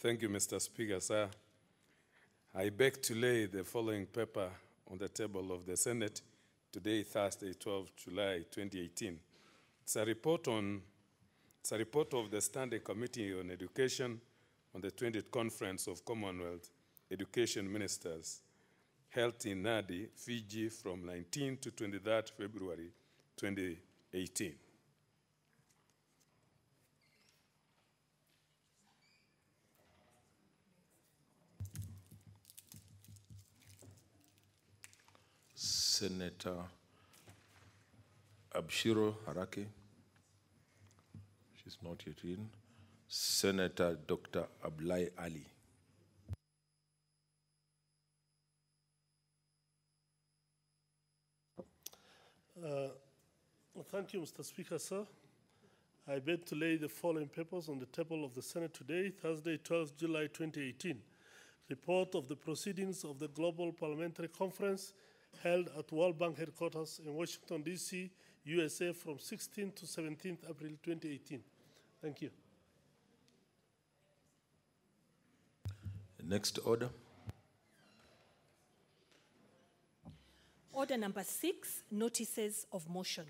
Thank you, Mr. Speaker, sir. I beg to lay the following paper on the table of the Senate today, Thursday, 12 July 2018. It's a report of the Standing Committee on Education on the 20th Conference of Commonwealth Education Ministers held in Nadi, Fiji from 19 to 23rd February 2018. Senator Abshiro Harake. She's not yet in. Senator Dr. Ablai Ali. Thank you, Mr. Speaker, sir. I beg to lay the following papers on the table of the Senate today, Thursday, 12 July 2018. Report of the proceedings of the Global Parliamentary Conference held at World Bank headquarters in Washington, D.C., USA from 16 to 17 April 2018. Thank you. Next order. Order number 6, notices of motion.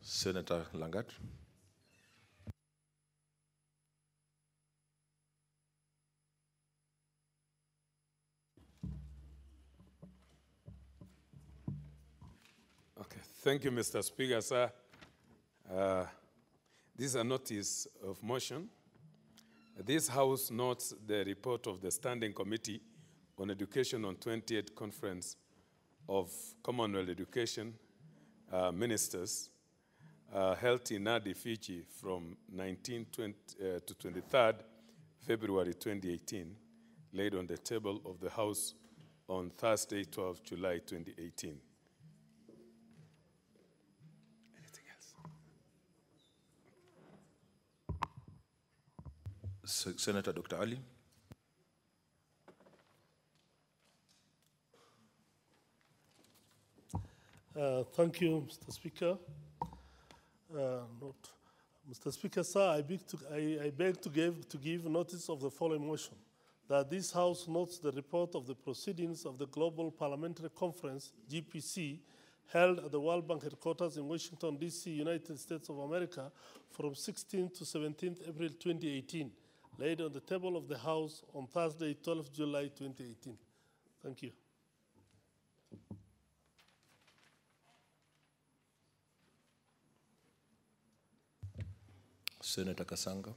Senator Langat. Okay, thank you, Mr. Speaker, sir. This is a notice of motion. This House notes the report of the Standing Committee on Education on 20th Conference of Commonwealth Education Ministers held in Nadi, Fiji from 19 to 23rd February 2018, laid on the table of the House on Thursday, 12 July 2018. Senator Dr. Ali. Thank you, Mr. Speaker. Mr. Speaker, sir, I beg to give notice of the following motion, that this House notes the report of the proceedings of the Global Parliamentary Conference, GPC, held at the World Bank headquarters in Washington, D.C., United States of America, from 16 to 17 April 2018, laid on the table of the House on Thursday, 12 July 2018. Thank you. Senator Kasanga.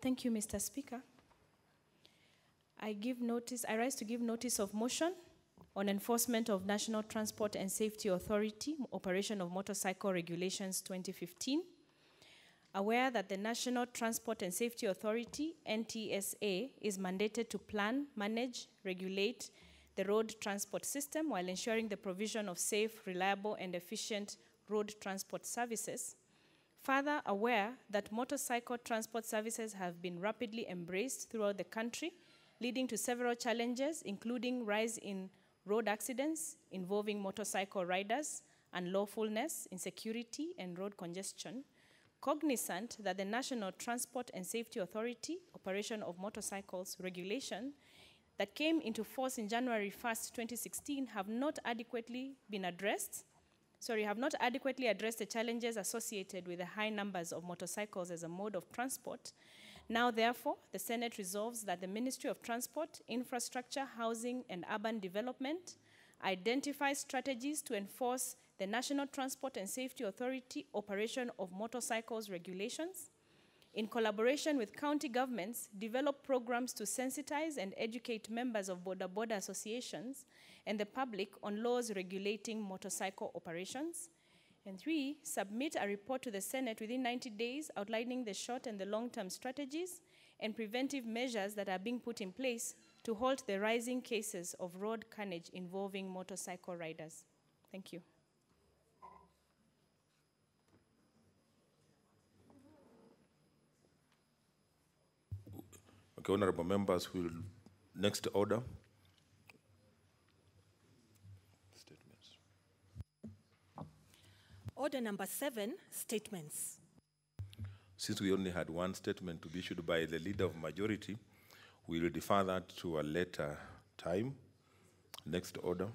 Thank you, Mr. Speaker. I rise to give notice of motion on enforcement of National Transport and Safety Authority, operation of Motorcycle Regulations 2015. Aware that the National Transport and Safety Authority, NTSA, is mandated to plan, manage, regulate the road transport system while ensuring the provision of safe, reliable, and efficient road transport services. Further, aware that motorcycle transport services have been rapidly embraced throughout the country, leading to several challenges, including rise in road accidents involving motorcycle riders, unlawfulness, insecurity, and road congestion. Cognizant that the National Transport and Safety Authority, operation of motorcycles regulation, that came into force in January 1st, 2016, have not adequately addressed the challenges associated with the high numbers of motorcycles as a mode of transport. Now, therefore, the Senate resolves that the Ministry of Transport, Infrastructure, Housing, and Urban Development identifies strategies to enforce the National Transport and Safety Authority operation of motorcycles regulations, in collaboration with county governments, develop programs to sensitize and educate members of border associations and the public on laws regulating motorcycle operations. And 3, submit a report to the Senate within 90 days outlining the short and the long-term strategies and preventive measures that are being put in place to halt the rising cases of road carnage involving motorcycle riders. Thank you. Okay, honorable members, will next order. Statements. Order number 7, statements. Since we only had one statement to be issued by the leader of majority, we will defer that to a later time. Next order.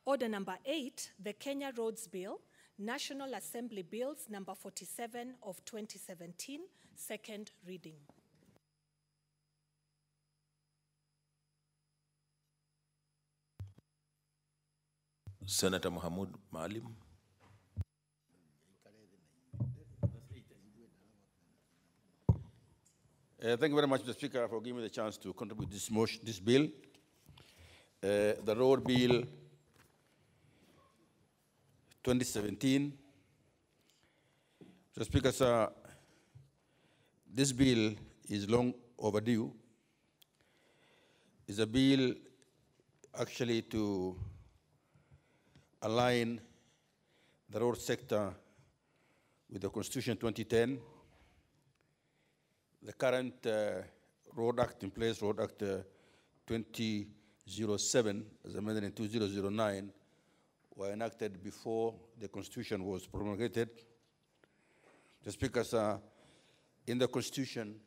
Order number 8, the Kenya Roads Bill, National Assembly Bills number 47 of 2017, second reading. Senator Mahmoud Maalim. Thank you very much, Mr. Speaker, for giving me the chance to contribute this bill. The Road Bill 2017. Mr. Speaker, sir, this bill is long overdue. It's a bill actually to align the road sector with the Constitution 2010. The current Road Act in place, Road Act 2007, as amended in 2009, were enacted before the Constitution was promulgated. The Speaker, sir, in the Constitution,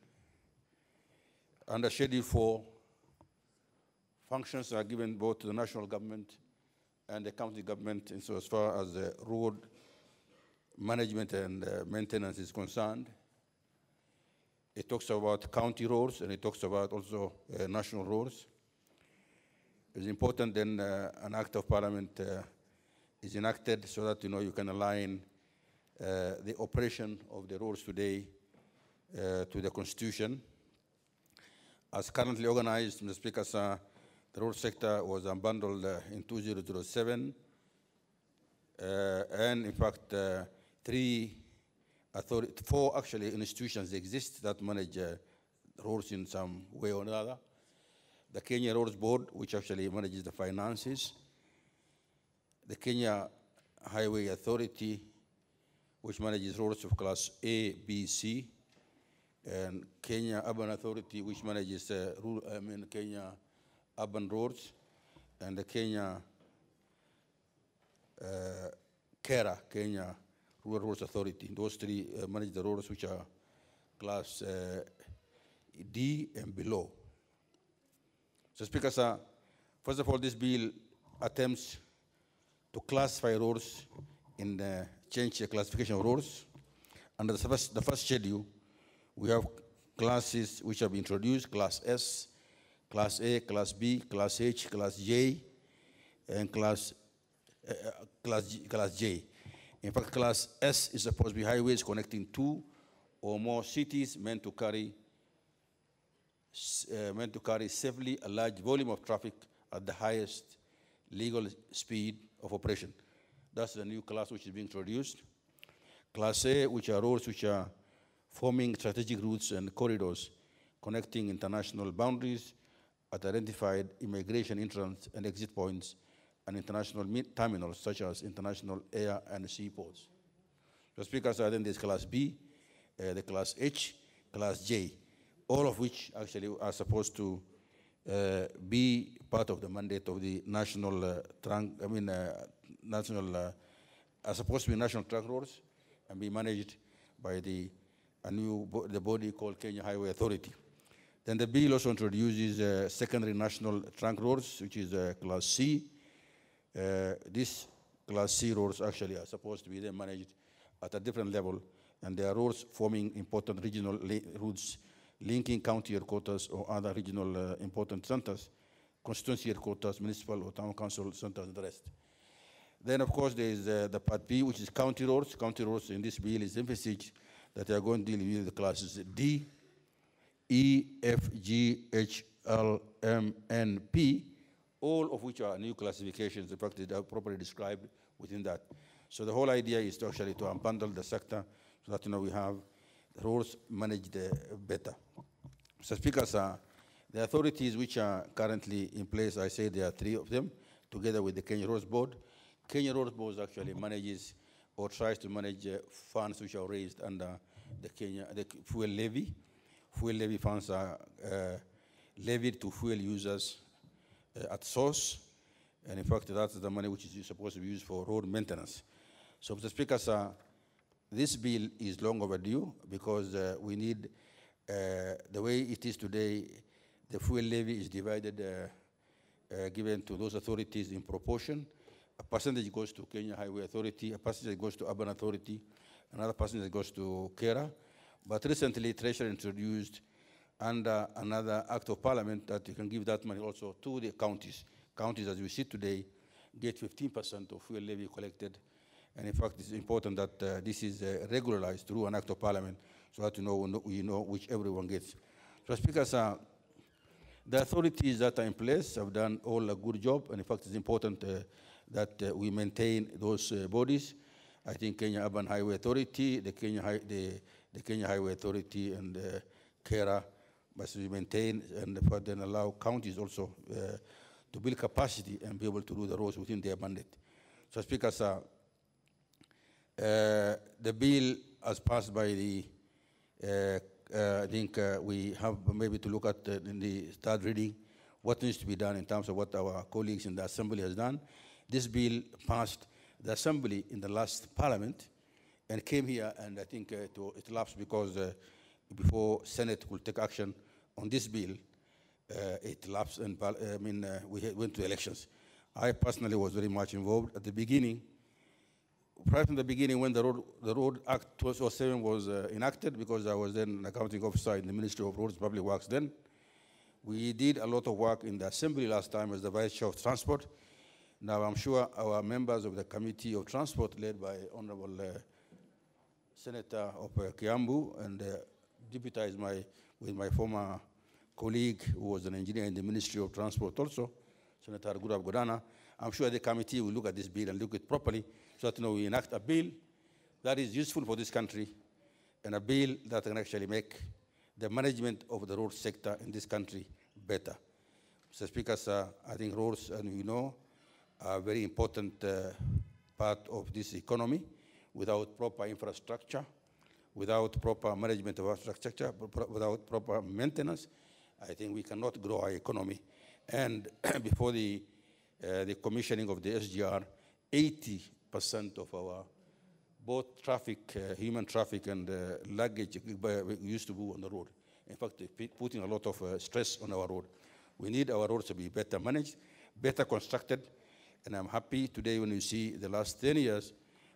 under Schedule 4, functions are given both to the national government and the county government, and so as far as the road management and maintenance is concerned. It talks about county roads, and it talks about also national roads. It's important then an act of parliament is enacted so that you can align the operation of the roads today to the Constitution. As currently organized, Mr. Speaker, sir, the road sector was unbundled in 2007, and in fact, four actually institutions exist that manage roads in some way or another. The Kenya Roads Board, which actually manages the finances. The Kenya Highway Authority, which manages roads of class A, B, C. And Kenya Urban Authority, which manages Kenya urban roads. And the Kenya KERA, Kenya Rural Roads Authority. Those three manage the roads which are class D and below. So, Speaker, sir, first of all, this bill attempts to classify roads change the classification of roads. Under the first schedule, we have classes which have been introduced: Class S, Class A, Class B, Class H, Class J, and Class J. In fact, Class S is supposed to be highways connecting two or more cities meant to carry safely a large volume of traffic at the highest legal speed of operation. That's the new class which is being introduced. Class A, which are roads which are forming strategic routes and corridors connecting international boundaries at identified immigration entrance and exit points and international terminals such as international air and seaports. The speakers are then there's Class B, the Class H, Class J, all of which actually are supposed to be part of the mandate of the national are supposed to be national truck roads and be managed by the body called Kenya Highway Authority. Then the bill also introduces secondary national trunk roads, which is Class C. These Class C roads actually are supposed to be then managed at a different level, and they are roads forming important regional routes linking county headquarters or other regional important centers, constituency headquarters, municipal or town council centers, and the rest. Then, of course, there is the Part B, which is county roads. County roads in this bill is emphasized that they are going to deal with the classes D, E, F, G, H, L, M, N, P, all of which are new classifications. In fact, they are properly described within that. So the whole idea is to actually to unbundle the sector so that we have the roads managed better. So, Speaker, sir, The authorities which are currently in place, I say there are 3 of them, together with the Kenya Roads Board. Kenya Roads Board actually manages or tries to manage funds which are raised under the fuel levy. Fuel levy funds are levied to fuel users at source, and in fact, that's the money which is supposed to be used for road maintenance. So, Mr. Speaker, sir, this bill is long overdue because we need, the way it is today, the fuel levy is divided, given to those authorities in proportion. A percentage goes to Kenya Highway Authority, a percentage goes to Urban Authority, another percentage goes to KERA. But recently, Treasury introduced under another act of parliament that you can give that money also to the counties. Counties, as we see today, get 15% of fuel levy collected. And in fact, it's important that this is regularized through an act of parliament so that we know which everyone gets. So, Speaker, sir, the authorities that are in place have done all a good job, and in fact, it's important that we maintain those bodies. I think Kenya Urban Highway Authority, the Kenya Highway Authority, and KERA must be maintained, and then allow counties also to build capacity and be able to do the roads within their mandate. So, Speaker, sir, the bill as passed by the I think we have maybe to look at in the third reading what needs to be done in terms of what our colleagues in the Assembly has done. This bill passed the Assembly in the last Parliament and came here, and I think it lapsed because before Senate could take action on this bill, it lapsed, and we went to elections. I personally was very much involved at the beginning. Right from the beginning, when the Road Act 2007 was enacted, because I was then an accounting officer in the Ministry of Roads and Public Works then, we did a lot of work in the Assembly last time as the Vice Chair of Transport. Now, I'm sure our members of the Committee of Transport, led by Honorable Senator of Kiambu, and deputized with my former colleague who was an engineer in the Ministry of Transport also, Senator Gurab Godana. I'm sure the committee will look at this bill and look at it properly so that we enact a bill that is useful for this country and a bill that can actually make the management of the road sector in this country better. Mr. Speaker, sir, I think roads, and we know, are a very important part of this economy. Without proper infrastructure, without proper management of infrastructure, without proper maintenance, I think we cannot grow our economy. And before the commissioning of the SGR, 80% of our both traffic, human traffic and luggage used to go on the road. In fact, putting a lot of stress on our road. We need our roads to be better managed, better constructed, and I'm happy today when you see the last 10 years,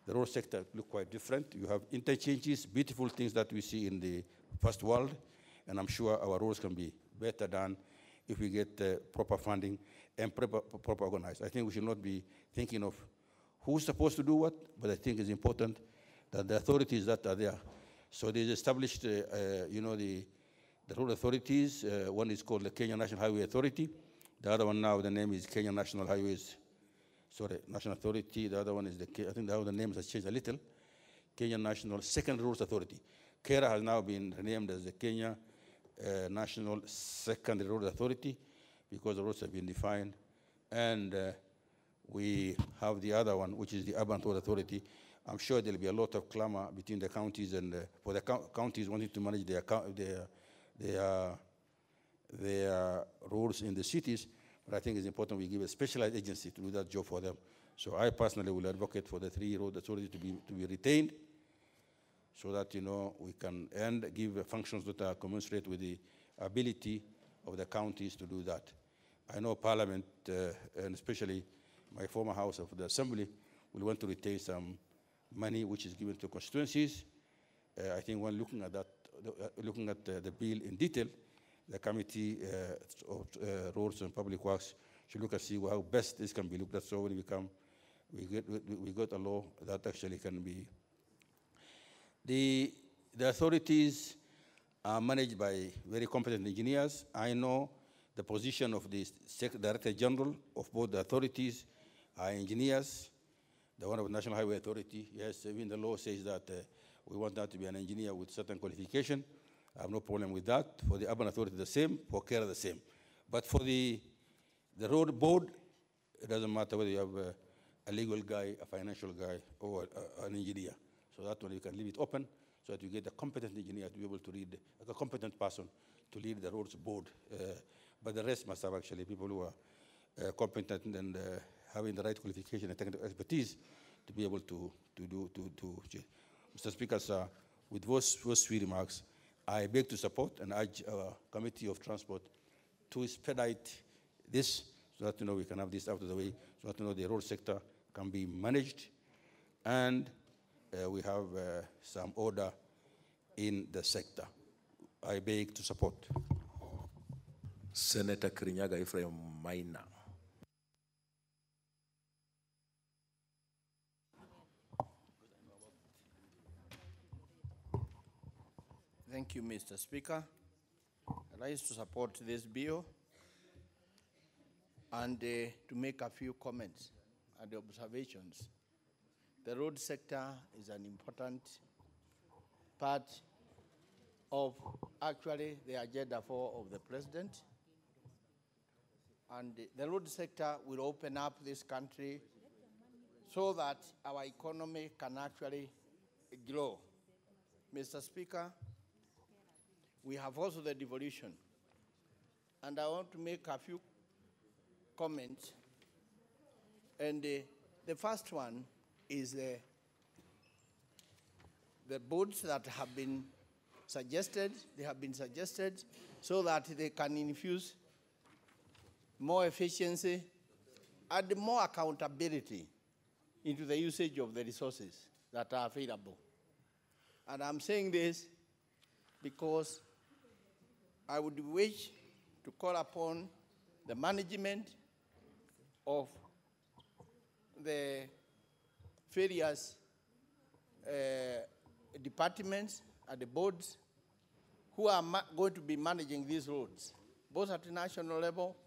the road sector look quite different. You have interchanges, beautiful things that we see in the first world, and I'm sure our roads can be better done if we get proper funding and proper organized. I think we should not be thinking of who's supposed to do what, but I think it's important that the authorities that are there. So they established, the road authorities. One is called the Kenya National Highway Authority. The other one now, the name is Kenya National National Authority. The other one is I think the other names has changed a little. Kenya National Secondary Roads Authority. KERA has now been renamed as the Kenya National Secondary Road Authority because the roads have been defined. And we have the other one, which is the Urban Road Authority. I'm sure there'll be a lot of clamor between the counties and for the counties wanting to manage their roads in the cities. But I think it's important we give a specialized agency to do that job for them. So I personally will advocate for the 3 road authorities to be retained, so that we can give functions that are commensurate with the ability of the counties to do that. I know Parliament, and especially my former House of the Assembly, will want to retain some money which is given to constituencies. I think when looking at that, looking at the bill in detail, the Committee of Roads and Public Works should look and see how best this can be looked at. So when we got a law that actually can be. The authorities are managed by very competent engineers. I know the position of the Director General of both the authorities are engineers. The one of the National Highway Authority, yes, even the law says that we want that to be an engineer with certain qualification. I have no problem with that. For the urban authority, the same. For care, the same. But for the road board, it doesn't matter whether you have a legal guy, a financial guy, or an engineer. So that one you can leave it open so that you get a competent engineer to be able to read, a competent person to lead the roads board. But the rest must have actually people who are competent and having the right qualification and technical expertise to be able to change. Mr. Speaker, sir, with those few remarks, I beg to support and urge our Committee of Transport to expedite this so that we can have this out of the way, so that the road sector can be managed and we have some order in the sector. I beg to support. Senator Kirinyaga Ephraim Maina. Thank you, Mr. Speaker. I rise to support this bill and to make a few comments and observations. The road sector is an important part of actually the Agenda 4 of the President. And the road sector will open up this country so that our economy can actually grow. Mr. Speaker, we have also the devolution. And I want to make a few comments. And the first one is the boards that have been suggested. They have been suggested so that they can infuse more efficiency and more accountability into the usage of the resources that are available. And I'm saying this because I would wish to call upon the management of the various departments and the boards who are going to be managing these roads, both at the national level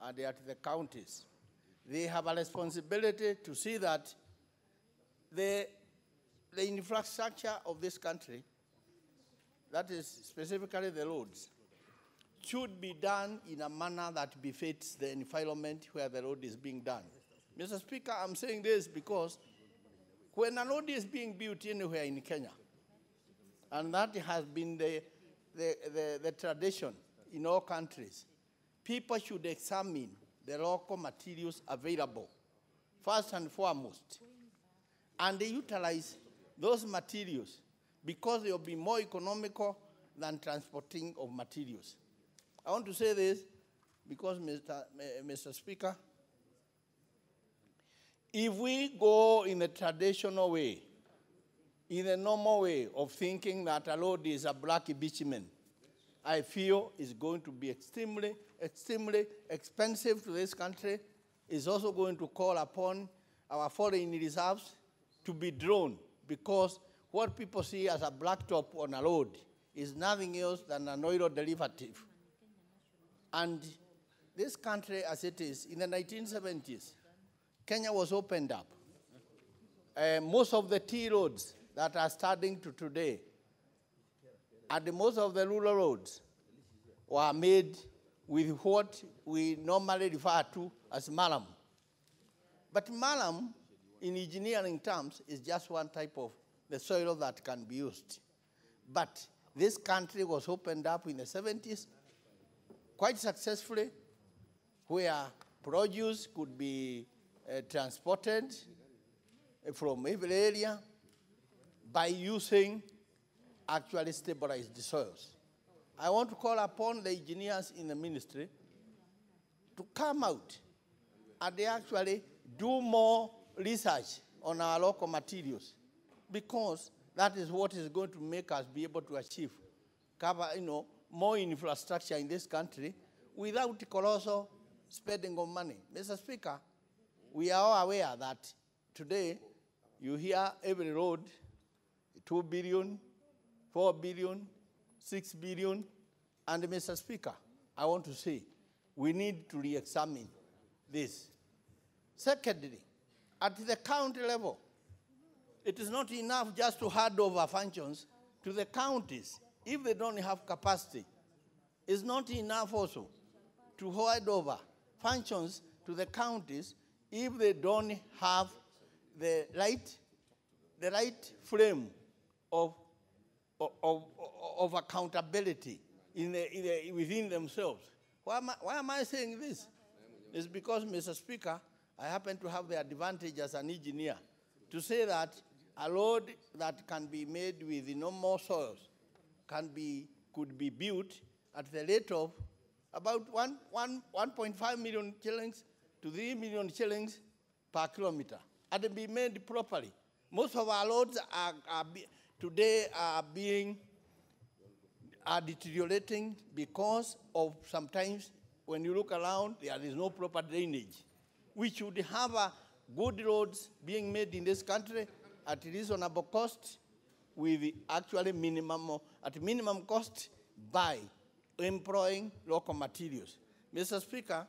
and at the counties. They have a responsibility to see that the infrastructure of this country, that is specifically the roads, should be done in a manner that befits the environment where the road is being done. Mr. Speaker, I'm saying this because when a road is being built anywhere in Kenya, and that has been the tradition in all countries, people should examine the local materials available, first and foremost, and they utilize those materials because they will be more economical than transporting of materials. I want to say this because, Mr. Speaker, if we go in the traditional way, in the normal way of thinking that a road is a black bitumen, I feel it's going to be extremely, extremely expensive to this country. It's also going to call upon our foreign reserves to be drawn because what people see as a blacktop on a road is nothing else than an oil derivative. And this country, as it is, in the 1970s, Kenya was opened up. Most of the T roads that are starting to today, and most of the rural roads were made with what we normally refer to as mallam. But mallam, in engineering terms, is just one type of the soil that can be used. But this country was opened up in the 70s quite successfully, where produce could be transported from every area by using actually stabilized soils. I want to call upon the engineers in the ministry to come out and they actually do more research on our local materials, because that is what is going to make us be able to achieve more infrastructure in this country without colossal spending of money. Mr. Speaker, we are all aware that today you hear every road, 2 billion, 4 billion, 6 billion, and Mr. Speaker, I want to say we need to re-examine this. Secondly, at the county level, it is not enough just to hand over functions to the counties. if they don't have capacity, it's not enough also to hand over functions to the counties if they don't have the right frame of accountability within themselves. Why am I saying this? It's because, Mr. Speaker, I happen to have the advantage as an engineer to say that a road that can be made with normal soils could be built at the rate of about 1.5 million shillings to 3 million shillings per kilometer, and be made properly. Most of our roads today are deteriorating because of sometimes when you look around, there is no proper drainage. We should have good roads being made in this country at reasonable cost, with actually at minimum cost by employing local materials. Mr. Speaker,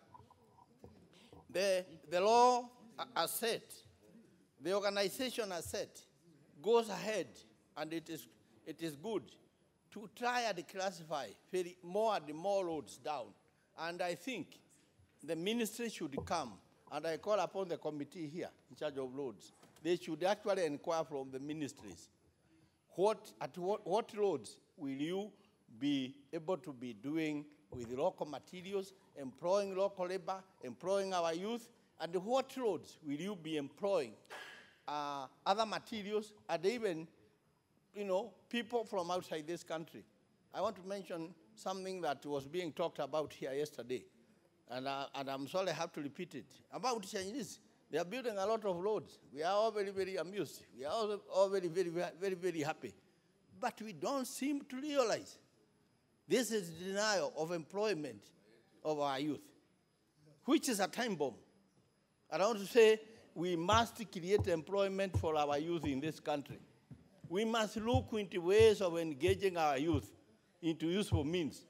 the law as set, the organization as set, goes ahead, and it is good to try and classify more and more roads down. And I think the ministry should come, and I call upon the committee here in charge of roads. They should actually inquire from the ministries, what roads will you be able to be doing with local materials, employing local labor, employing our youth, and what roads will you be employing other materials, and even, people from outside this country. I want to mention something that was being talked about here yesterday, and I'm sorry I have to repeat it, about Chinese. They are building a lot of roads. We are all very, very amused. We are all very, very, very, very happy. But we don't seem to realize this is denial of employment of our youth, which is a time bomb. And I want to say we must create employment for our youth in this country. We must look into ways of engaging our youth into useful means.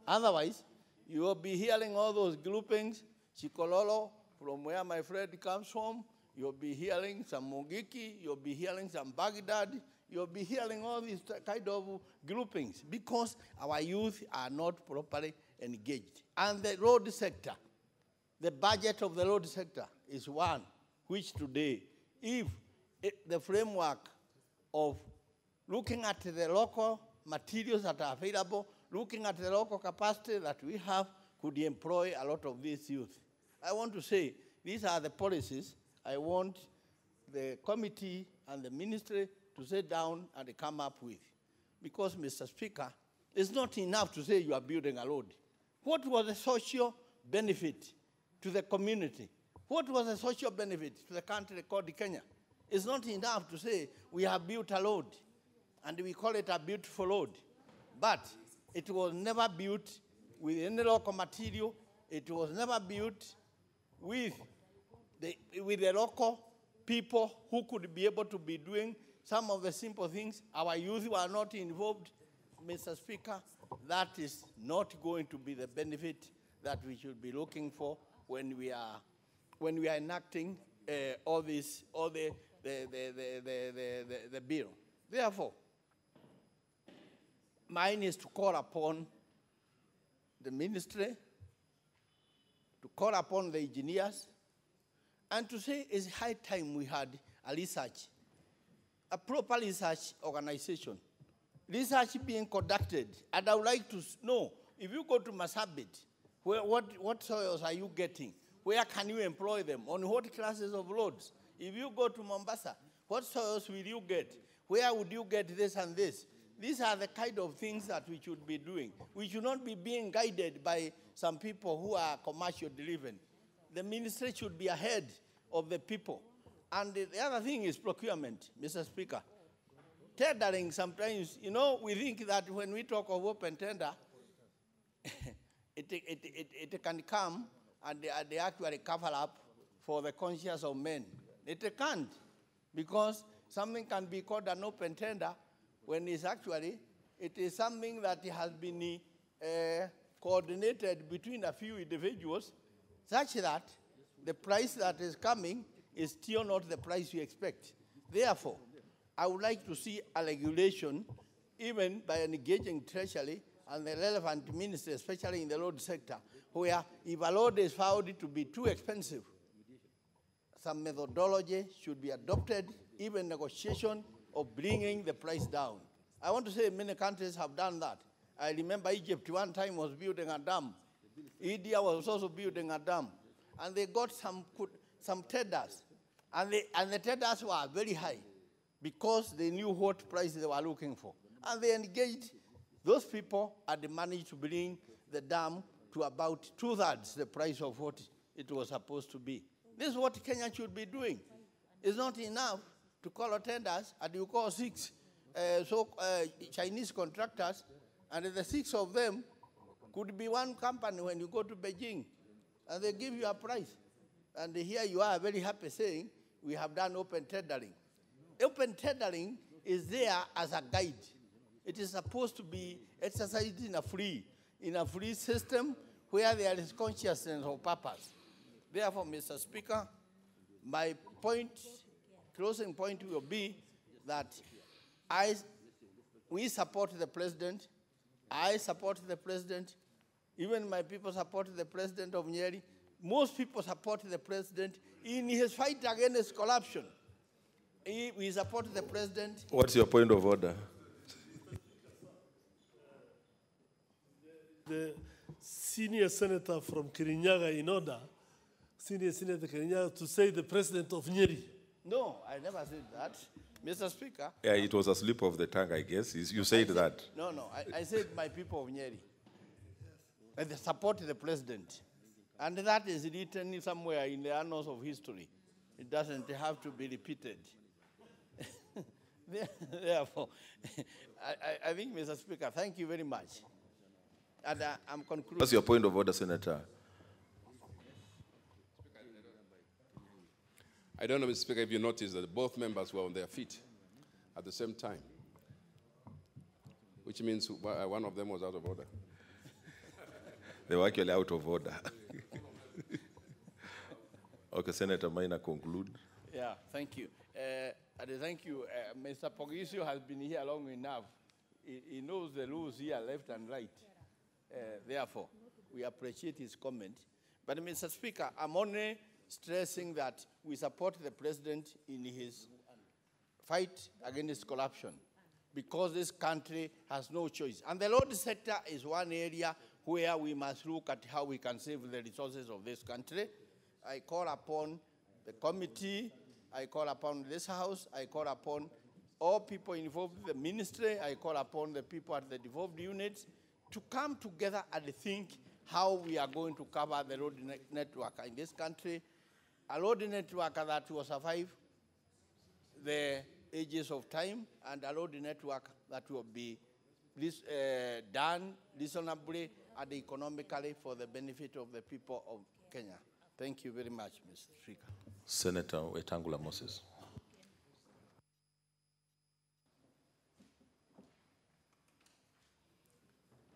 Otherwise, you will be hearing all those groupings, Chikololo, from where my friend comes from. You'll be hearing some Mungiki, you'll be hearing some Baghdad, you'll be hearing all these kind of groupings because our youth are not properly engaged. And the road sector, the budget of the road sector is one which today, if the framework of looking at the local materials that are available, looking at the local capacity that we have, could employ a lot of these youth. I want to say these are the policies I want the committee and the ministry to sit down and come up with. Because, Mr. Speaker, it's not enough to say you are building a road. What was the social benefit to the community? What was the social benefit to the country called Kenya? It's not enough to say we have built a road and we call it a beautiful road. But it was never built with any local material. It was never built with the local people who could be able to be doing some of the simple things. Our youth were not involved, Mr. Speaker. That is not going to be the benefit that we should be looking for when we are enacting all the bill. Therefore, mine is to call upon the ministry, to call upon the engineers, and to say it's high time we had a proper research organization, research being conducted. And I would like to know, if you go to Marsabit, what soils are you getting? Where can you employ them? On what classes of roads? If you go to Mombasa, what soils will you get? Where would you get this and this? These are the kind of things that we should be doing. We should not be being guided by some people who are commercial driven. The ministry should be ahead of the people. And the other thing is procurement, Mr. Speaker. Tendering sometimes, we think that when we talk of open tender, it can come and they actually cover up for the conscience of men. It can't, because something can be called an open tender when it is something that has been coordinated between a few individuals, such that the price that is coming is still not the price you expect. Therefore, I would like to see a regulation even by engaging Treasury and the relevant ministry, especially in the road sector, where if a road is found to be too expensive, some methodology should be adopted, even negotiation of bringing the price down. I want to say many countries have done that. I remember Egypt one time was building a dam. India was also building a dam. And they got some tenders. And the tenders were very high because they knew what price they were looking for. And they engaged those people and managed to bring the dam to about 2/3 the price of what it was supposed to be. This is what Kenya should be doing. It's not enough to call a tenders and you call 6 Chinese contractors, and the 6 of them could be one company when you go to Beijing, and they give you a price. And here you are very happy saying, we have done open tendering. Open tendering is there as a guide. It is supposed to be exercised in a free system where there is consciousness of purpose. Therefore, Mr. Speaker, my closing point will be that we support the president. I support the president. Even my people support the president of Nyeri. Most people support the president in his fight against corruption. We support the president. What's your point of order? The senior senator from Kirinyaga in order, senior senator Kirinyaga, to say the president of Nyeri. No, I never said that. Mr. Speaker. Yeah, it was a slip of the tongue, I guess. You said that. No, I said my people of Nyeri. And they support the president. And that is written somewhere in the annals of history. It doesn't have to be repeated. Therefore, I think, Mr. Speaker, thank you very much. And I'm concluding. What's your point of order, Senator? I don't know, Mr. Speaker, if you noticed that both members were on their feet at the same time, which means one of them was out of order. They were actually out of order. Okay, Senator Maina, conclude. Yeah, thank you. And thank you. Mr. Pogisio has been here long enough. He knows the rules here, left and right. Therefore, we appreciate his comment. But, Mr. Speaker, I'm only stressing that we support the president in his fight against corruption because this country has no choice. And the road sector is one area where we must look at how we can save the resources of this country. I call upon the committee, I call upon this House, I call upon all people involved in the ministry, I call upon the people at the devolved units to come together and think how we are going to cover the road network in this country, a road network that will survive the ages of time, and a road network that will be done reasonably and economically for the benefit of the people of Kenya. Thank you very much, Mr. Speaker. Senator Wetangula Moses.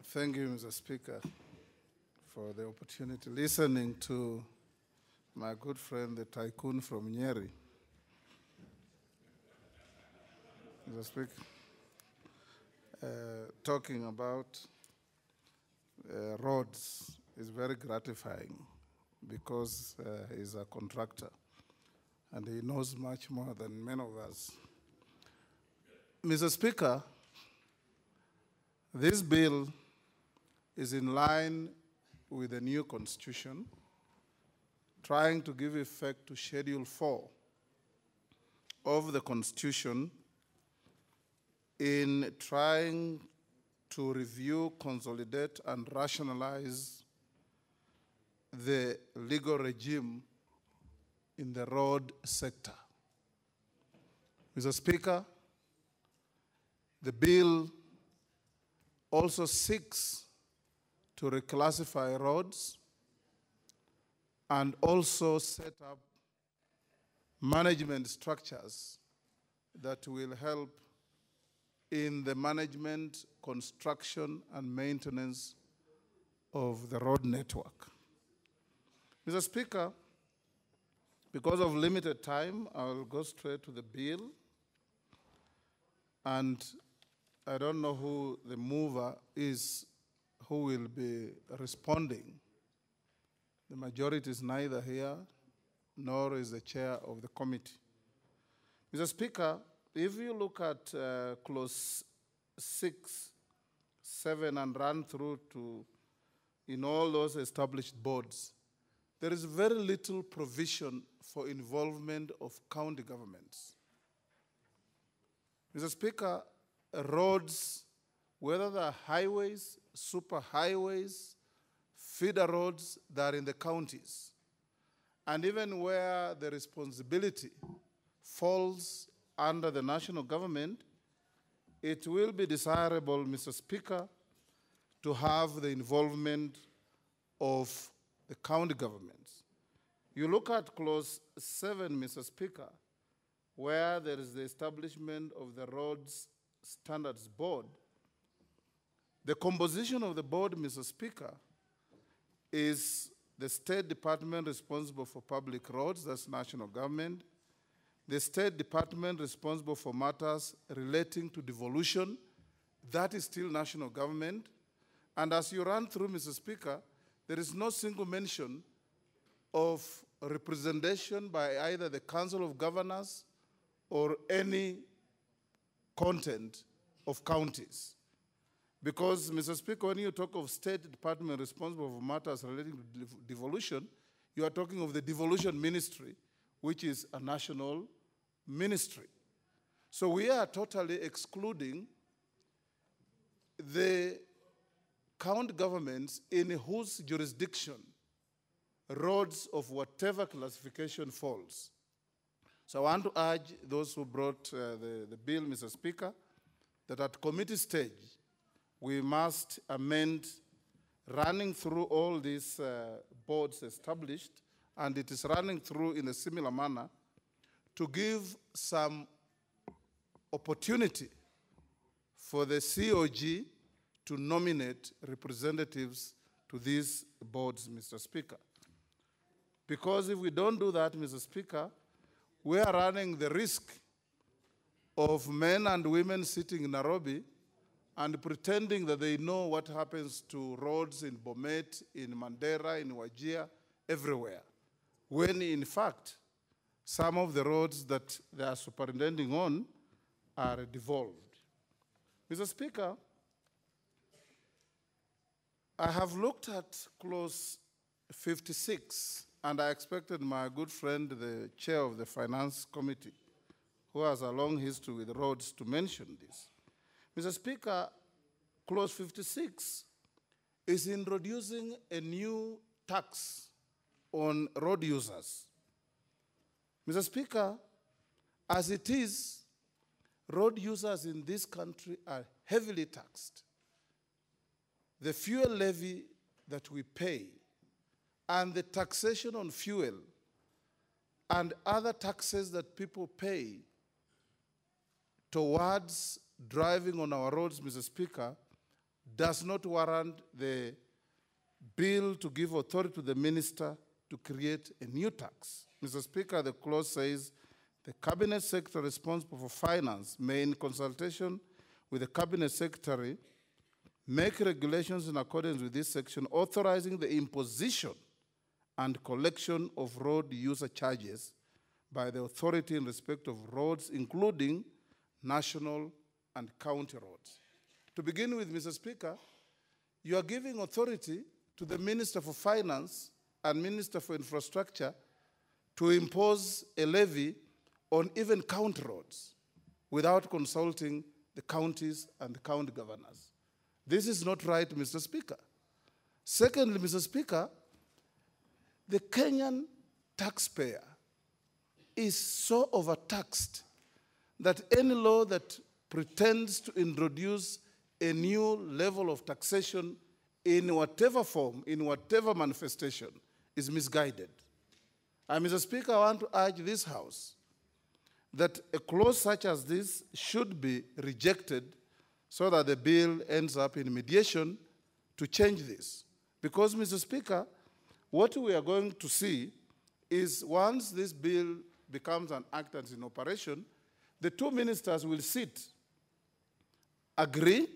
Thank you, Mr. Speaker, for the opportunity. Listening to my good friend, the tycoon from Nyeri. Mr. Speaker, talking about roads is very gratifying because he's a contractor and he knows much more than many of us. Mr. Speaker, this bill is in line with the new constitution, trying to give effect to Schedule 4 of the constitution in trying to review, consolidate, and rationalize the legal regime in the road sector. Mr. Speaker, the bill also seeks to reclassify roads and also set up management structures that will help in the management, construction, and maintenance of the road network. Mr. Speaker, because of limited time, I will go straight to the bill. And I don't know who the mover is who will be responding. The majority is neither here nor is the chair of the committee. Mr. Speaker, if you look at clause 6, 7, and run through to in all those established boards, there is very little provision for involvement of county governments. Mr. Speaker, roads, whether they're highways, superhighways, feeder roads that are in the counties, and even where the responsibility falls under the national government, it will be desirable, Mr. Speaker, to have the involvement of the county governments. You look at clause 7, Mr. Speaker, where there is the establishment of the Roads Standards Board. The composition of the board, Mr. Speaker, is the State Department responsible for public roads, that's national government, the State Department responsible for matters relating to devolution, that is still national government. And as you run through, Mr. Speaker, there is no single mention of representation by either the Council of Governors or any content of counties. Because, Mr. Speaker, when you talk of State Department responsible for matters relating to devolution, you are talking of the Devolution Ministry, which is a national ministry. So we are totally excluding the county governments in whose jurisdiction roads of whatever classification falls. So I want to urge those who brought the bill, Mr. Speaker, that at committee stage, we must amend running through all these boards established, and it is running through in a similar manner, to give some opportunity for the COG to nominate representatives to these boards, Mr. Speaker. Because if we don't do that, Mr. Speaker, we are running the risk of men and women sitting in Nairobi and pretending that they know what happens to roads in Bomet, in Mandera, in Wajir, everywhere, when in fact, some of the roads that they are superintending on are devolved. Mr. Speaker, I have looked at clause 56, and I expected my good friend, the chair of the Finance Committee, who has a long history with roads, to mention this. Mr. Speaker, clause 56 is introducing a new tax on road users. Mr. Speaker, as it is, road users in this country are heavily taxed. The fuel levy that we pay and the taxation on fuel and other taxes that people pay towards driving on our roads, Mr. Speaker, does not warrant the bill to give authority to the minister to create a new tax. Mr. Speaker, the clause says, the cabinet secretary responsible for finance may, in consultation with the cabinet secretary, make regulations in accordance with this section authorizing the imposition and collection of road user charges by the authority in respect of roads, including national and county roads. To begin with, Mr. Speaker, you are giving authority to the Minister for Finance and Minister for Infrastructure to impose a levy on even county roads without consulting the counties and the county governors. This is not right, Mr. Speaker. Secondly, Mr. Speaker, the Kenyan taxpayer is so overtaxed that any law that pretends to introduce a new level of taxation in whatever form, in whatever manifestation, is misguided. And Mr. Speaker, I want to urge this House that a clause such as this should be rejected so that the bill ends up in mediation to change this. Because, Mr. Speaker, what we are going to see is once this bill becomes an act that's in operation, the two ministers will sit agree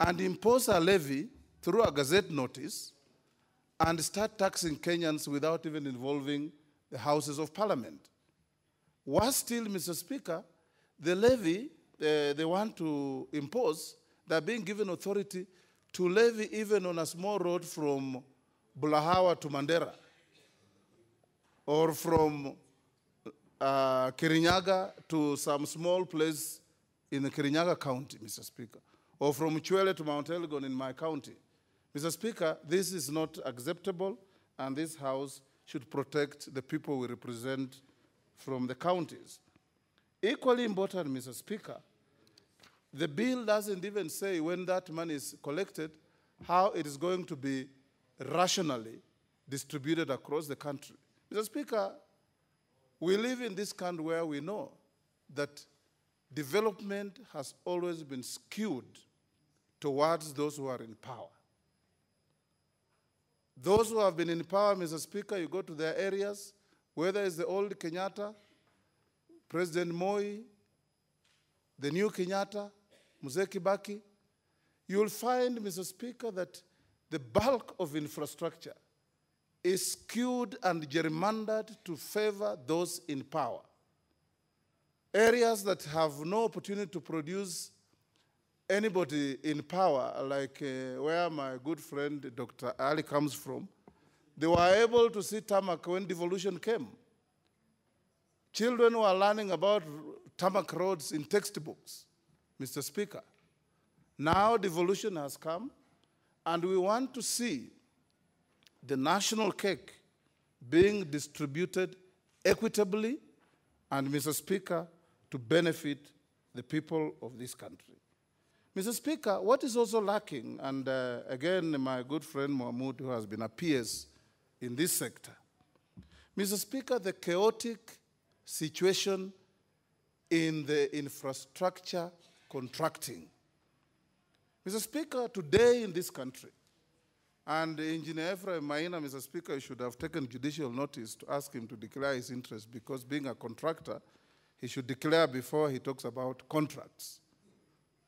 and impose a levy through a gazette notice and start taxing Kenyans without even involving the Houses of Parliament. Worse still, Mr. Speaker, the levy they want to impose, they're being given authority to levy even on a small road from Bulahawa to Mandera, or from Kirinyaga to some small place in the Kirinyaga County, Mr. Speaker, or from Chwele to Mount Elgon in my county. Mr. Speaker, this is not acceptable, and this House should protect the people we represent from the counties. Equally important, Mr. Speaker, the bill doesn't even say when that money is collected, how it is going to be rationally distributed across the country. Mr. Speaker, we live in this country where we know that development has always been skewed towards those who are in power. Those who have been in power, Mr. Speaker, you go to their areas, whether it's the old Kenyatta, President Moi, the new Kenyatta, Mzee Kibaki, you will find, Mr. Speaker, that the bulk of infrastructure is skewed and gerrymandered to favor those in power. Areas that have no opportunity to produce anybody in power, like where my good friend Dr. Ali comes from, they were able to see tarmac when devolution came. Children were learning about tarmac roads in textbooks, Mr. Speaker. Now devolution has come, and we want to see the national cake being distributed equitably and, Mr. Speaker, to benefit the people of this country. Mr. Speaker, what is also lacking, and again, my good friend Mahmoud, who has been a PS in this sector, Mr. Speaker, the chaotic situation in the infrastructure contracting. Mr. Speaker, today in this country, and Engineer Ephraim Maina, Mr. Speaker, should have taken judicial notice to ask him to declare his interest, because being a contractor, he should declare before he talks about contracts.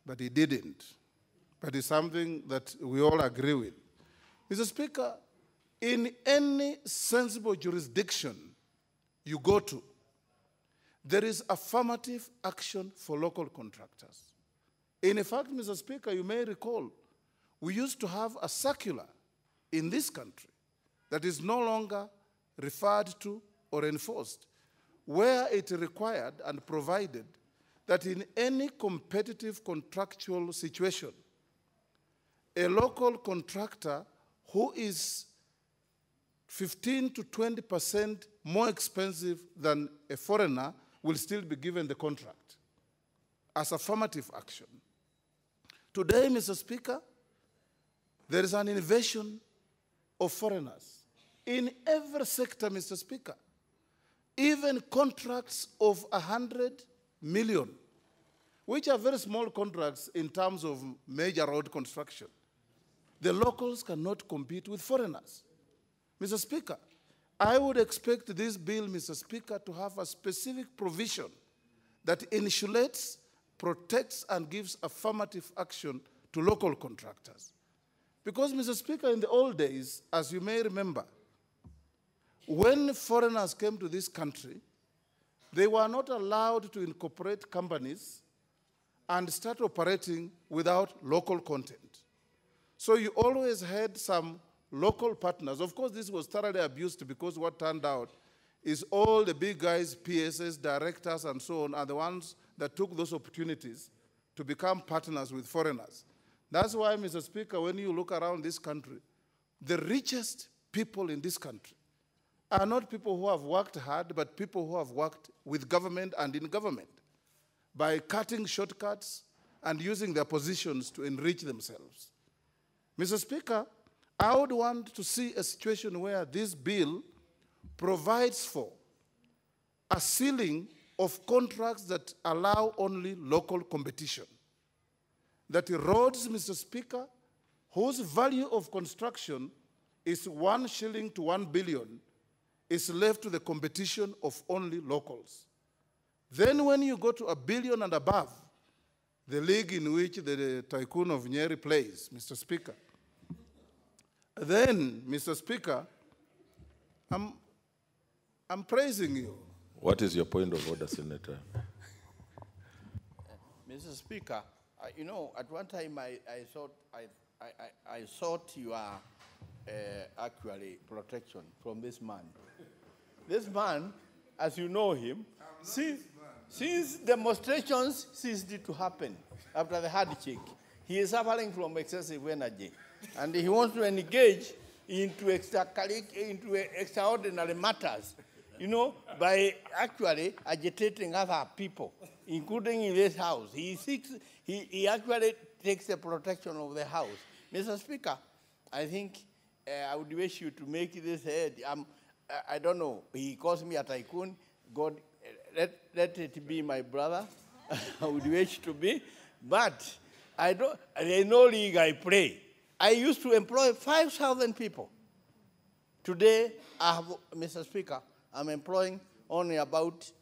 But he didn't. But it's something that we all agree with. Mr. Speaker, in any sensible jurisdiction you go to, there is affirmative action for local contractors. In fact, Mr. Speaker, you may recall, we used to have a circular in this country that is no longer referred to or enforced, where it required and provided that in any competitive contractual situation, a local contractor who is 15 to 20% more expensive than a foreigner will still be given the contract as affirmative action. Today, Mr. Speaker, there is an invasion of foreigners in every sector, Mr. Speaker. Even contracts of 100 million, which are very small contracts in terms of major road construction. The locals cannot compete with foreigners. Mr. Speaker, I would expect this bill, Mr. Speaker, to have a specific provision that insulates, protects, and gives affirmative action to local contractors. Because, Mr. Speaker, in the old days, as you may remember, when foreigners came to this country, they were not allowed to incorporate companies and start operating without local content. So you always had some local partners. Of course, this was thoroughly abused, because what turned out is all the big guys, PSS, directors, and so on, are the ones that took those opportunities to become partners with foreigners. That's why, Mr. Speaker, when you look around this country, the richest people in this country are not people who have worked hard, but people who have worked with government and in government by cutting shortcuts and using their positions to enrich themselves. Mr. Speaker, I would want to see a situation where this bill provides for a ceiling of contracts that allow only local competition. That roads, Mr. Speaker, whose value of construction is 1 shilling to 1 billion, is left to the competition of only locals. Then when you go to 1 billion and above, the league in which the tycoon of Nyeri plays, Mr. Speaker. Then, Mr. Speaker, I'm praising you. What is your point of order, Senator? Mr. Speaker, you know, at one time I sought your actually protection from this man. This man, as you know him, since demonstrations ceased to happen after the handshake, he is suffering from excessive energy. And he wants to engage into extraordinary matters, you know, by actually agitating other people, including in this house. He actually takes the protection of the house. Mr. Speaker, I think I would wish you to make this head. I don't know, he calls me a tycoon. God, let it be my brother. I would wish to be. But there's no league I play. I used to employ 5,000 people. Today, Mr. Speaker, I'm employing only about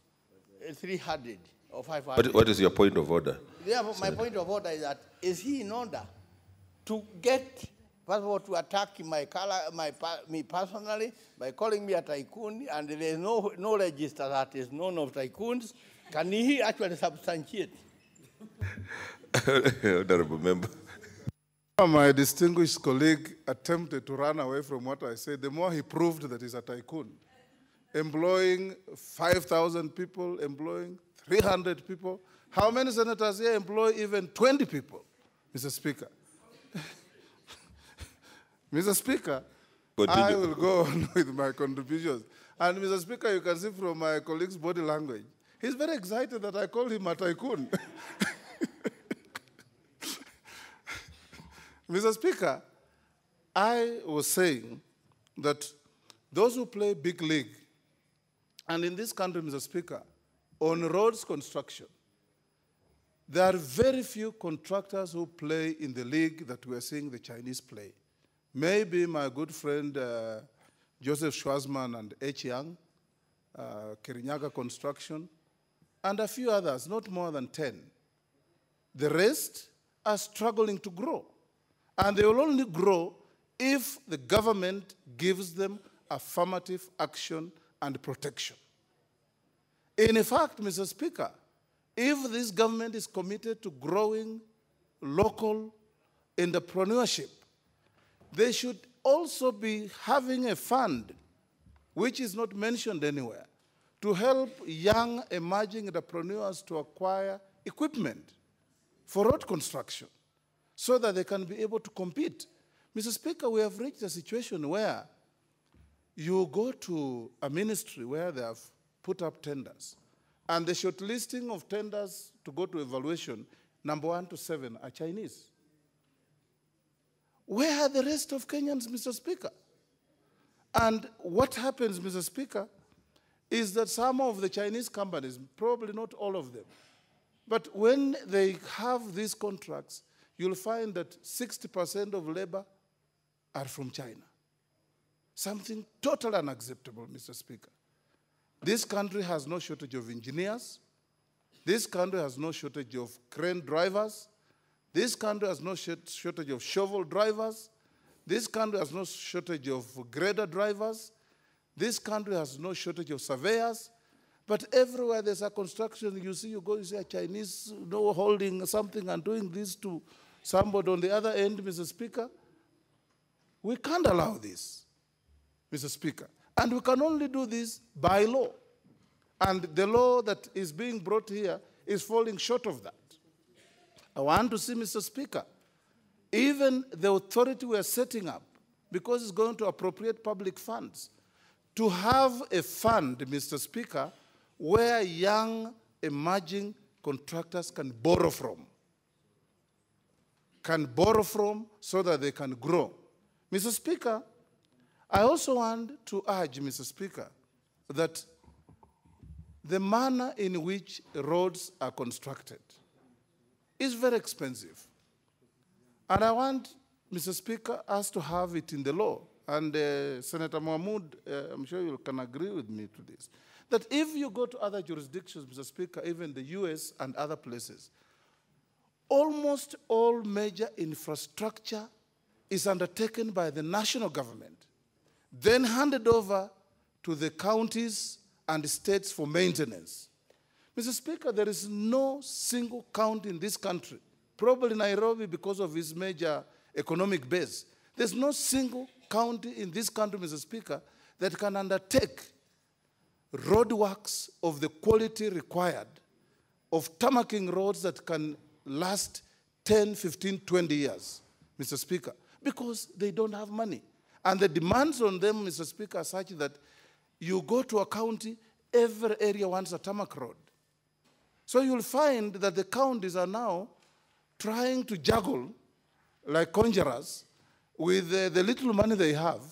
300 or 500. What is your point of order? Yeah, my point of order is that, is he in order to get, first of all, to attack me personally by calling me a tycoon, and there is no register that is known of tycoons? Can he actually substantiate? Honorable member. My distinguished colleague attempted to run away from what I said. The more he proved that he's a tycoon, employing 5,000 people, employing 300 people. How many senators here employ even 20 people, Mr. Speaker? Mr. Speaker, I will go on with my contributions. And Mr. Speaker, you can see from my colleague's body language, he's very excited that I called him a tycoon. Mr. Speaker, I was saying that those who play big league, and in this country, Mr. Speaker, on roads construction, there are very few contractors who play in the league that we are seeing the Chinese play. Maybe my good friend Joseph Schwarzman and H. Young, Kirinyaga Construction, and a few others, not more than 10. The rest are struggling to grow. And they will only grow if the government gives them affirmative action and protection. In fact, Mr. Speaker, if this government is committed to growing local entrepreneurship, they should also be having a fund, which is not mentioned anywhere, to help young emerging entrepreneurs to acquire equipment for road construction, so that they can be able to compete. Mr. Speaker, we have reached a situation where you go to a ministry where they have put up tenders, and the shortlisting of tenders to go to evaluation, number 1 to 7 are Chinese. Where are the rest of Kenyans, Mr. Speaker? And what happens, Mr. Speaker, is that some of the Chinese companies, probably not all of them, but when they have these contracts, you'll find that 60% of labor are from China. Something totally unacceptable, Mr. Speaker. This country has no shortage of engineers. This country has no shortage of crane drivers. This country has no shortage of shovel drivers. This country has no shortage of grader drivers. This country has no shortage of surveyors. But everywhere there's a construction, you see a Chinese holding something and doing this to somebody on the other end, Mr. Speaker. We can't allow this, Mr. Speaker. And we can only do this by law. And the law that is being brought here is falling short of that. I want to see, Mr. Speaker, even the authority we are setting up, because it's going to appropriate public funds, to have a fund, Mr. Speaker, where young emerging contractors can borrow from so that they can grow. Mr. Speaker, I also want to urge, Mr. Speaker, that the manner in which roads are constructed is very expensive. And I want, Mr. Speaker, us to have it in the law. And Senator Mahmoud, I'm sure you can agree with me to this, that if you go to other jurisdictions, Mr. Speaker, even the US and other places, almost all major infrastructure is undertaken by the national government, then handed over to the counties and states for maintenance. Mr. Speaker, there is no single county in this country, probably Nairobi because of its major economic base. There's no single county in this country, Mr. Speaker, that can undertake roadworks of the quality required of tarmacking roads that can last 10, 15, 20 years, Mr. Speaker, because they don't have money. And the demands on them, Mr. Speaker, are such that you go to a county, every area wants a tarmac road. So you'll find that the counties are now trying to juggle, like conjurers, with the little money they have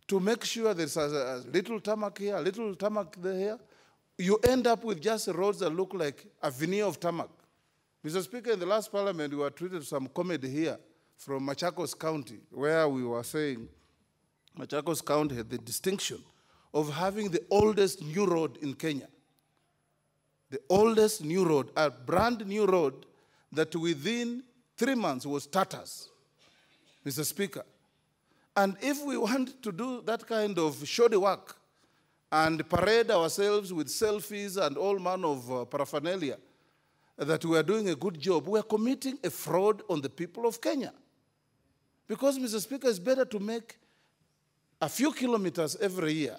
to make sure there's a little tarmac here, a little tarmac there. You end up with just roads that look like a veneer of tarmac. Mr. Speaker, in the last parliament, we were treated some comedy here from Machakos County, where we were saying Machakos County had the distinction of having the oldest new road in Kenya. The oldest new road, a brand new road that within 3 months was tatters, Mr. Speaker. And if we want to do that kind of shoddy work and parade ourselves with selfies and all manner of paraphernalia, that we are doing a good job, we are committing a fraud on the people of Kenya. Because, Mr. Speaker, it's better to make a few kilometers every year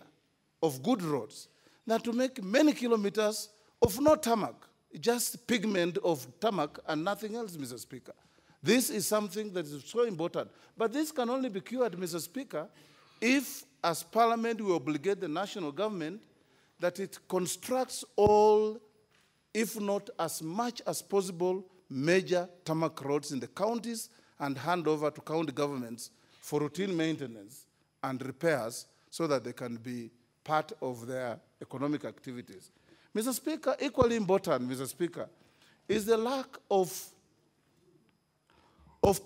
of good roads than to make many kilometers of no tarmac, just pigment of tarmac and nothing else, Mr. Speaker. This is something that is so important. But this can only be cured, Mr. Speaker, if, as Parliament, we obligate the national government that it constructs all, if not as much as possible, major tarmac roads in the counties and hand over to county governments for routine maintenance and repairs so that they can be part of their economic activities. Mr. Speaker, equally important, Mr. Speaker, is the lack of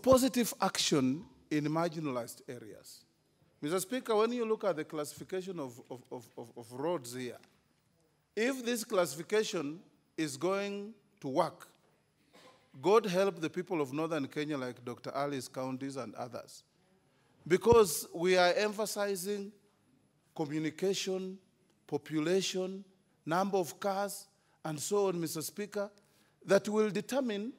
positive action in marginalized areas. Mr. Speaker, when you look at the classification of roads here, if this classification is going to work, God help the people of northern Kenya like Dr. Ali's counties and others, because we are emphasizing communication, population, number of cars, and so on, Mr. Speaker, that will determine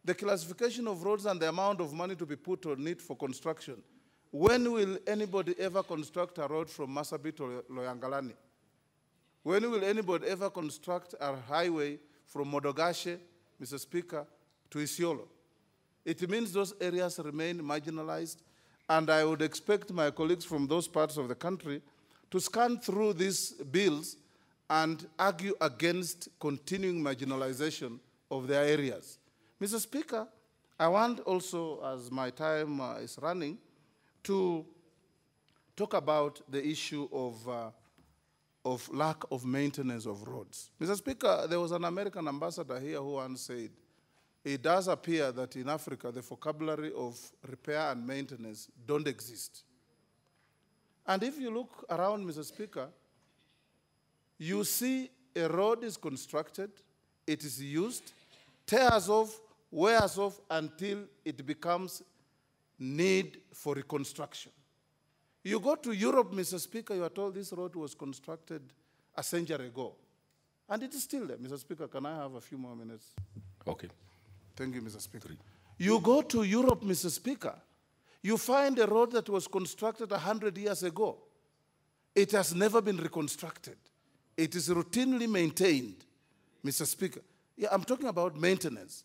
the classification of roads and the amount of money to be put on it for construction. When will anybody ever construct a road from Marsabit to Loyangalani? When will anybody ever construct a highway from Modogashe, Mr. Speaker, to Isiolo? It means those areas remain marginalized, and I would expect my colleagues from those parts of the country to scan through these bills and argue against continuing marginalization of their areas. Mr. Speaker, I want also, as my time is running, to talk about the issue of lack of maintenance of roads. Mr. Speaker, there was an American ambassador here who once said, it does appear that in Africa, the vocabulary of repair and maintenance don't exist. And if you look around, Mr. Speaker, you see a road is constructed, it is used, tears off, wears off until it becomes need for reconstruction. You go to Europe, Mr. Speaker, you are told this road was constructed a century ago. And it is still there. Mr. Speaker, can I have a few more minutes? Okay. Thank you, Mr. Speaker. You go to Europe, Mr. Speaker, you find a road that was constructed 100 years ago. It has never been reconstructed. It is routinely maintained, Mr. Speaker. Yeah, I'm talking about maintenance.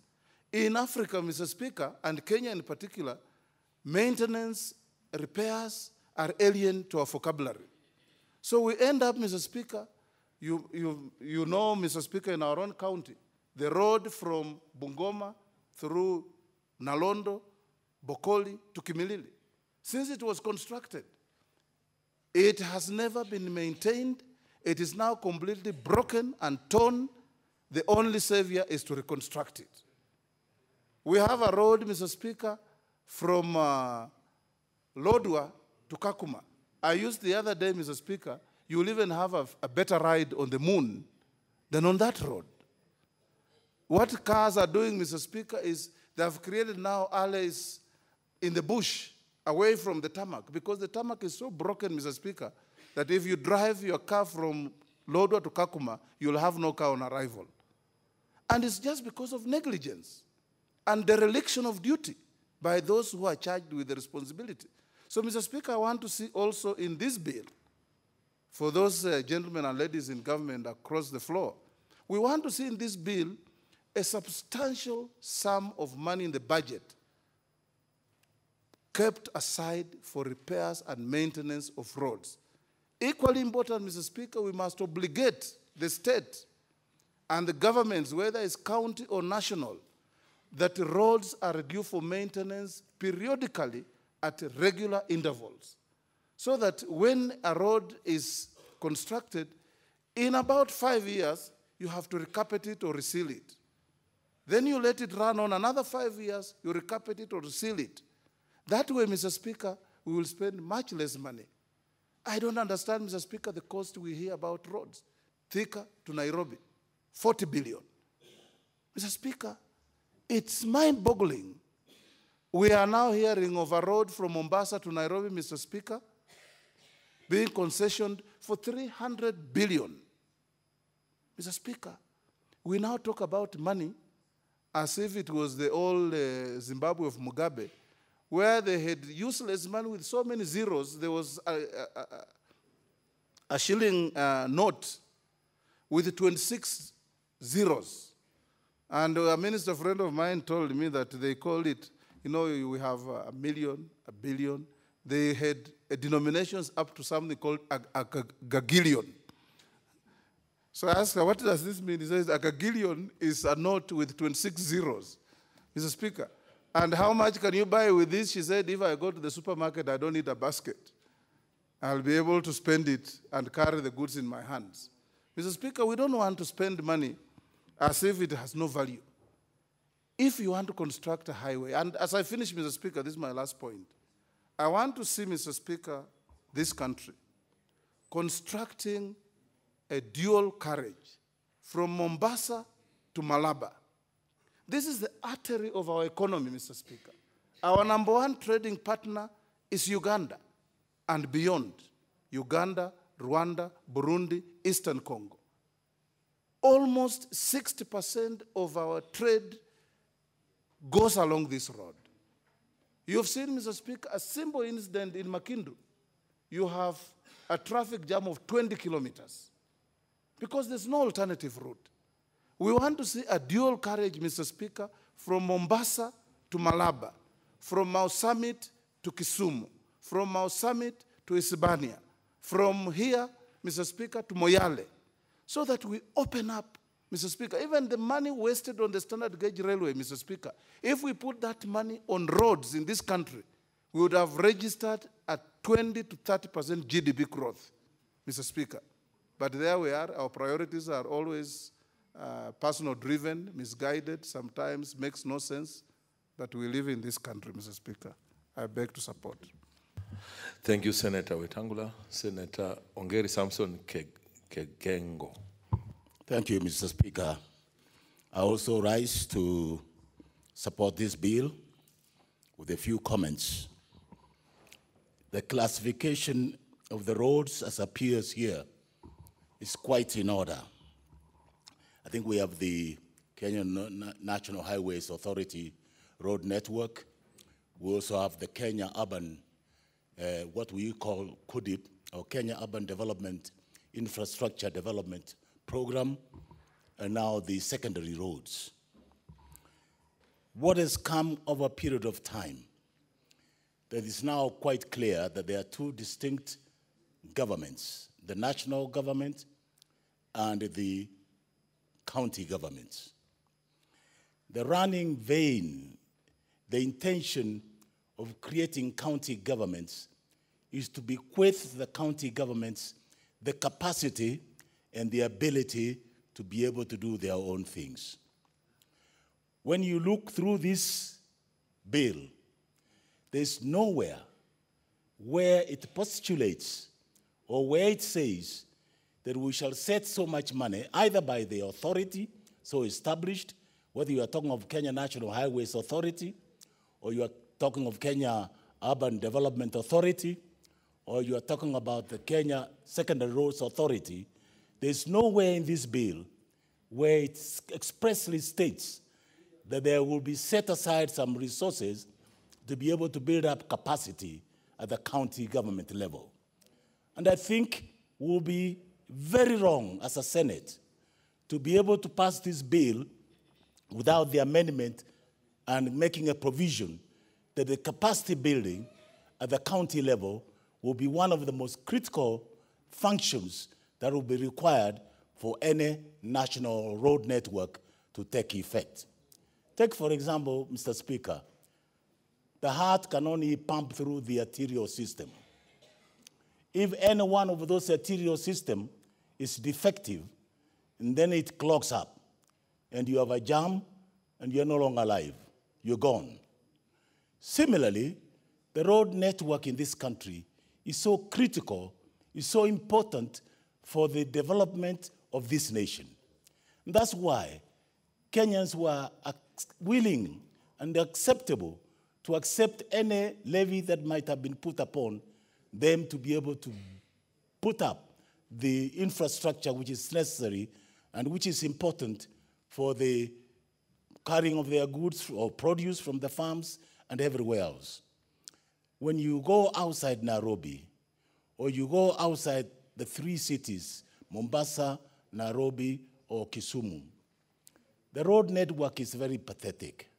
In Africa, Mr. Speaker, and Kenya in particular, maintenance, repairs are alien to our vocabulary. So we end up, Mr. Speaker, you know, Mr. Speaker, in our own county, the road from Bungoma through Nalondo, Bokoli to Kimilili, since it was constructed, it has never been maintained. It is now completely broken and torn. The only savior is to reconstruct it. We have a road, Mr. Speaker, from Lodwar to Kakuma. I used the other day, Mr. Speaker, you will even have a better ride on the moon than on that road. What cars are doing, Mr. Speaker, is they have created now alleys in the bush, away from the tarmac, because the tarmac is so broken, Mr. Speaker, that if you drive your car from Lodwar to Kakuma, you'll have no car on arrival. And it's just because of negligence and dereliction of duty by those who are charged with the responsibility. So, Mr. Speaker, I want to see also in this bill, for those gentlemen and ladies in government across the floor, we want to see in this bill a substantial sum of money in the budget kept aside for repairs and maintenance of roads. Equally important, Mr. Speaker, we must obligate the state and the governments, whether it's county or national, that roads are due for maintenance periodically at regular intervals, so that when a road is constructed, in about 5 years, you have to recap it or reseal it. Then you let it run on another 5 years, you recap it or reseal it. That way, Mr. Speaker, we will spend much less money. I don't understand, Mr. Speaker, the cost we hear about roads. Thika to Nairobi, 40 billion. Mr. Speaker, it's mind-boggling. We are now hearing of a road from Mombasa to Nairobi, Mr. Speaker, being concessioned for 300 billion. Mr. Speaker, we now talk about money as if it was the old Zimbabwe of Mugabe, where they had useless money with so many zeros. There was a shilling note with 26 zeros. And a minister friend of mine told me that they called it, you know, we have a million, a billion. They had denominations up to something called a gagillion. So I asked her, what does this mean? He says, a gagillion is a note with 26 zeros, Mr. Speaker. And how much can you buy with this? She said, if I go to the supermarket, I don't need a basket. I'll be able to spend it and carry the goods in my hands. Mr. Speaker, we don't want to spend money as if it has no value. If you want to construct a highway, and as I finish, Mr. Speaker, this is my last point. I want to see, Mr. Speaker, this country constructing a dual carriage from Mombasa to Malaba. This is the artery of our economy, Mr. Speaker. Our number one trading partner is Uganda and beyond. Uganda, Rwanda, Burundi, Eastern Congo. Almost 60% of our trade goes along this road. You've seen, Mr. Speaker, a simple incident in Makindu. You have a traffic jam of 20 kilometers because there's no alternative route. We want to see a dual carriage, Mr. Speaker, from Mombasa to Malaba, from Mau Summit to Kisumu, from Mau Summit to Isibania, from here, Mr. Speaker, to Moyale, so that we open up, Mr. Speaker, even the money wasted on the standard gauge railway, Mr. Speaker, if we put that money on roads in this country, we would have registered a 20 to 30% GDP growth, Mr. Speaker. But there we are, our priorities are always personal-driven, misguided, sometimes makes no sense, but we live in this country, Mr. Speaker. I beg to support. Thank you, Senator Wetangula. Senator Ongeri Samson Kegengo. Thank you, Mr. Speaker. I also rise to support this bill with a few comments. The classification of the roads as appears here is quite in order. I think we have the Kenya National Highways Authority road network. We also have the Kenya Urban, what we call KUDIP, or Kenya Urban Development Infrastructure Development Program, and now the secondary roads. What has come over a period of time, that is now quite clear that there are two distinct governments, the national government and the county governments. The running vein, the intention of creating county governments is to bequeath the county governments the capacity and the ability to be able to do their own things. When you look through this bill, there's nowhere where it postulates or where it says that we shall set so much money, either by the authority so established whether you are talking of Kenya National Highways Authority, or you are talking of Kenya Urban Development Authority, or you are talking about the Kenya Secondary Roads Authority, there's nowhere in this bill where it expressly states that there will be set aside some resources to be able to build up capacity at the county government level. And I think we'll be very wrong as a Senate to be able to pass this bill without the amendment and making a provision that the capacity building at the county level will be one of the most critical functions that will be required for any national road network to take effect. Take, for example, Mr. Speaker, the heart can only pump through the arterial system. If any one of those arterial systems is defective, and then it clogs up, and you have a jam, and you're no longer alive, you're gone. Similarly, the road network in this country is so critical, is so important for the development of this nation. And that's why Kenyans were willing and acceptable to accept any levy that might have been put upon them to be able to put up the infrastructure which is necessary and which is important for the carrying of their goods or produce from the farms and everywhere else. When you go outside Nairobi, or you go outside the three cities, Mombasa, Nairobi, or Kisumu, the road network is very pathetic.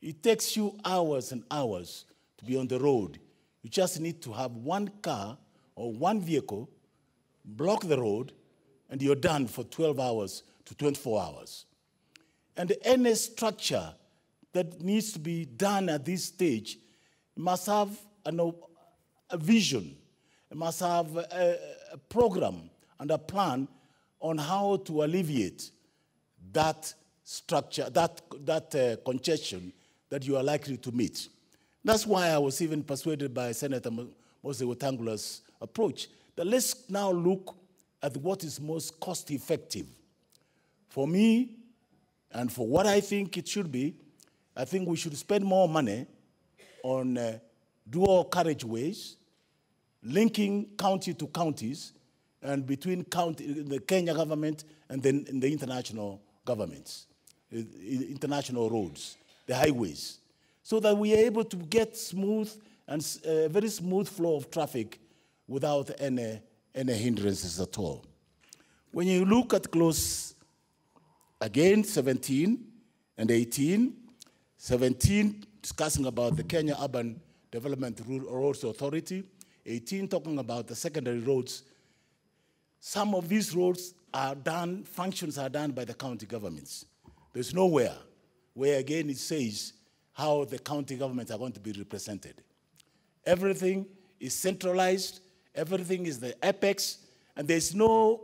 It takes you hours and hours to be on the road. You just need to have one car or one vehicle, block the road, and you're done for 12 hours to 24 hours. And any structure that needs to be done at this stage must have a vision, it must have a program and a plan on how to alleviate that structure, that congestion that you are likely to meet. That's why I was even persuaded by Senator Mose Wetangula's approach, that let's now look at what is most cost-effective. For me, and for what I think it should be, I think we should spend more money on dual carriageways, linking county to counties, and between the Kenya government and then the international governments, international roads, the highways, so that we are able to get smooth and a very smooth flow of traffic without any hindrances at all. When you look at clause, again, 17 and 18, 17 discussing about the Kenya Urban Development Roads Authority, 18 talking about the secondary roads. Some of these roads are done, functions are done by the county governments. There's nowhere where, again, it says how the county governments are going to be represented. Everything is centralized, everything is the apex, and there's no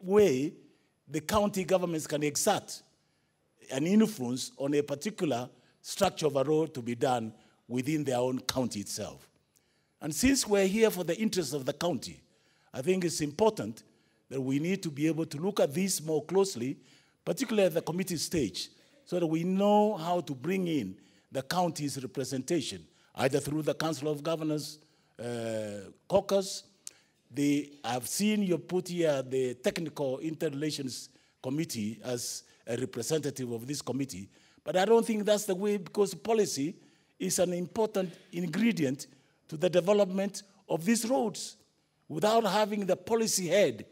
way the county governments can exert an influence on a particular structure of a road to be done within their own county itself. And since we're here for the interests of the county, I think it's important that we need to be able to look at this more closely, particularly at the committee stage, so that we know how to bring in the county's representation, either through the Council of Governors caucus. I've seen you put here the Technical Interrelations Committee as a representative of this committee, but I don't think that's the way, because policy is an important ingredient to the development of these roads. Without having the policy head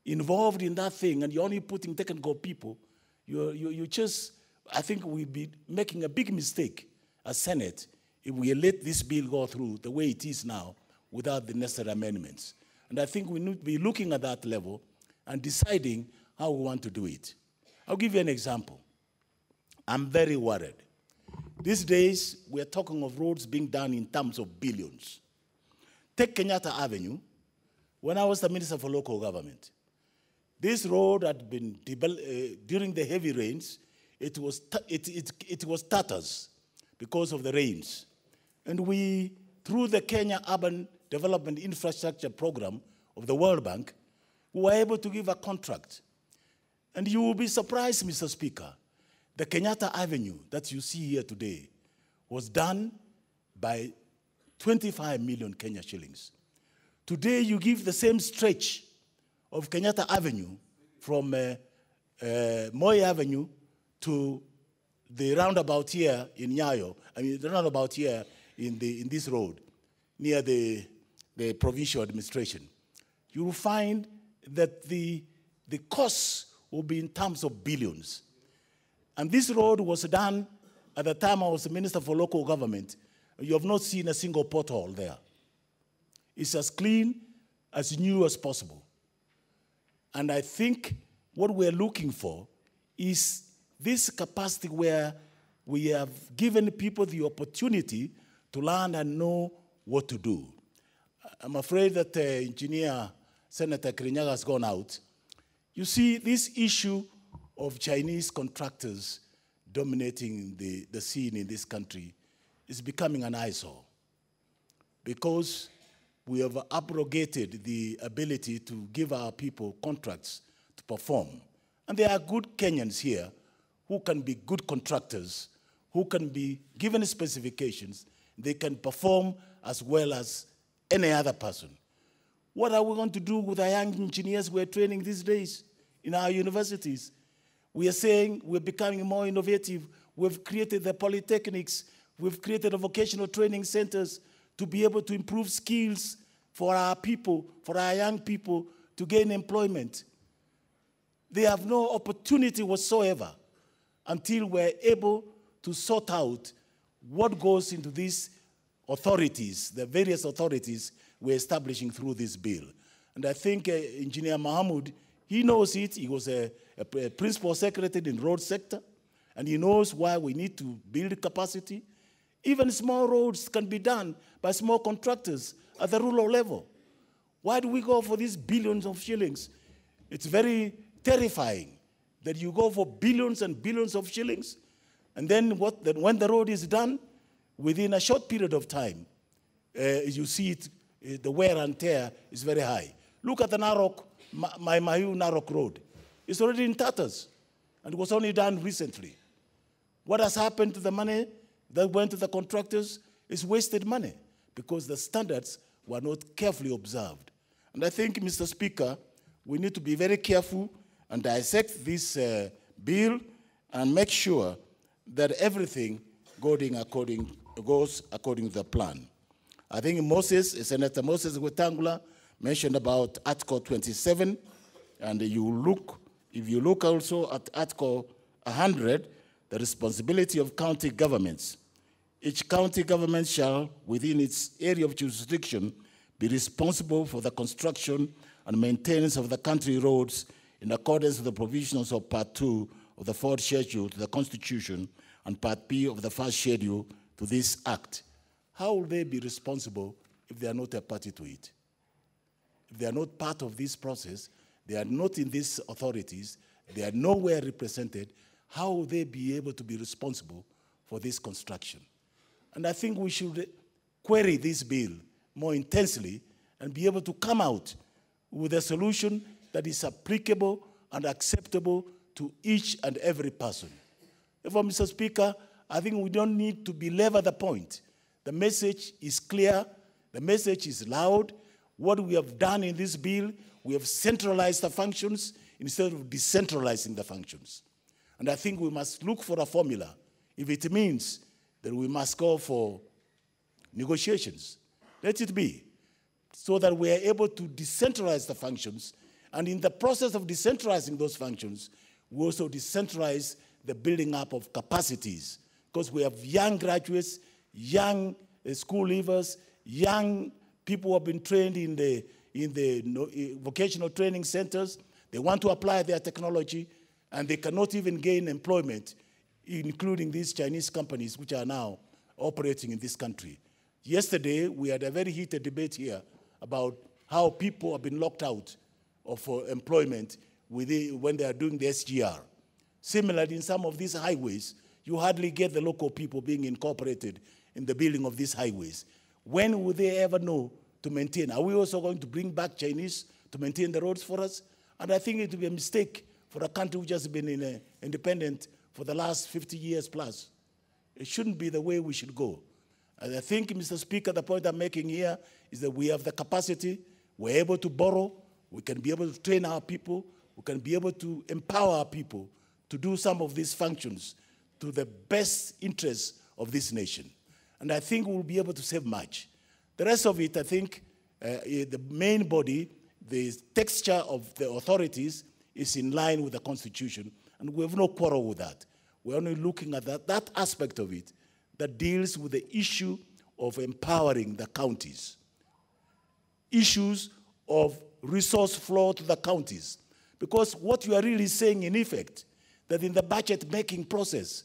involved in that thing, and you're only putting technical people, you just, I think we'll be making a big mistake as Senate if we let this bill go through the way it is now without the necessary amendments. And I think we need to be looking at that level and deciding how we want to do it. I'll give you an example. I'm very worried. These days, we're talking of roads being done in terms of billions. Take Kenyatta Avenue. When I was the Minister for Local Government, this road had been, during the heavy rains, it was tatters because of the rains. And we, through the Kenya Urban Development Infrastructure Program of the World Bank, we were able to give a contract. And you will be surprised, Mr. Speaker, The Kenyatta Avenue that you see here today was done by 25 million Kenya shillings. Today, you give the same stretch of Kenyatta Avenue from Moi Avenue to the roundabout here in Nyayo, the roundabout here in this road, near the provincial administration. You will find that the costs will be in terms of billions. And this road was done at the time I was the Minister for Local Government. You have not seen a single pothole there. It's as clean, as new as possible. And I think what we're looking for is this capacity where we have given people the opportunity to learn and know what to do. I'm afraid that Engineer Senator Kirinyaga has gone out. You see, this issue of Chinese contractors dominating the scene in this country is becoming an eyesore because we have abrogated the ability to give our people contracts to perform. And there are good Kenyans here who can be good contractors, who can be given specifications, they can perform as well as any other person. What are we going to do with the young engineers we're training these days in our universities? We are saying we're becoming more innovative. We've created the polytechnics. We've created the vocational training centers to be able to improve skills for our people, for our young people to gain employment. They have no opportunity whatsoever until we're able to sort out what goes into these authorities, the various authorities we're establishing through this bill. And I think Engineer Mahmoud, he knows it. He was a principal secretary in the road sector, and he knows why we need to build capacity. Even small roads can be done by small contractors at the rural level. Why do we go for these billions of shillings? It's very terrifying that you go for billions and billions of shillings, and then when the road is done, within a short period of time, you see it, the wear and tear is very high. Look at the Narok, Mahiu Narok Road. It's already in tatters, and it was only done recently. What has happened to the money that went to the contractors is wasted money because the standards were not carefully observed. And I think, Mr. Speaker, we need to be very careful and dissect this bill and make sure that everything goes according to the plan. I think Senator Moses Wetangula mentioned about Article 27, and if you look also at Article 100, the responsibility of county governments. Each county government shall, within its area of jurisdiction, be responsible for the construction and maintenance of the country roads in accordance with the provisions of Part 2 of the Fourth Schedule to the Constitution and Part B of the First Schedule to this Act. How will they be responsible if they are not a party to it? If they are not part of this process, they are not in these authorities, they are nowhere represented, how will they be able to be responsible for this construction? And I think we should query this bill more intensely and be able to come out with a solution that is applicable and acceptable to each and every person. Therefore, Mr. Speaker, I think we don't need to belabor the point. The message is clear, the message is loud. What we have done in this bill, we have centralized the functions instead of decentralizing the functions. And I think we must look for a formula. If it means that we must go for negotiations, let it be, so that we are able to decentralize the functions. And in the process of decentralizing those functions, we also decentralize the building up of capacities, because we have young graduates, young school leavers, young people who have been trained in the vocational training centers. They want to apply their technology, and they cannot even gain employment, including these Chinese companies which are now operating in this country. Yesterday, we had a very heated debate here about how people have been locked out of employment when they are doing the SGR. Similarly, in some of these highways, you hardly get the local people being incorporated in the building of these highways. When will they ever know to maintain? Are we also going to bring back Chinese to maintain the roads for us? And I think it would be a mistake for a country which has been independent for the last 50 years plus. It shouldn't be the way we should go. And I think, Mr. Speaker, the point I'm making here is that we have the capacity, we're able to borrow, we can be able to train our people, we can be able to empower our people to do some of these functions to the best interests of this nation. And I think we'll be able to save much. The rest of it, I think, the main body, the texture of the authorities is in line with the Constitution, and we have no quarrel with that. We're only looking at that aspect of it that deals with the issue of empowering the counties, issues of resource flow to the counties. Because what you are really saying, in effect, that in the budget-making process,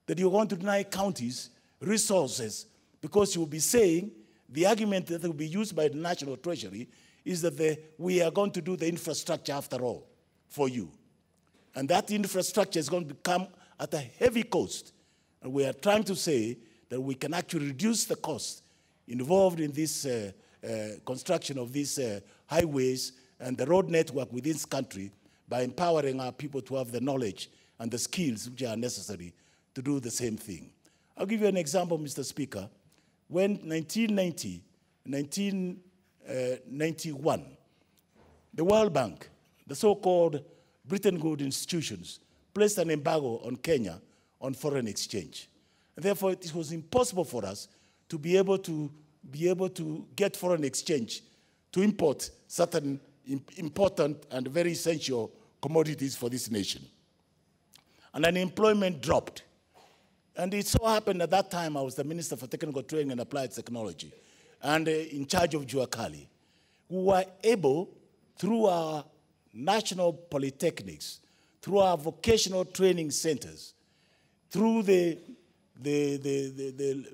that you're going to deny counties resources, because you will be saying the argument that will be used by the National Treasury is that we are going to do the infrastructure after all for you. And that infrastructure is going to come at a heavy cost. And we are trying to say that we can actually reduce the cost involved in this construction of these highways and the road network within this country by empowering our people to have the knowledge and the skills which are necessary to do the same thing. I'll give you an example, Mr. Speaker. When 1991, the World Bank, the so-called Bretton Woods institutions, placed an embargo on Kenya on foreign exchange. And therefore, it was impossible for us to be able to get foreign exchange to import certain important and very essential commodities for this nation. And unemployment dropped. And it so happened at that time I was the Minister for Technical Training and Applied Technology and in charge of Jua Kali. We were able, through our national polytechnics, through our vocational training centers, through the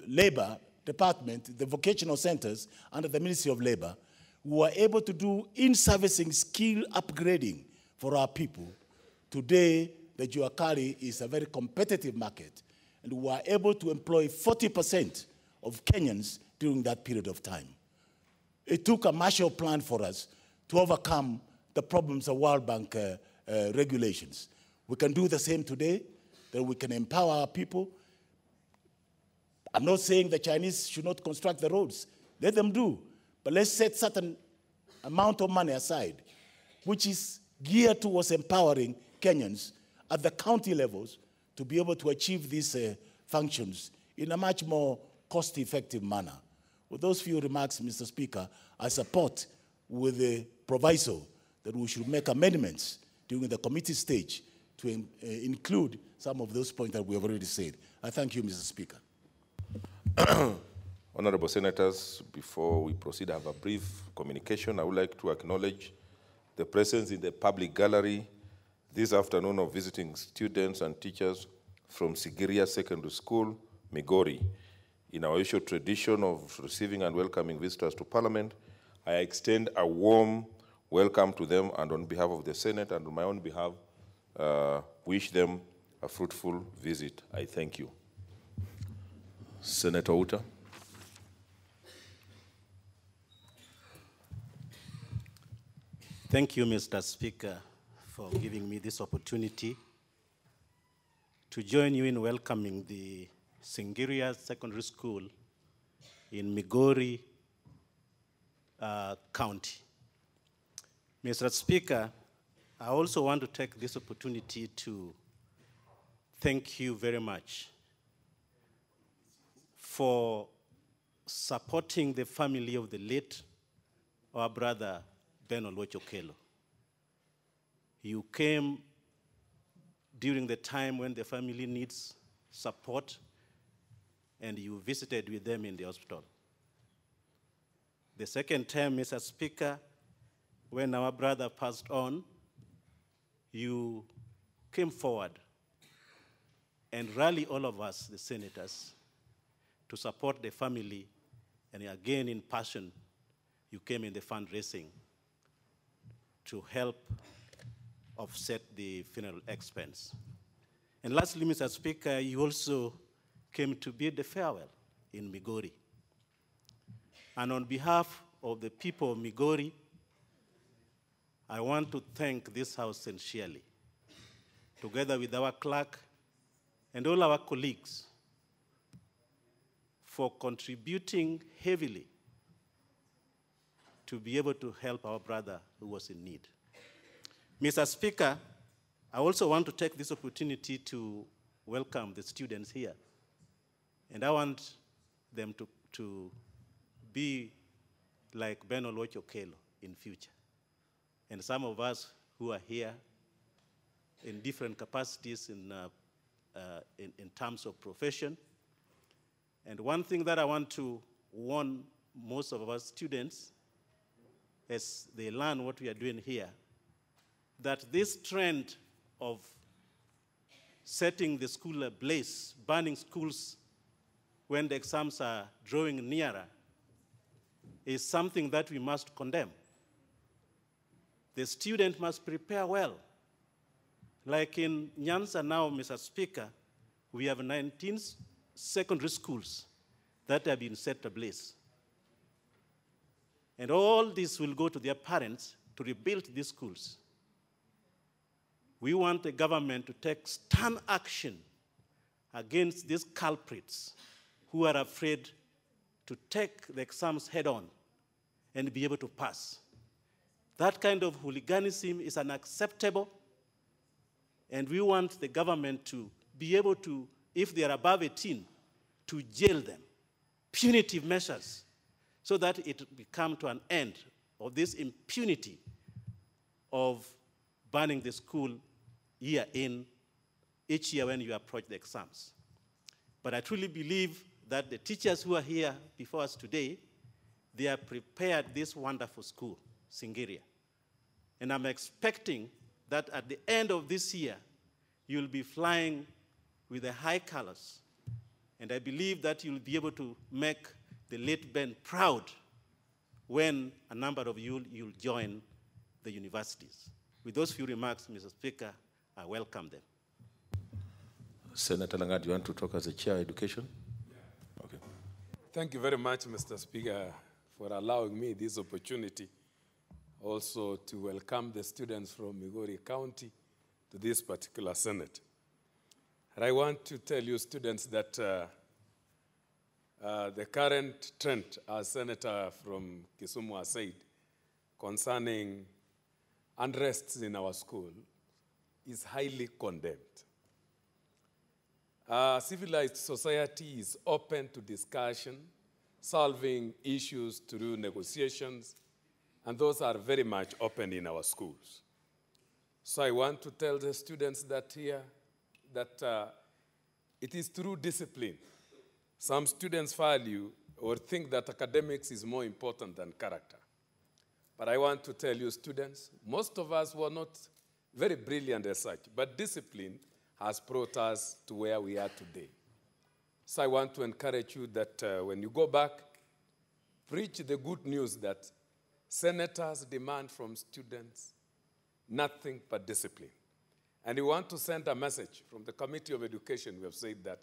labor department, the vocational centers under the Ministry of Labor, we were able to do in-servicing skill upgrading for our people. Today, the Jua Kali is a very competitive market, and we were able to employ 40% of Kenyans during that period of time. It took a Marshall Plan for us to overcome the problems of World Bank regulations. We can do the same today, that we can empower our people. I'm not saying the Chinese should not construct the roads. Let them do. But let's set certain amount of money aside, which is geared towards empowering Kenyans at the county levels to be able to achieve these functions in a much more cost-effective manner. With those few remarks, Mr. Speaker, I support with the proviso that we should make amendments during the committee stage to include some of those points that we have already said. I thank you, Mr. Speaker. Honorable Senators, before we proceed, I have a brief communication. I would like to acknowledge the presence in the public gallery this afternoon of visiting students and teachers from Sigiria Secondary School, Migori. In our usual tradition of receiving and welcoming visitors to Parliament, I extend a warm welcome to them, and on behalf of the Senate and on my own behalf, wish them a fruitful visit. I thank you. Senator Uta. Thank you, Mr. Speaker, for giving me this opportunity to join you in welcoming the Singiria Secondary School in Migori County. Mr. Speaker, I also want to take this opportunity to thank you very much for supporting the family of the late, our brother, Ben Oluoch-Okello. You came during the time when the family needs support, and you visited with them in the hospital. The second time, Mr. Speaker, when our brother passed on, you came forward and rallied all of us, the senators, to support the family, and again in passion, you came in the fundraising to help offset the funeral expense. And lastly, Mr. Speaker, you also came to bid the farewell in Migori. And on behalf of the people of Migori, I want to thank this House sincerely, together with our clerk and all our colleagues for contributing heavily to be able to help our brother who was in need. Mr. Speaker, I also want to take this opportunity to welcome the students here. And I want them to be like Ben Olwoch-Okello in future. And some of us who are here in different capacities in terms of profession. And one thing that I want to warn most of our students as they learn what we are doing here, that this trend of setting the school ablaze, burning schools when the exams are drawing nearer, is something that we must condemn. The student must prepare well. Like in Nyanza now, Mr. Speaker, we have 19 secondary schools that have been set ablaze. And all this will go to their parents to rebuild these schools. We want the government to take stern action against these culprits who are afraid to take the exams head on and be able to pass. That kind of hooliganism is unacceptable, and we want the government to be able to, if they are above 18, to jail them, punitive measures, so that it will come to an end of this impunity of burning the school year in, each year when you approach the exams. But I truly believe that the teachers who are here before us today, they have prepared this wonderful school, Singiria. And I'm expecting that at the end of this year, you'll be flying with the high colors. And I believe that you'll be able to make the late Ben proud when a number of you'll join the universities. With those few remarks, Mr. Speaker, I welcome them. Senator Langat, do you want to talk as a chair of education? Yeah. Okay. Thank you very much, Mr. Speaker, for allowing me this opportunity also to welcome the students from Migori County to this particular Senate. And I want to tell you students that the current trend, as Senator from Kisumu has said, concerning unrest in our school is highly condemned. Civilized society is open to discussion, solving issues through negotiations, and those are very much open in our schools. So I want to tell the students that here that it is through discipline. Some students value or think that academics is more important than character. But I want to tell you students, most of us were not very brilliant as such, but discipline has brought us to where we are today. So I want to encourage you that when you go back, preach the good news that senators demand from students nothing but discipline. And we want to send a message from the Committee of Education. We have said that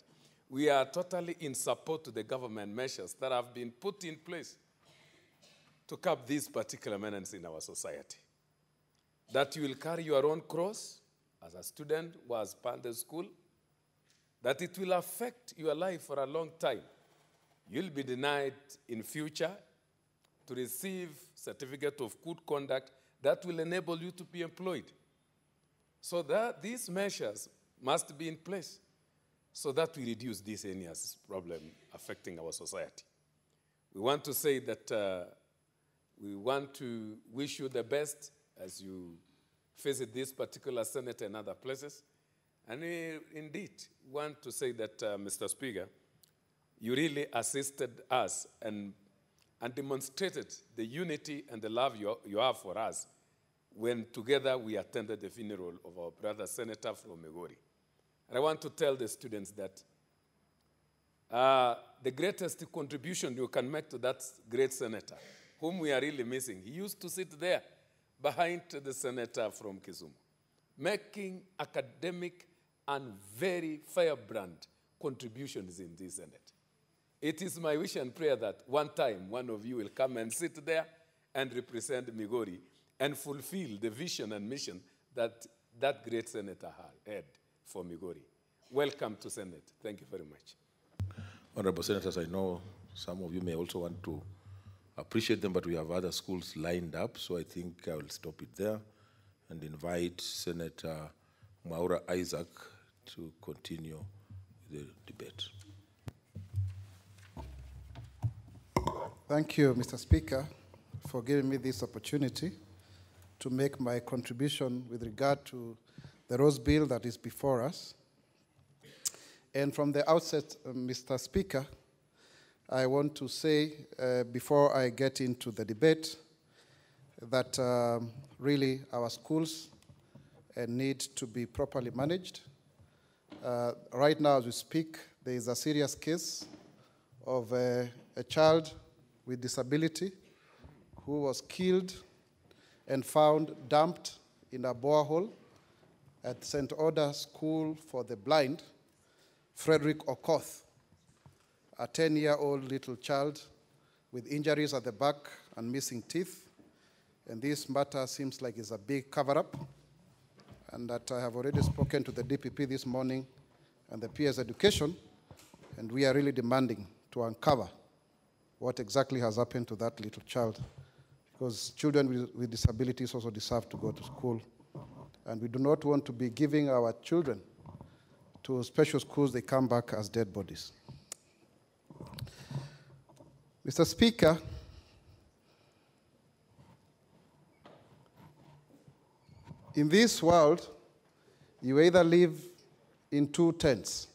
we are totally in support to the government measures that have been put in place to curb these particular menaces in our society. That you will carry your own cross as a student who has passed the school, that it will affect your life for a long time. You'll be denied in future to receive certificate of good conduct that will enable you to be employed. So that these measures must be in place so that we reduce this heinous problem affecting our society. We want to say that we want to wish you the best as you visit this particular Senate and other places. And we indeed want to say that, Mr. Speaker, you really assisted us and demonstrated the unity and the love you have for us when together we attended the funeral of our brother senator from Migori. And I want to tell the students that the greatest contribution you can make to that great senator, whom we are really missing, he used to sit there behind the senator from Kisumu, making academic and very firebrand contributions in this Senate. It is my wish and prayer that one time one of you will come and sit there and represent Migori and fulfill the vision and mission that that great senator had for Migori. welcome to Senate. Thank you very much. Honorable Senators, I know some of you may also want to appreciate them, but we have other schools lined up, so I think I will stop it there and invite Senator Mwaura Isaac to continue the debate. Thank you, Mr. Speaker, for giving me this opportunity to make my contribution with regard to the Rose Bill that is before us. And from the outset, Mr. Speaker, I want to say, before I get into the debate, that really our schools need to be properly managed. Right now, as we speak, there is a serious case of a child with disability who was killed and found dumped in a borehole at St. Oda School for the Blind, Frederick Okoth, a 10-year-old little child with injuries at the back and missing teeth. And this matter seems like it's a big cover-up, and that I have already spoken to the DPP this morning and the PS Education, and we are really demanding to uncover what exactly has happened to that little child, because children with disabilities also deserve to go to school. And we do not want to be giving our children to special schools, they come back as dead bodies. Mr. Speaker, in this world, you either live in two tents.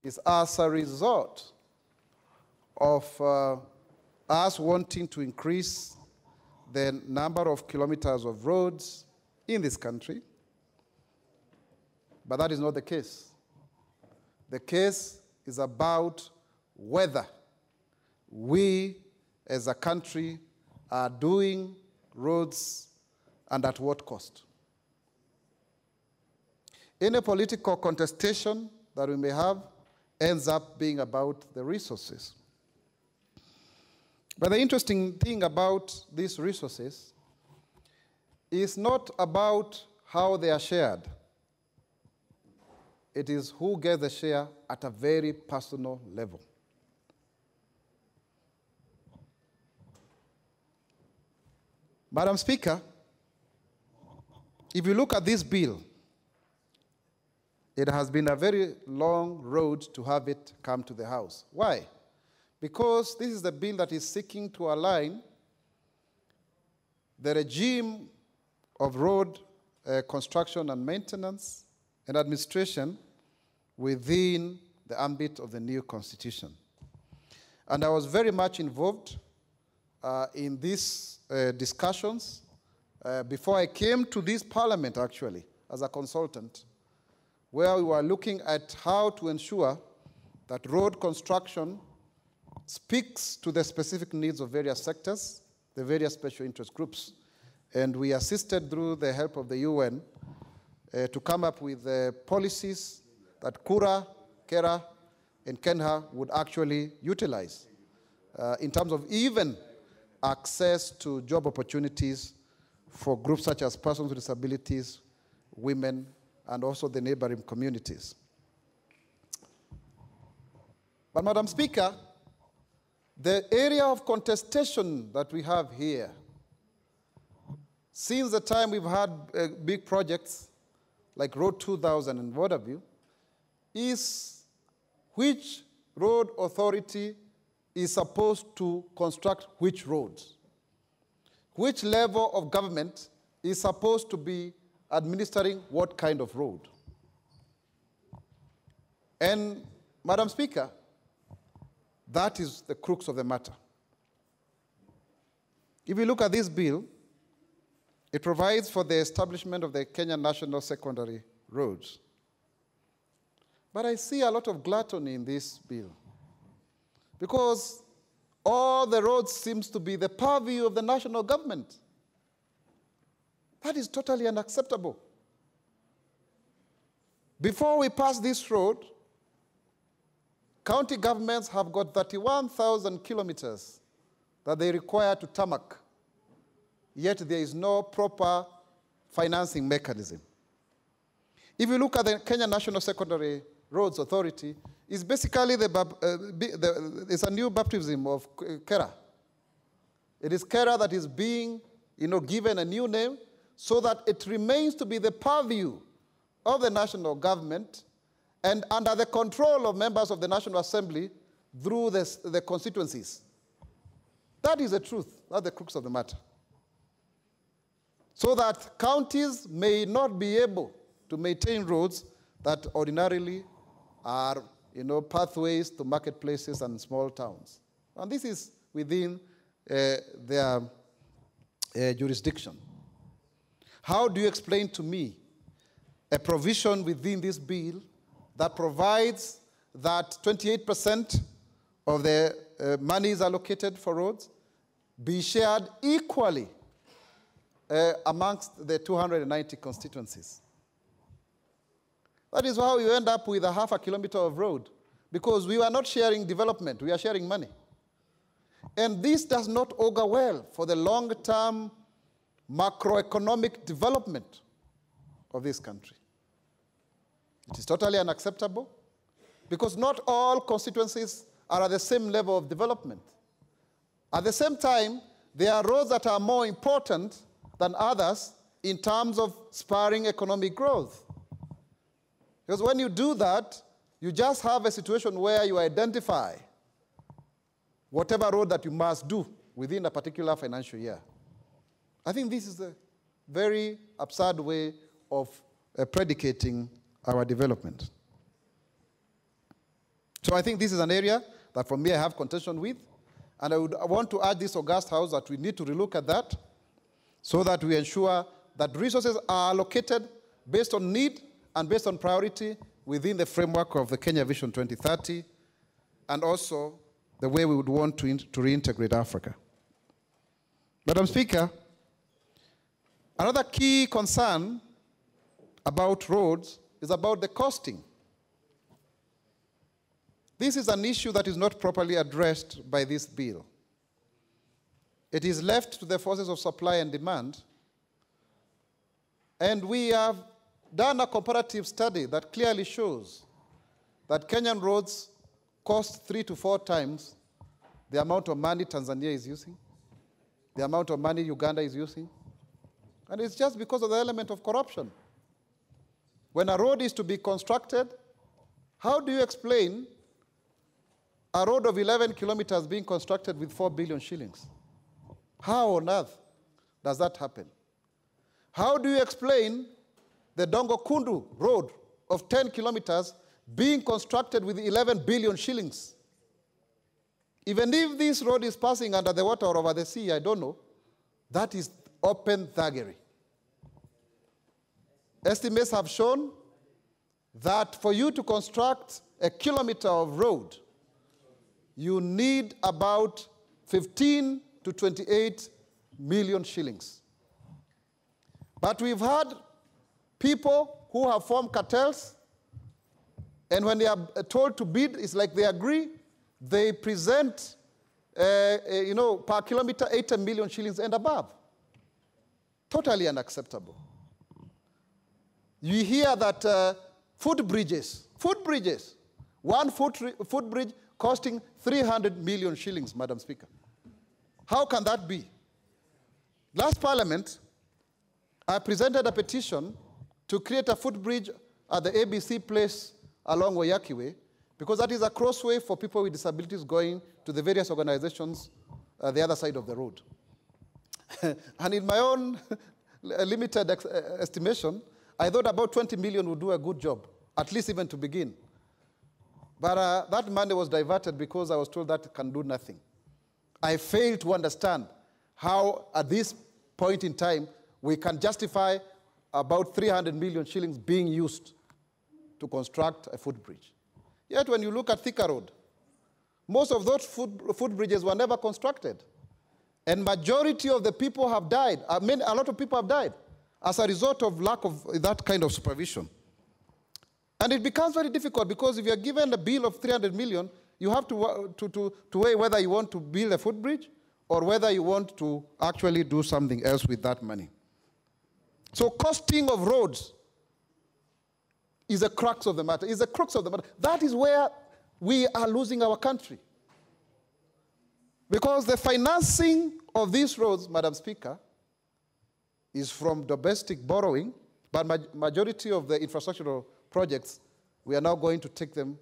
Is as a result of us wanting to increase the number of kilometers of roads in this country. But that is not the case. The case is about whether we as a country are doing roads and at what cost. Any political contestation that we may have ends up being about the resources. But the interesting thing about these resources is not about how they are shared. It is who gets the share at a very personal level. Madam Speaker, if you look at this bill, it has been a very long road to have it come to the House. Why? Because this is the bill that is seeking to align the regime of road construction and maintenance and administration within the ambit of the new constitution. And I was very much involved in these discussions before I came to this parliament, actually, as a consultant, where we were looking at how to ensure that road construction speaks to the specific needs of various sectors, the various special interest groups. And we assisted through the help of the UN to come up with policies that Kura, Kera, and Kenha would actually utilize in terms of even access to job opportunities for groups such as persons with disabilities, women, and also the neighboring communities. But Madam Speaker, the area of contestation that we have here, since the time we've had big projects like Road 2000 and what have you, is which road authority is supposed to construct which roads? Which level of government is supposed to be administering what kind of road? And, Madam Speaker, that is the crux of the matter. If you look at this bill, It provides for the establishment of the Kenya National Secondary Roads. But I see a lot of gluttony in this bill, because all the roads seems to be the purview of the national government. That is totally unacceptable. Before we pass this road, county governments have got 31,000 kilometers that they require to tarmac, yet there is no proper financing mechanism. If you look at the Kenya National Secondary Roads Authority, it's basically it's a new baptism of Kera. It is Kera that is being given a new name so that it remains to be the purview of the national government and under the control of members of the National Assembly through the constituencies. That is the truth. That's the crux of the matter. So that counties may not be able to maintain roads that ordinarily are pathways to marketplaces and small towns. And this is within their jurisdiction. How do you explain to me a provision within this bill that provides that 28% of the monies allocated for roads be shared equally amongst the 290 constituencies? That is how you end up with a half a kilometer of road, because we are not sharing development, we are sharing money. And this does not augur well for the long-term macroeconomic development of this country. It is totally unacceptable, because not all constituencies are at the same level of development. At the same time, there are roads that are more important than others in terms of spurring economic growth. Because when you do that, you just have a situation where you identify whatever road that you must do within a particular financial year. I think this is a very absurd way of predicating our development. So I think this is an area that for me I have contention with, and I want to urge this august House that we need to relook at that so that we ensure that resources are allocated based on need and based on priority within the framework of the Kenya Vision 2030, and also the way we would want to reintegrate Africa. Madam Speaker, another key concern about roads is about the costing. This is an issue that is not properly addressed by this bill. It is left to the forces of supply and demand, and we have done a comparative study that clearly shows that Kenyan roads cost 3 to 4 times the amount of money Tanzania is using, the amount of money Uganda is using, and it's just because of the element of corruption. When a road is to be constructed, how do you explain a road of 11 kilometers being constructed with 4 billion shillings? How on earth does that happen? How do you explain the Dongo Kundu road of 10 kilometers being constructed with 11 billion shillings? Even if this road is passing under the water or over the sea, I don't know, that is open thuggery. Estimates have shown that for you to construct a kilometer of road, you need about 15 to 28 million shillings. But we've had people who have formed cartels, and when they are told to bid, it's like they agree. They present, per kilometer, 80 million shillings and above. Totally unacceptable. You hear that footbridges, one footbridge costing 300 million shillings, Madam Speaker. How can that be? Last Parliament, I presented a petition to create a footbridge at the ABC place along Wayaki Way, because that is a crossway for people with disabilities going to the various organizations the other side of the road. And in my own limited estimation, I thought about 20 million would do a good job, at least even to begin. But that money was diverted because I was told that can do nothing. I failed to understand how, at this point in time, we can justify about 300 million shillings being used to construct a footbridge. Yet when you look at Thika Road, most of those footbridges were never constructed. And majority of the people have died. A lot of people have died as a result of lack of that kind of supervision. And it becomes very difficult because if you're given a bill of 300 million, you have to weigh whether you want to build a footbridge or whether you want to actually do something else with that money. So costing of roads is the crux of the matter, is the crux of the matter. That is where we are losing our country. Because the financing of these roads, Madam Speaker, is from domestic borrowing, but majority of the infrastructural projects, we are now going to take them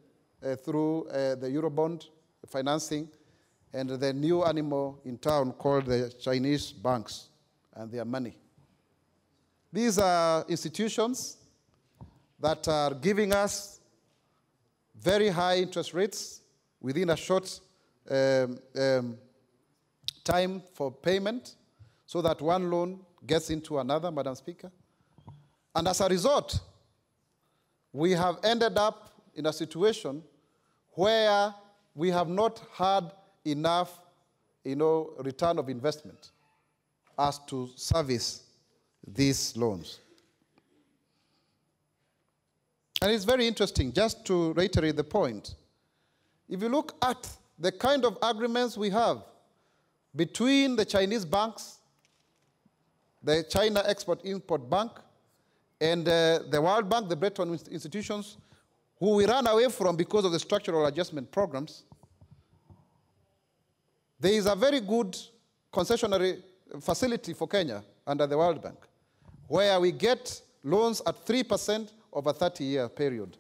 through the Eurobond financing and the new animal in town called the Chinese banks and their money. These are institutions that are giving us very high interest rates within a short time for payment so that one loan gets into another, Madam Speaker. And as a result, we have ended up in a situation where we have not had enough, return of investment as to service these loans. And it's very interesting, just to reiterate the point, if you look at the kind of agreements we have between the Chinese banks, the China Export-Import Bank, and the World Bank, the Bretton Woods institutions, who we ran away from because of the structural adjustment programs, there is a very good concessionary facility for Kenya under the World Bank, where we get loans at 3% over a 30-year period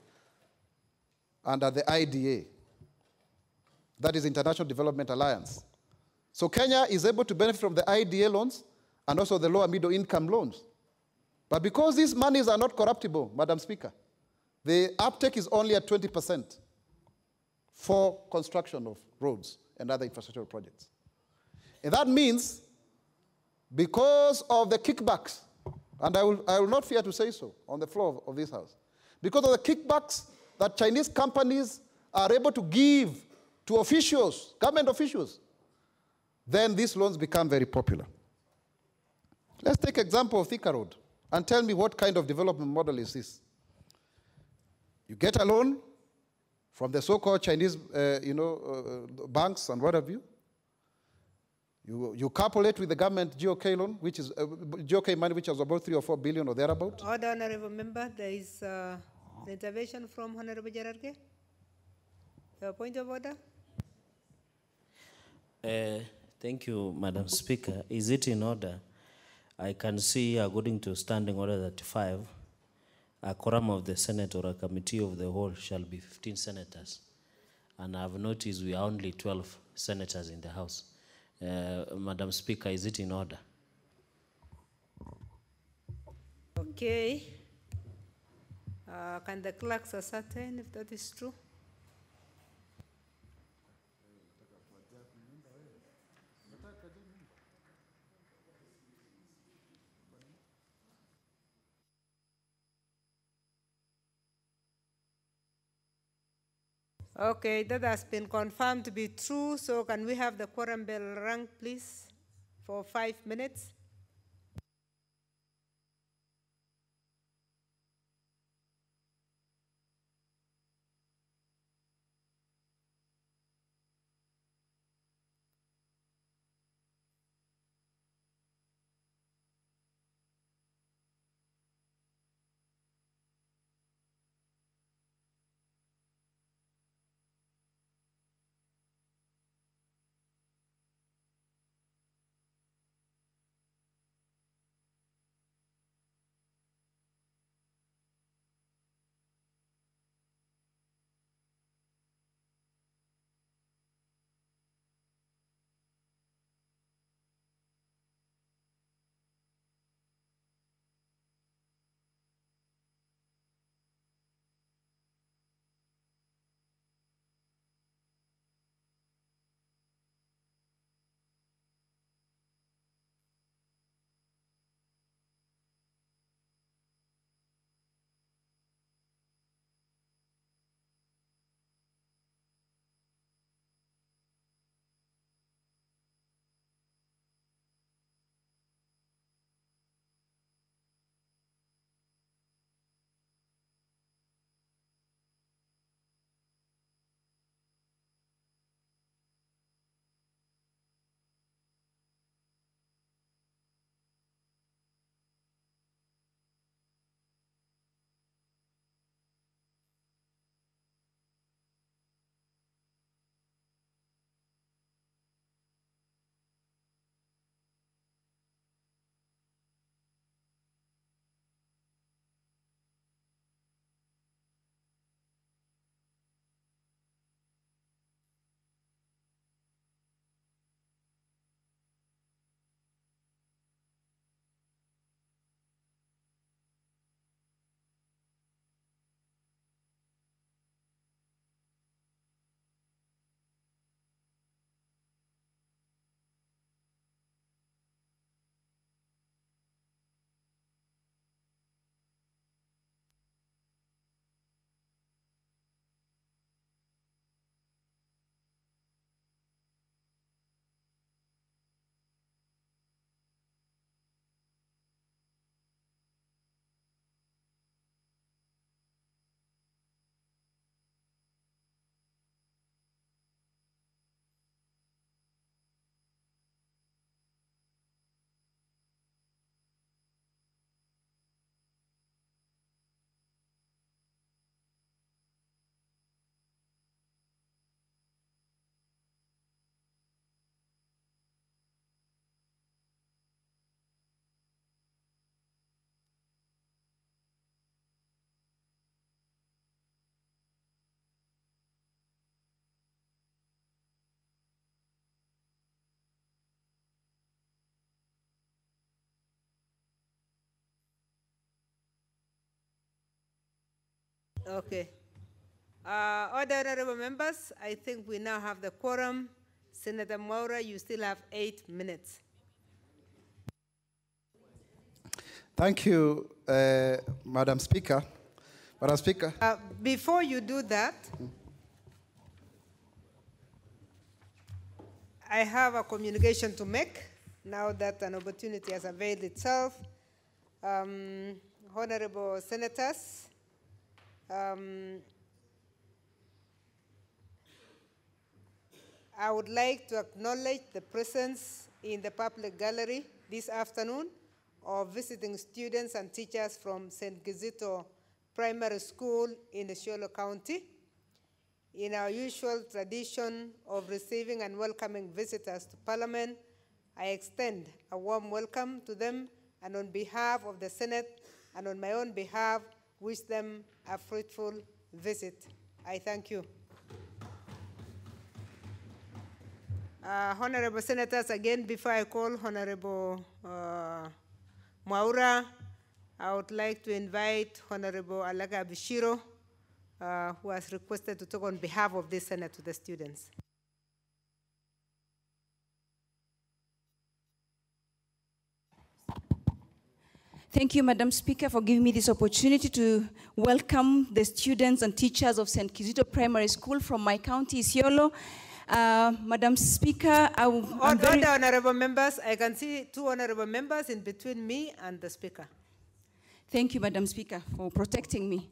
under the IDA. That is International Development Alliance. So Kenya is able to benefit from the IDA loans and also the lower middle income loans. But because these monies are not corruptible, Madam Speaker, the uptake is only at 20% for construction of roads and other infrastructural projects. And that means because of the kickbacks, and I will not fear to say so on the floor of this House, because of the kickbacks that Chinese companies are able to give to officials, government officials, then these loans become very popular. Let's take example of Thika Road and tell me what kind of development model is this. You get a loan from the so-called Chinese banks and what have you. You couple it with the government GOK loan, which is GOK money, which is about 3 or 4 billion or thereabout. Order, Honorable Member. There is the intervention from Honorable Jararge. Your point of order. Thank you, Madam Speaker. Is it in order? I can see, according to Standing Order 35, a quorum of the Senate or a committee of the whole shall be 15 senators. And I've noticed we are only 12 senators in the House. Madam Speaker, is it in order? Okay. Can the clerks ascertain if that is true? Okay, that has been confirmed to be true. So can we have the quorum bell rung, please, for 5 minutes? Okay. Other honorable members, I think we now have the quorum. Senator Maura, you still have 8 minutes. Thank you, Madam Speaker. Madam Speaker. Before you do that, I have a communication to make now that an opportunity has availed itself. Honorable Senators, I would like to acknowledge the presence in the public gallery this afternoon of visiting students and teachers from St. Kizito Primary School in the Isiolo County. In our usual tradition of receiving and welcoming visitors to Parliament, I extend a warm welcome to them, and on behalf of the Senate and on my own behalf, wish them a fruitful visit. I thank you. Honorable Senators, again, before I call Honorable Maura, I would like to invite Honorable Alaga Bishiro, who has requested to talk on behalf of this Senate to the students. Thank you, Madam Speaker, for giving me this opportunity to welcome the students and teachers of St. Kizito Primary School from my county, Isiolo. Madam Speaker, All the honorable members, I can see 2 honorable members in between me and the Speaker. Thank you, Madam Speaker, for protecting me.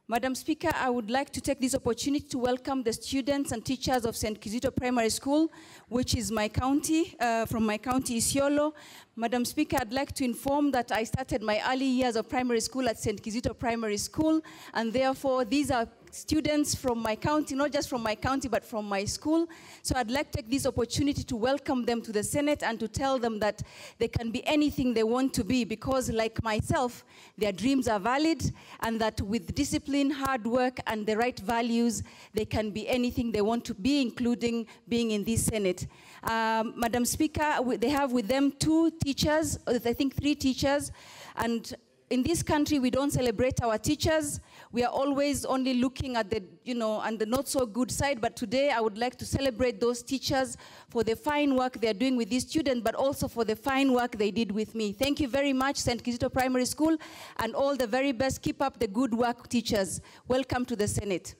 Madam Speaker, I would like to take this opportunity to welcome the students and teachers of St. Kizito Primary School, which is my county, from my county, Isiolo. Madam Speaker, I'd like to inform that I started my early years of primary school at St. Kizito Primary School, and therefore these are students from my county, not just from my county, but from my school. So I'd like to take this opportunity to welcome them to the Senate and to tell them that they can be anything they want to be, because like myself, their dreams are valid, and that with discipline, hard work, and the right values, they can be anything they want to be, including being in this Senate. Madam Speaker, they have with them 2 teachers, I think 3 teachers, and in this country, we don't celebrate our teachers. We are always only looking at the, and the not so good side. But today, I would like to celebrate those teachers for the fine work they're doing with these students, but also for the fine work they did with me. Thank you very much, St. Kizito Primary School, and all the very best. Keep up the good work, teachers. Welcome to the Senate.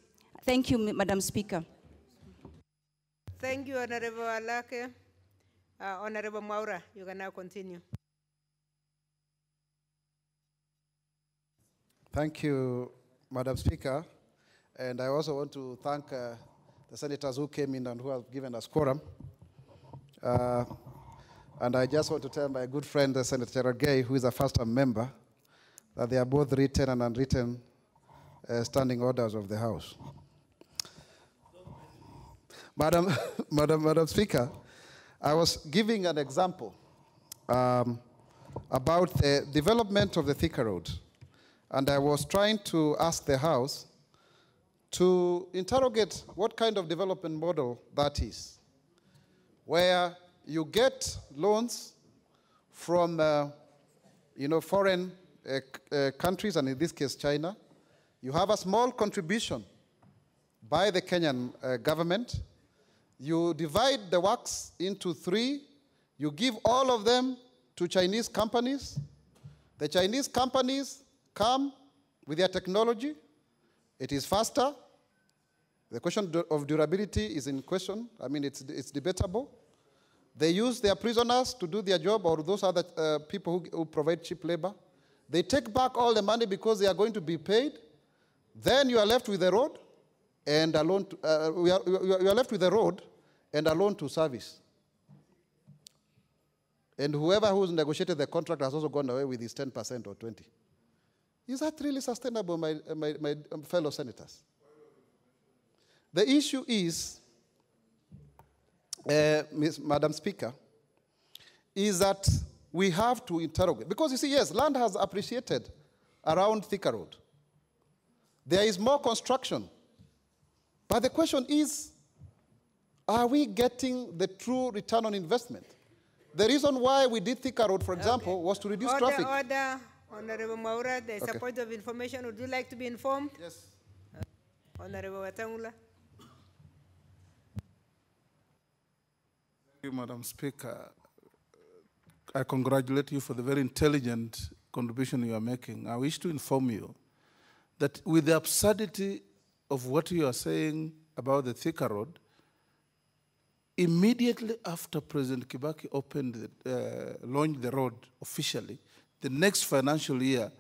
Thank you, Madam Speaker. Thank you, Honorable Alake. Honorable Maura, you can now continue. Thank you, Madam Speaker. And I also want to thank the senators who came in and who have given us quorum. And I just want to tell my good friend, Senator Gay, who is a first-time member, that they are both written and unwritten standing orders of the House. Madam Speaker, I was giving an example about the development of the Thika Road. And I was trying to ask the House to interrogate what kind of development model that is, where you get loans from foreign countries, and in this case, China. You have a small contribution by the Kenyan government. You divide the works into 3. You give all of them to Chinese companies. The Chinese companies come with their technology. It is faster. The question of durability is in question. I mean, it's debatable. They use their prisoners to do their job, or those other people who provide cheap labor. They take back all the money because they are going to be paid. Then you are left with the road and a loan. You are left with the road and a loan to service. And whoever who's negotiated the contract has also gone away with his 10% or 20%. Is that really sustainable, my fellow senators? The issue is, Madam Speaker, is that we have to interrogate. Because you see, yes, land has appreciated around Thika Road. There is more construction. But the question is, are we getting the true return on investment? The reason why we did Thika Road, for example, was to reduce traffic. Honorable Maura, there's Okay. a point of information. Would you like to be informed? Yes. Honorable Watangula. Thank you, Madam Speaker. I congratulate you for the very intelligent contribution you are making. I wish to inform you that with the absurdity of what you are saying about the Thika Road, immediately after President Kibaki launched the road officially, the next financial year,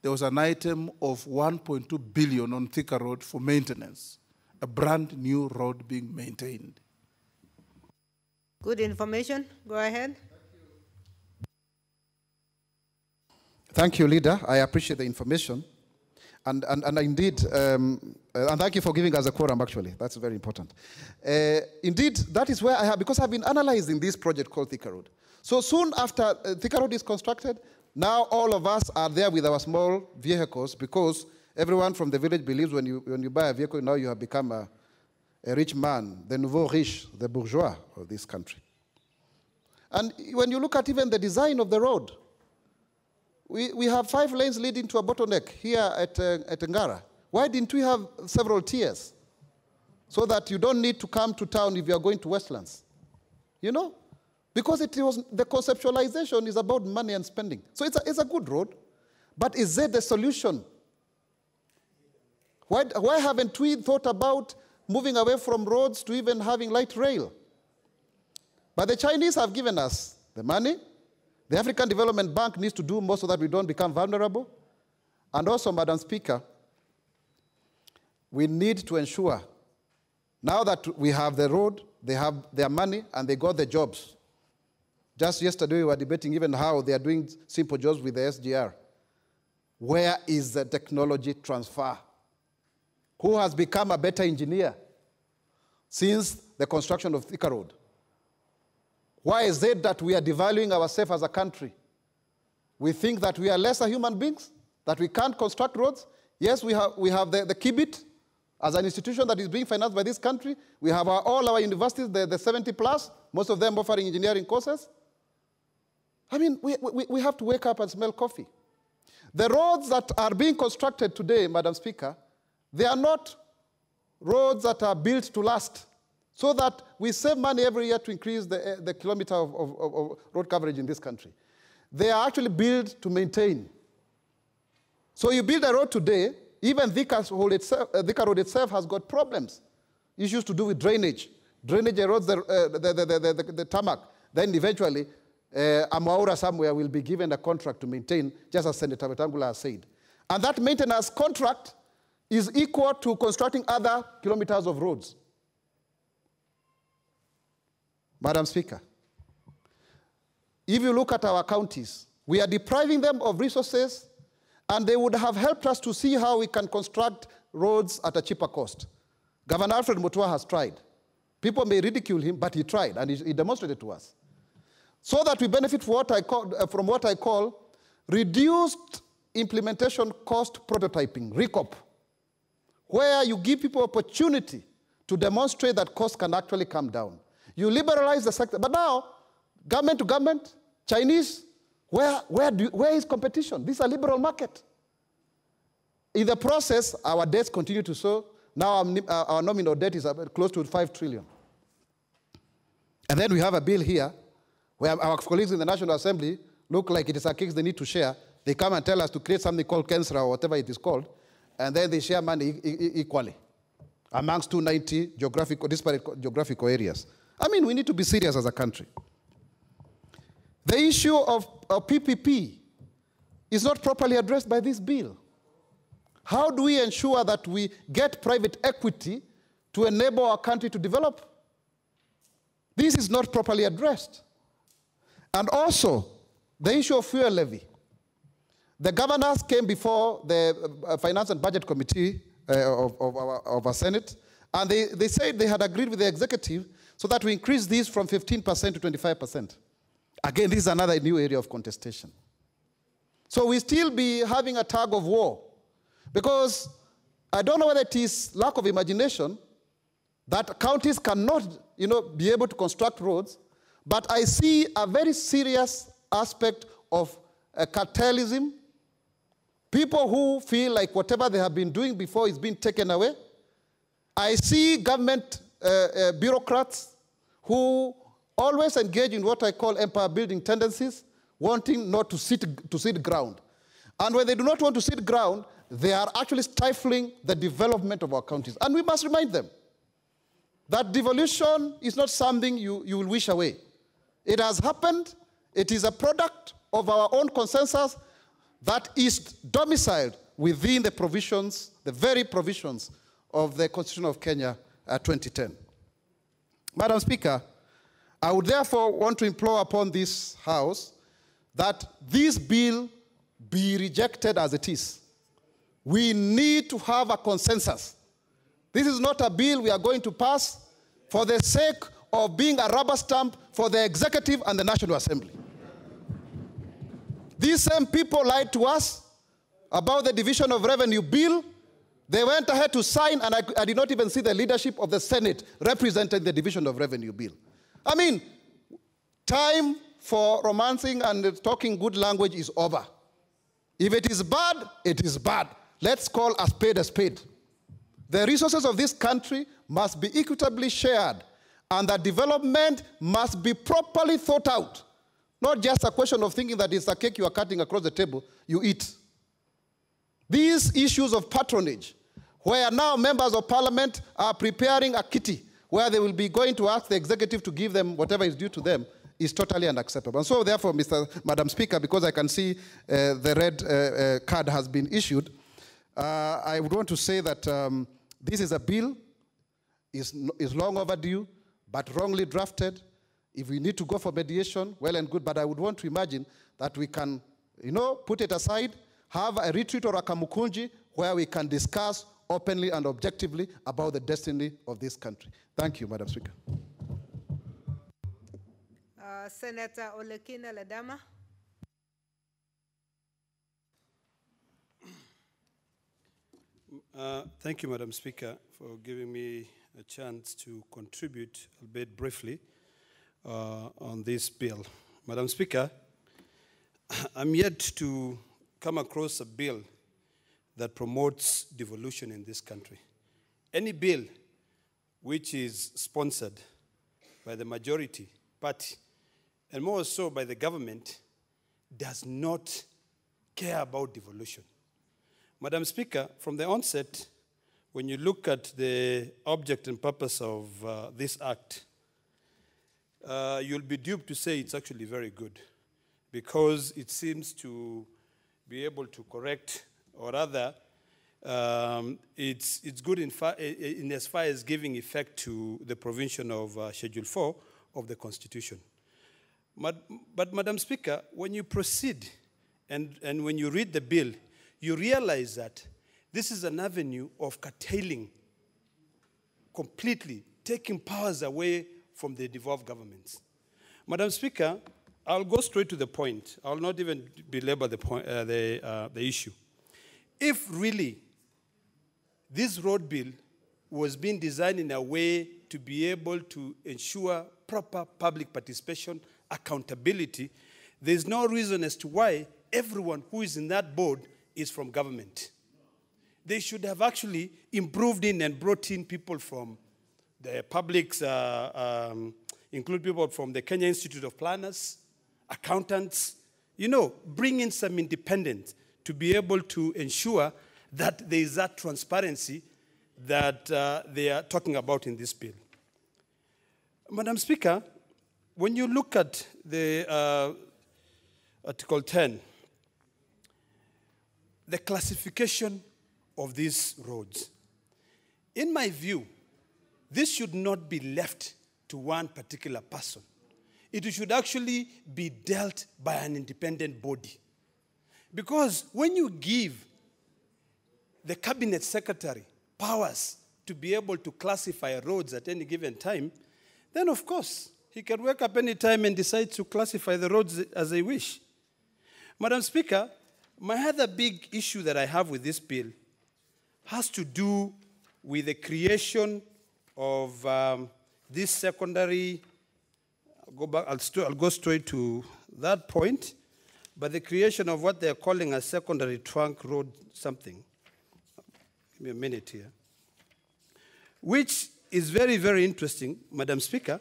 there was an item of 1.2 billion on Thika Road for maintenance, a brand new road being maintained. Good information. Go ahead. Thank you, Leader. I appreciate the information. And indeed, and thank you for giving us a quorum, actually. That's very important. Indeed, that is where I have, because I've been analyzing this project called Thika Road. So soon after Thika Road is constructed, now all of us are there with our small vehicles, because everyone from the village believes when you buy a vehicle, now you have become a rich man, the nouveau riche, the bourgeois of this country. And when you look at even the design of the road, we have 5 lanes leading to a bottleneck here at Ngara. Why didn't we have several tiers? So that you don't need to come to town if you are going to Westlands. You know? Because the conceptualization is about money and spending. So it's a good road. But is it the solution? Why haven't we thought about moving away from roads to even having light rail? But the Chinese have given us the money. The African Development Bank needs to do more so that we don't become vulnerable. And also, Madam Speaker, we need to ensure, now that we have the road, they have their money, and they got the jobs. Just yesterday, we were debating even how they are doing simple jobs with the SGR. Where is the technology transfer? Who has become a better engineer since the construction of Thika Road? Why is it that we are devaluing ourselves as a country? We think that we are lesser human beings, that we can't construct roads. Yes, we have the KIBIT as an institution that is being financed by this country. We have all our universities, the 70 plus, most of them offering engineering courses. I mean, we have to wake up and smell coffee. The roads that are being constructed today, Madam Speaker, they are not roads that are built to last, so that we save money every year to increase the kilometer of road coverage in this country. They are actually built to maintain. So you build a road today, even Thika Road itself has got problems. Issues to do with drainage. Drainage erodes the tarmac. Then eventually, Amaura somewhere will be given a contract to maintain, just as Senator Wetangula has said. And that maintenance contract is equal to constructing other kilometers of roads. Madam Speaker, if you look at our counties, we are depriving them of resources, and they would have helped us to see how we can construct roads at a cheaper cost. Governor Alfred Mutua has tried. People may ridicule him, but he tried, and he demonstrated to us. So that we benefit from what I call reduced implementation cost prototyping, RECOP, where you give people opportunity to demonstrate that costs can actually come down. You liberalize the sector. But now, government to government, Chinese, where is competition? This is a liberal market. In the process, our debts continue to soar. Now our nominal debt is close to 5 trillion. And then we have a bill here where our colleagues in the National Assembly look like it is a cake they need to share. They come and tell us to create something called Kensra or whatever it is called, and then they share money equally amongst 290 disparate geographical areas. I mean, we need to be serious as a country. The issue of PPP is not properly addressed by this bill. How do we ensure that we get private equity to enable our country to develop? This is not properly addressed. And also, the issue of fuel levy. The governors came before the Finance and Budget Committee of our Senate, and they said they had agreed with the executive so that we increase this from 15% to 25%. Again, this is another new area of contestation. So we still be having a tug of war, because I don't know whether it is lack of imagination that counties cannot, be able to construct roads, but I see a very serious aspect of cartelism People who feel like whatever they have been doing before is being taken away. I see government bureaucrats who always engage in what I call empire-building tendencies, wanting not to sit ground. And when they do not want to sit ground, they are actually stifling the development of our counties. And we must remind them that devolution is not something you will wish away. It has happened. It is a product of our own consensus that is domiciled within the provisions, the very provisions of the Constitution of Kenya 2010. Madam Speaker, I would therefore want to implore upon this House that this bill be rejected as it is. We need to have a consensus. This is not a bill we are going to pass for the sake of being a rubber stamp for the executive and the National Assembly. These same people lied to us about the division of revenue bill. They went ahead to sign, and I did not even see the leadership of the Senate representing the division of revenue bill. I mean, time for romancing and talking good language is over. If it is bad, it is bad. Let's call a spade a spade. The resources of this country must be equitably shared, and that development must be properly thought out. Not just a question of thinking that it's a cake you are cutting across the table, you eat. These issues of patronage, where now members of parliament are preparing a kitty where they will be going to ask the executive to give them whatever is due to them, is totally unacceptable. And so therefore, Madam Speaker, because I can see the red card has been issued, I would want to say that this is a bill, is long overdue, but wrongly drafted. If we need to go for mediation, well and good, but I would want to imagine that we can, put it aside, have a retreat or a kamukunji where we can discuss openly and objectively about the destiny of this country. Thank you, Madam Speaker. Senator Olekina Ledama. Thank you, Madam Speaker, for giving me a chance to contribute, albeit briefly, on this bill. Madam Speaker, I'm yet to come across a bill that promotes devolution in this country. Any bill which is sponsored by the majority party, and more so by the government, does not care about devolution. Madam Speaker, from the onset, when you look at the object and purpose of this act, you'll be duped to say it's actually very good, because it seems to be able to correct, or rather, it's good in as far as giving effect to the provision of Schedule 4 of the Constitution. But Madam Speaker, when you proceed and when you read the bill, you realize that this is an avenue of curtailing, completely taking powers away from the devolved governments. Madam Speaker, I'll go straight to the point. I'll not even belabor the issue. If really this road bill was being designed in a way to be able to ensure proper public participation, accountability, there's no reason as to why everyone who is in that board is from government. They should have actually improved in and brought in people from the publics, include people from the Kenya Institute of Planners, accountants, bring in some independence to be able to ensure that there is that transparency that they are talking about in this bill. Madam Speaker, when you look at the Article 10, the classification of these roads, in my view, this should not be left to one particular person. It should actually be dealt by an independent body. Because when you give the cabinet secretary powers to be able to classify roads at any given time, then of course, he can wake up any time and decide to classify the roads as they wish. Madam Speaker, my other big issue that I have with this bill has to do with the creation of this secondary, I'll go straight to that point, but the creation of what they're calling a secondary trunk road something. Give me a minute here. Which is very, very interesting, Madam Speaker,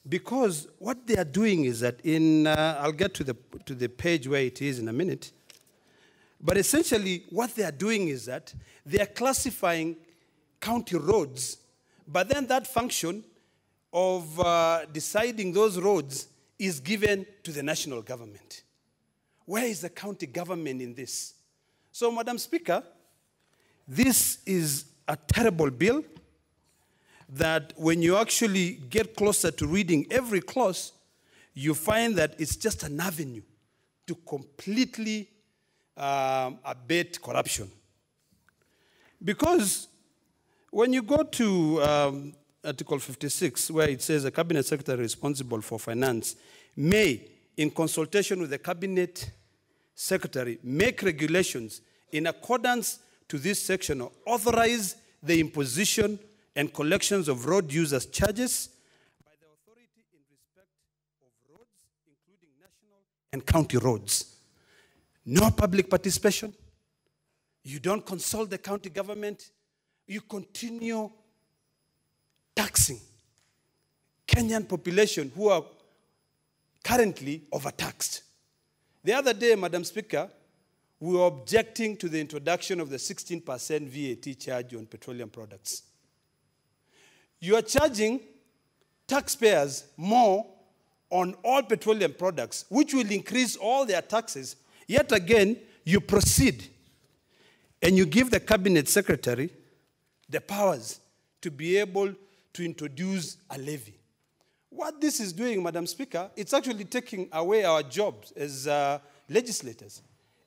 because what they are doing is that I'll get to the page where it is in a minute, but essentially what they are doing is that they are classifying county roads, but then that function of deciding those roads is given to the national government. Where is the county government in this? So, Madam Speaker, this is a terrible bill that when you actually get closer to reading every clause, you find that it's just an avenue to completely abate corruption. Because when you go to Article 56, where it says a cabinet secretary responsible for finance may, in consultation with the cabinet secretary, make regulations in accordance to this section or authorize the imposition and collections of road users' charges by the authority in respect of roads, including national and county roads. No public participation. You don't consult the county government. You continue taxing Kenyan population who are currently overtaxed. The other day, Madam Speaker, we were objecting to the introduction of the 16% VAT charge on petroleum products. You are charging taxpayers more on all petroleum products, which will increase all their taxes. Yet again, you proceed and you give the cabinet secretary the powers to be able to introduce a levy. What this is doing, Madam Speaker, it's actually taking away our jobs as legislators.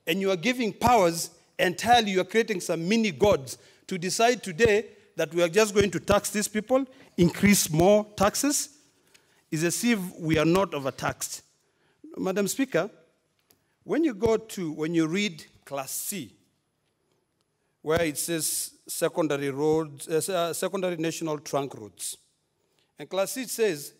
And you are giving powers entirely, you are creating some mini gods to decide today that we are just going to tax these people, increase more taxes. It's as if we are not overtaxed. Madam Speaker, when you read Class C, where it says secondary roads, secondary national trunk roads, and Class C says,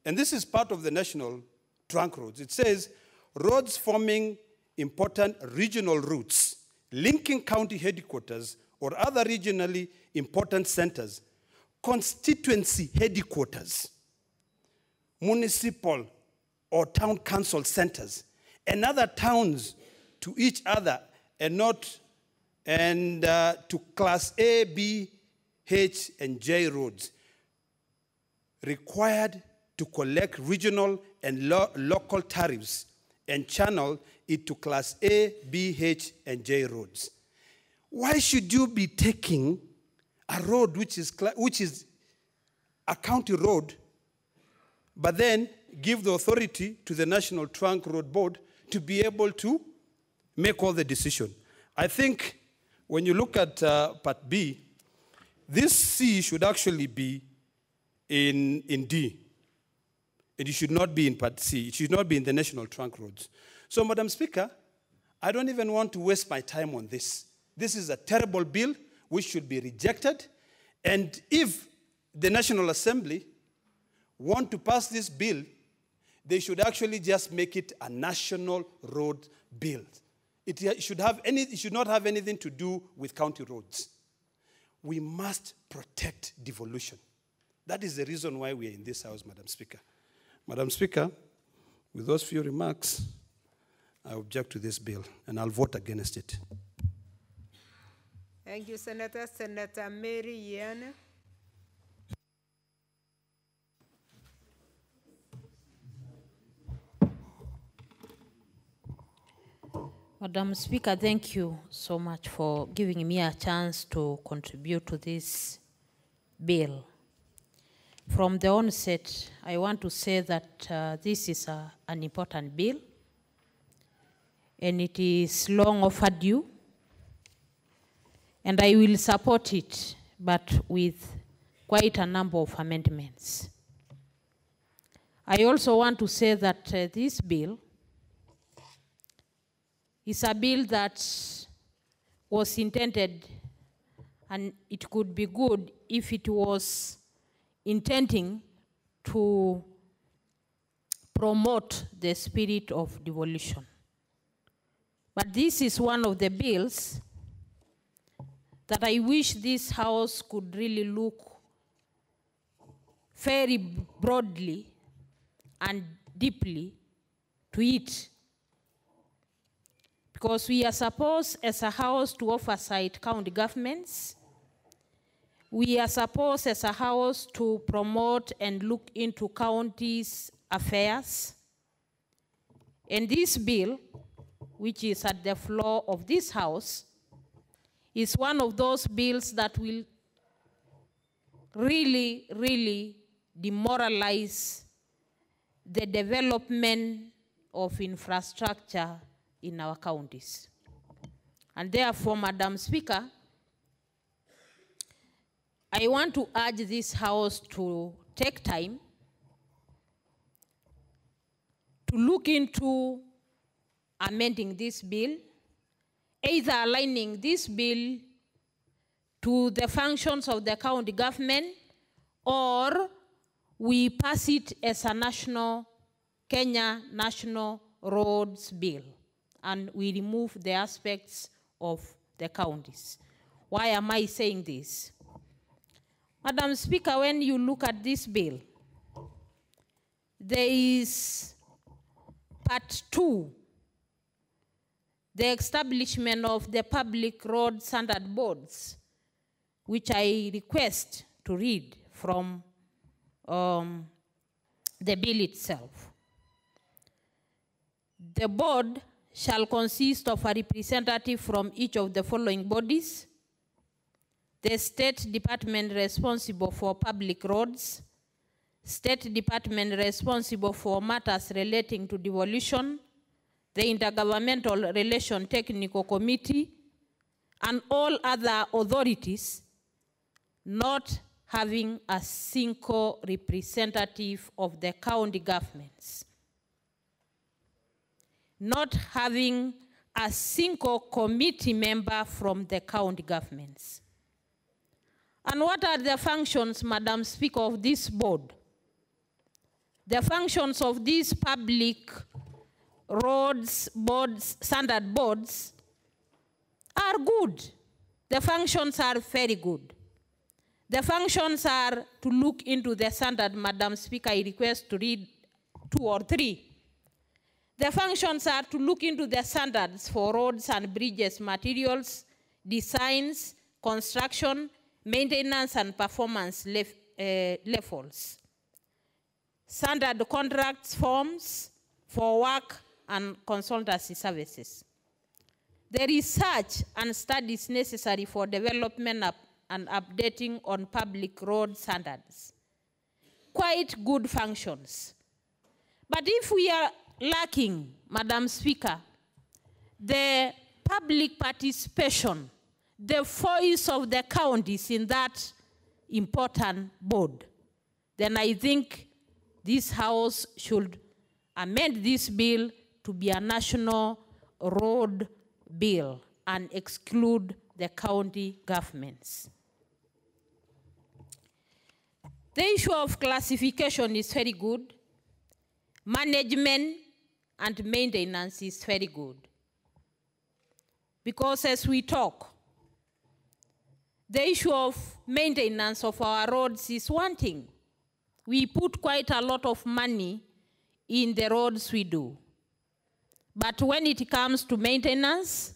and this is part of the national trunk roads, it says roads forming important regional routes, linking county headquarters or other regionally important centers, constituency headquarters, municipal or town council centers, and other towns to each other, and to Class A, B, H, and J roads, required to collect regional and local tariffs and channel it to Class A, B, H, and J roads. Why should you be taking a road which is a county road, but then give the authority to the National Trunk Road Board to be able to make all the decision? I think when you look at Part B, this C should actually be in D. It should not be in Part C. It should not be in the National Trunk Roads. So, Madam Speaker, I don't even want to waste my time on this. This is a terrible bill which should be rejected. And if the National Assembly want to pass this bill, they should actually just make it a national road bill. It should not have anything to do with county roads. We must protect devolution. That is the reason why we are in this House, Madam Speaker. Madam Speaker, with those few remarks, I object to this bill, and I'll vote against it. Thank you, Senator. Senator Mary Yana. Madam Speaker, thank you so much for giving me a chance to contribute to this bill. From the onset, I want to say that this is an important bill, and it is long overdue, and I will support it, but with quite a number of amendments. I also want to say that this bill is a bill that was intended, and it could be good if it was intending to promote the spirit of devolution. But this is one of the bills that I wish this House could really look very broadly and deeply to it. Because we are supposed as a House to oversight county governments. We are supposed as a House to promote and look into counties' affairs. And this bill, which is at the floor of this House, is one of those bills that will really, really demoralize the development of infrastructure in our counties. And therefore, Madam Speaker, I want to urge this House to take time to look into amending this bill, either aligning this bill to the functions of the county government, or we pass it as a Kenya National Roads Bill, and we remove the aspects of the counties. Why am I saying this? Madam Speaker, when you look at this bill, there is part 2, the establishment of the public road standard boards, which I request to read from the bill itself. The board shall consist of a representative from each of the following bodies: the State Department responsible for public roads, State Department responsible for matters relating to devolution, the Intergovernmental Relation Technical Committee, and all other authorities not having a single representative of the county governments, not having a single committee member from the county governments. And what are the functions, Madam Speaker, of this board? The functions of these public roads boards, standard boards, are good. The functions are very good. The functions are to look into the standard. Madam Speaker, I request to read 2 or 3. The functions are to look into the standards for roads and bridges materials, designs, construction, maintenance and performance levels, standard contracts forms for work and consultancy services. The research and studies necessary for development and updating on public road standards. Quite good functions. But if we are lacking, Madam Speaker, the public participation, the voice of the counties in that important board, then I think this House should amend this bill to be a national road bill and exclude the county governments. The issue of classification is very good. Management and maintenance is very good. Because as we talk, the issue of maintenance of our roads is one thing. We put quite a lot of money in the roads we do. But when it comes to maintenance,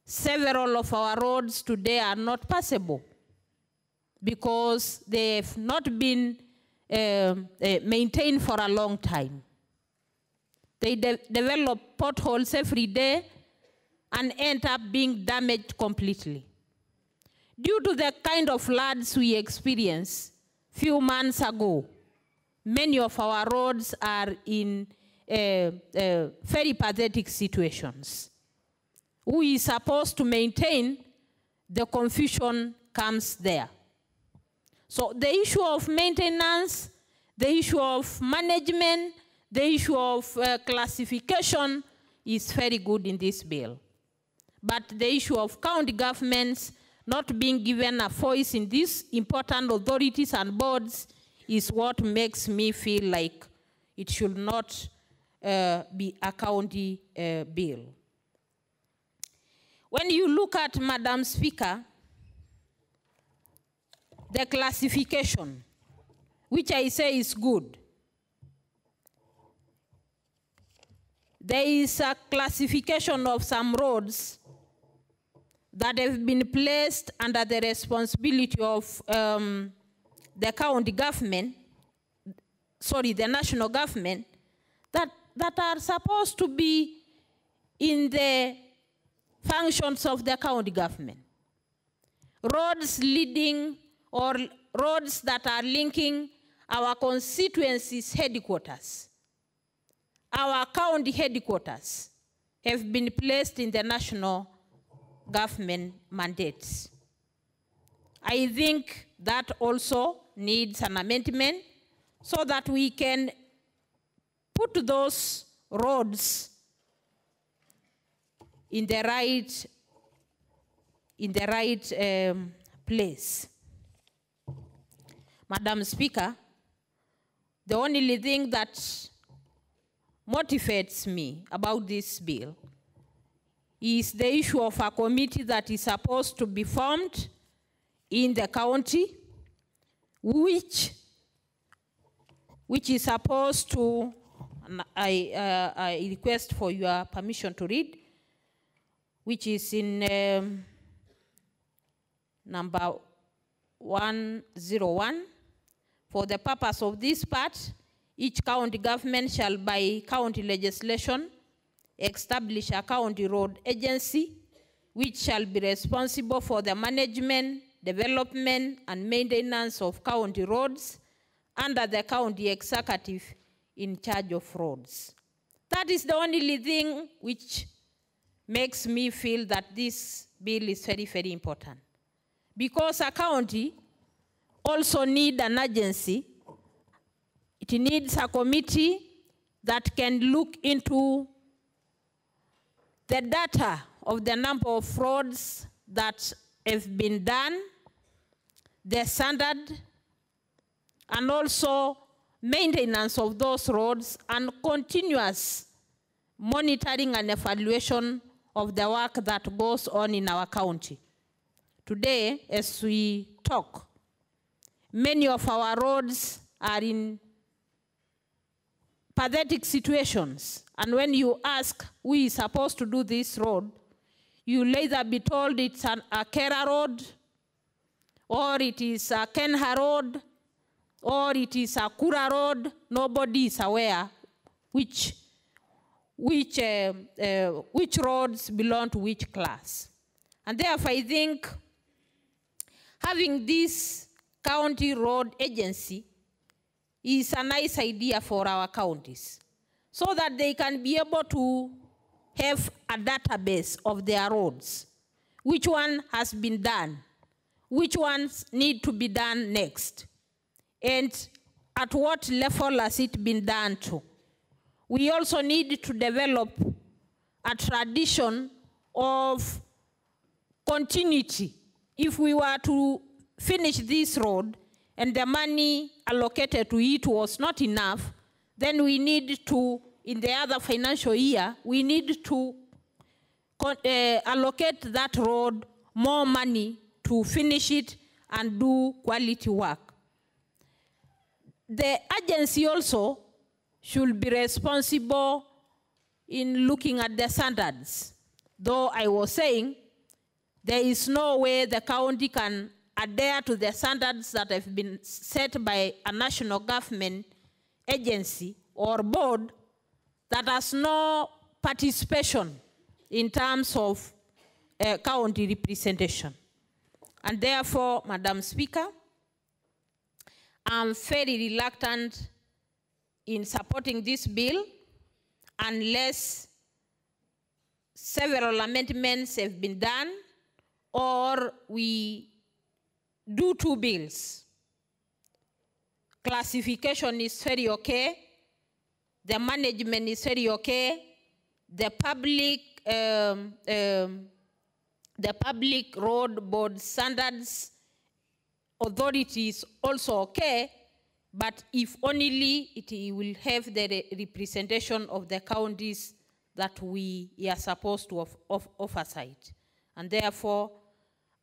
several of our roads today are not passable because they've not been maintained for a long time. They develop potholes every day and end up being damaged completely. Due to the kind of floods we experienced few months ago, many of our roads are in very pathetic situations. Who is supposed to maintain, the confusion comes there. So the issue of maintenance, the issue of management, the issue of classification is very good in this bill. But the issue of county governments not being given a voice in these important authorities and boards is what makes me feel like it should not be a county bill. when you look at, Madam Speaker, the classification, which I say is good, there is a classification of some roads that have been placed under the responsibility of the county government, sorry, the national government, that are supposed to be in the functions of the county government. Roads leading or roads that are linking our constituency's headquarters, our county headquarters, have been placed in the national government mandates. I think that also needs an amendment so that we can put those roads in the right place. Madam Speaker, the only thing that motivates me about this bill is the issue of a committee that is supposed to be formed in the county, which is supposed to, I request for your permission to read, which is in number 101. For the purpose of this part, each county government shall, by county legislation, establish a county road agency which shall be responsible for the management, development, and maintenance of county roads under the county executive in charge of roads. That is the only thing which makes me feel that this bill is very, very important. Because a county also needs an agency. It needs a committee that can look into the data of the number of roads that have been done, the standard, and also maintenance of those roads, and continuous monitoring and evaluation of the work that goes on in our county. Today, as we talk, many of our roads are in pathetic situations. And when you ask who is supposed to do this road, you'll either be told it's a Kera road, or it is a Kenha road, or it is a Kura road. Nobody is aware which roads belong to which class. And therefore, I think having this county road agency is a nice idea for our counties, so that they can be able to have a database of their roads. Which one has been done? Which ones need to be done next? And at what level has it been done to? We also need to develop a tradition of continuity. If we were to finish this road and the money allocated to it was not enough, then we need to, in the other financial year, we need to allocate that road more money to finish it and do quality work. The agency also should be responsible in looking at the standards. Though I was saying there is no way the county can adhere to the standards that have been set by a national government agency or board that has no participation in terms of county representation. And therefore, Madam Speaker, I'm very reluctant in supporting this bill unless several amendments have been done or we do two bills. Classification is very okay. The management is very okay. The public road board standards authority is also okay, but if only it will have the representation of the counties that we are supposed to oversight. And therefore,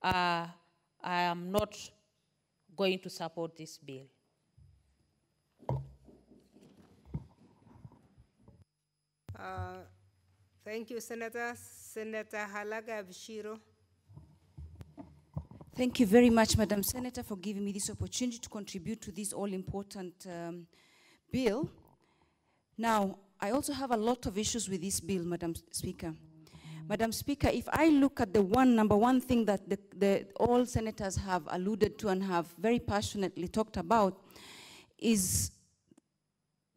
I am not going to support this bill. Thank you, Senator. Senator Halaga Bishiro. Thank you very much, Madam Senator, for giving me this opportunity to contribute to this all-important bill. Now, I also have a lot of issues with this bill, Madam Speaker. Madam Speaker, if I look at the number one thing that all senators have alluded to and have very passionately talked about is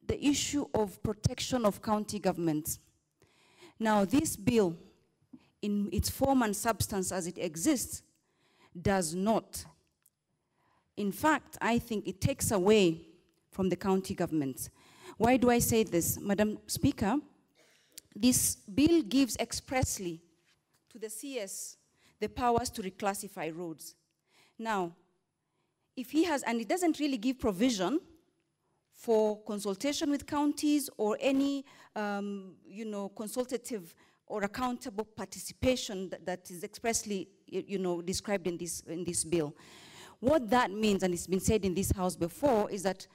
the issue of protection of county governments. Now, this bill, in its form and substance as it exists, does not. In fact, I think it takes away from the county governments. Why do I say this? Madam Speaker, this bill gives expressly to the CS the powers to reclassify roads. Now, if he has, and it doesn't really give provision for consultation with counties or any, consultative or accountable participation that is expressly, described in this bill. What that means, and it's been said in this House before, is that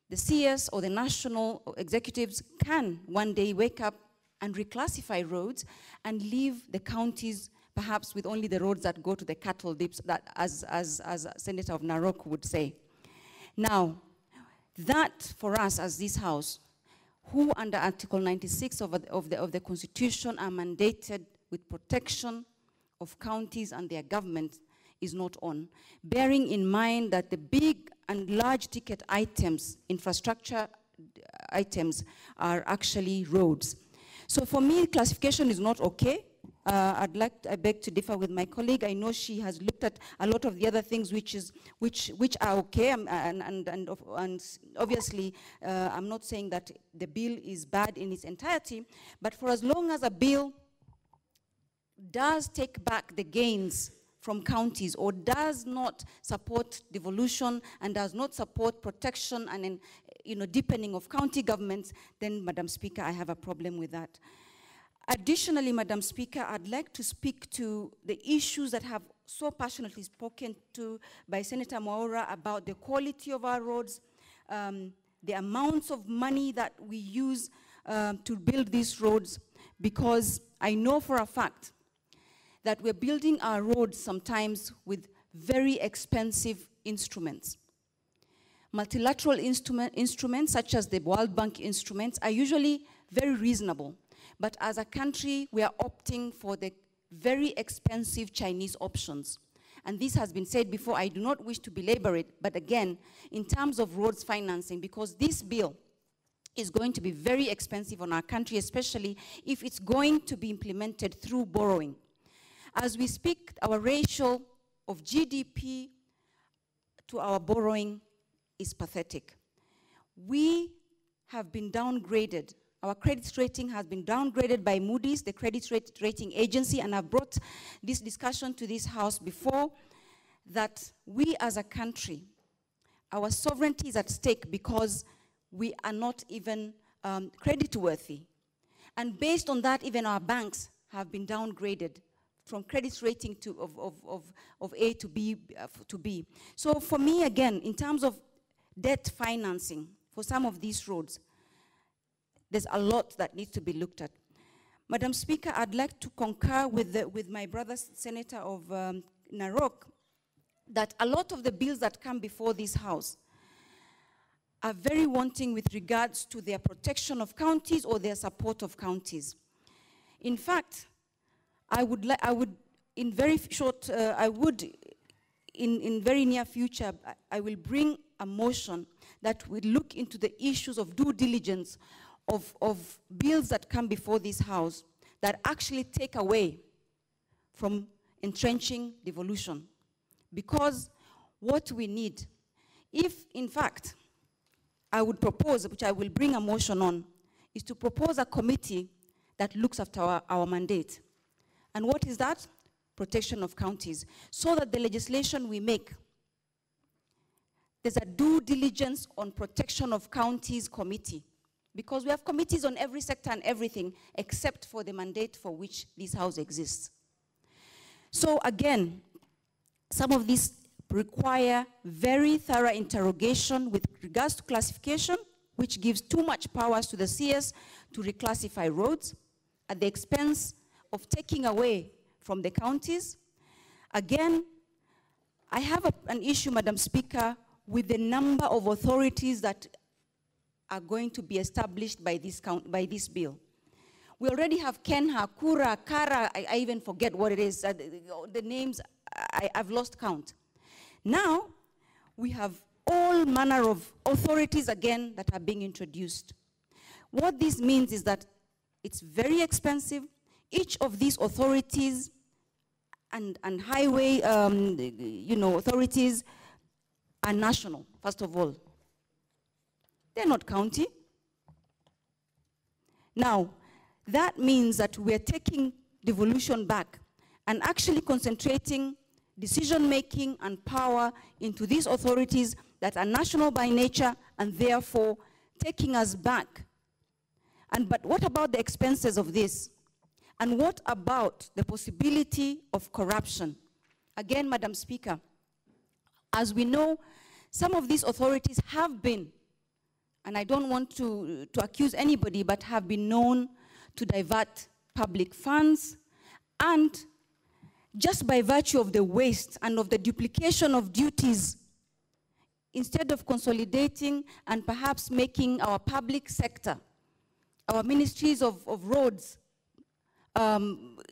the CS or the national executives can one day wake up and reclassify roads and leave the counties perhaps with only the roads that go to the cattle dips, that as Senator of Narok would say. Now, that for us as this House, who under Article 96 of the Constitution are mandated with protection of counties and their government, is not on, bearing in mind that the big and large ticket items, infrastructure items, are actually roads. So for me, classification is not okay. I beg to differ with my colleague. I know she has looked at a lot of the other things which are okay, and obviously I'm not saying that the bill is bad in its entirety, but for as long as a bill does take back the gains from counties or does not support devolution and does not support protection and deepening of county governments, then, Madam Speaker, I have a problem with that. Additionally, Madam Speaker, I'd like to speak to the issues that have so passionately spoken to by Senator Mwaura about the quality of our roads, the amounts of money that we use to build these roads, because I know for a fact that we're building our roads sometimes with very expensive instruments. Multilateral instruments, such as the World Bank instruments, are usually very reasonable. But as a country, we are opting for the very expensive Chinese options. And this has been said before. I do not wish to belabor it, but again, in terms of roads financing, because this bill is going to be very expensive on our country, especially if it's going to be implemented through borrowing. As we speak, our ratio of GDP to our borrowing is pathetic. We have been downgraded. Our credit rating has been downgraded by Moody's, the credit rating agency, and I've brought this discussion to this House before, that we as a country, our sovereignty is at stake because we are not even creditworthy. And based on that, even our banks have been downgraded from credit rating of A to B. So for me, again, in terms of debt financing for some of these roads, there's a lot that needs to be looked at. Madam Speaker, I'd like to concur with my brother Senator of Narok that a lot of the bills that come before this House are very wanting with regards to their protection of counties or their support of counties. In fact, in very near future, I will bring a motion that will look into the issues of due diligence of bills that come before this House that actually take away from entrenching devolution. Because what we need, if in fact, I would propose, which I will bring a motion on, is to propose a committee that looks after our mandate. And what is that? Protection of counties. So that the legislation we make, there's a due diligence on protection of counties committee. Because we have committees on every sector and everything except for the mandate for which this House exists. So again, some of these require very thorough interrogation with regards to classification, which gives too much powers to the CS to reclassify roads at the expense of taking away from the counties. Again, I have an issue, Madam Speaker, with the number of authorities that are going to be established by this bill. We already have Kenha, Kura, Kara, I even forget what it is. The names, I've lost count. Now, we have all manner of authorities again that are being introduced. What this means is that it's very expensive. Each of these authorities and highway authorities are national, first of all. They're not county. Now, that means that we're taking devolution back and actually concentrating decision-making and power into these authorities that are national by nature and therefore taking us back. But what about the expenses of this? And what about the possibility of corruption? Again, Madam Speaker, as we know, some of these authorities have been, and I don't want to accuse anybody, but have been known to divert public funds, and just by virtue of the waste and of the duplication of duties, instead of consolidating and perhaps making our public sector, our ministries of roads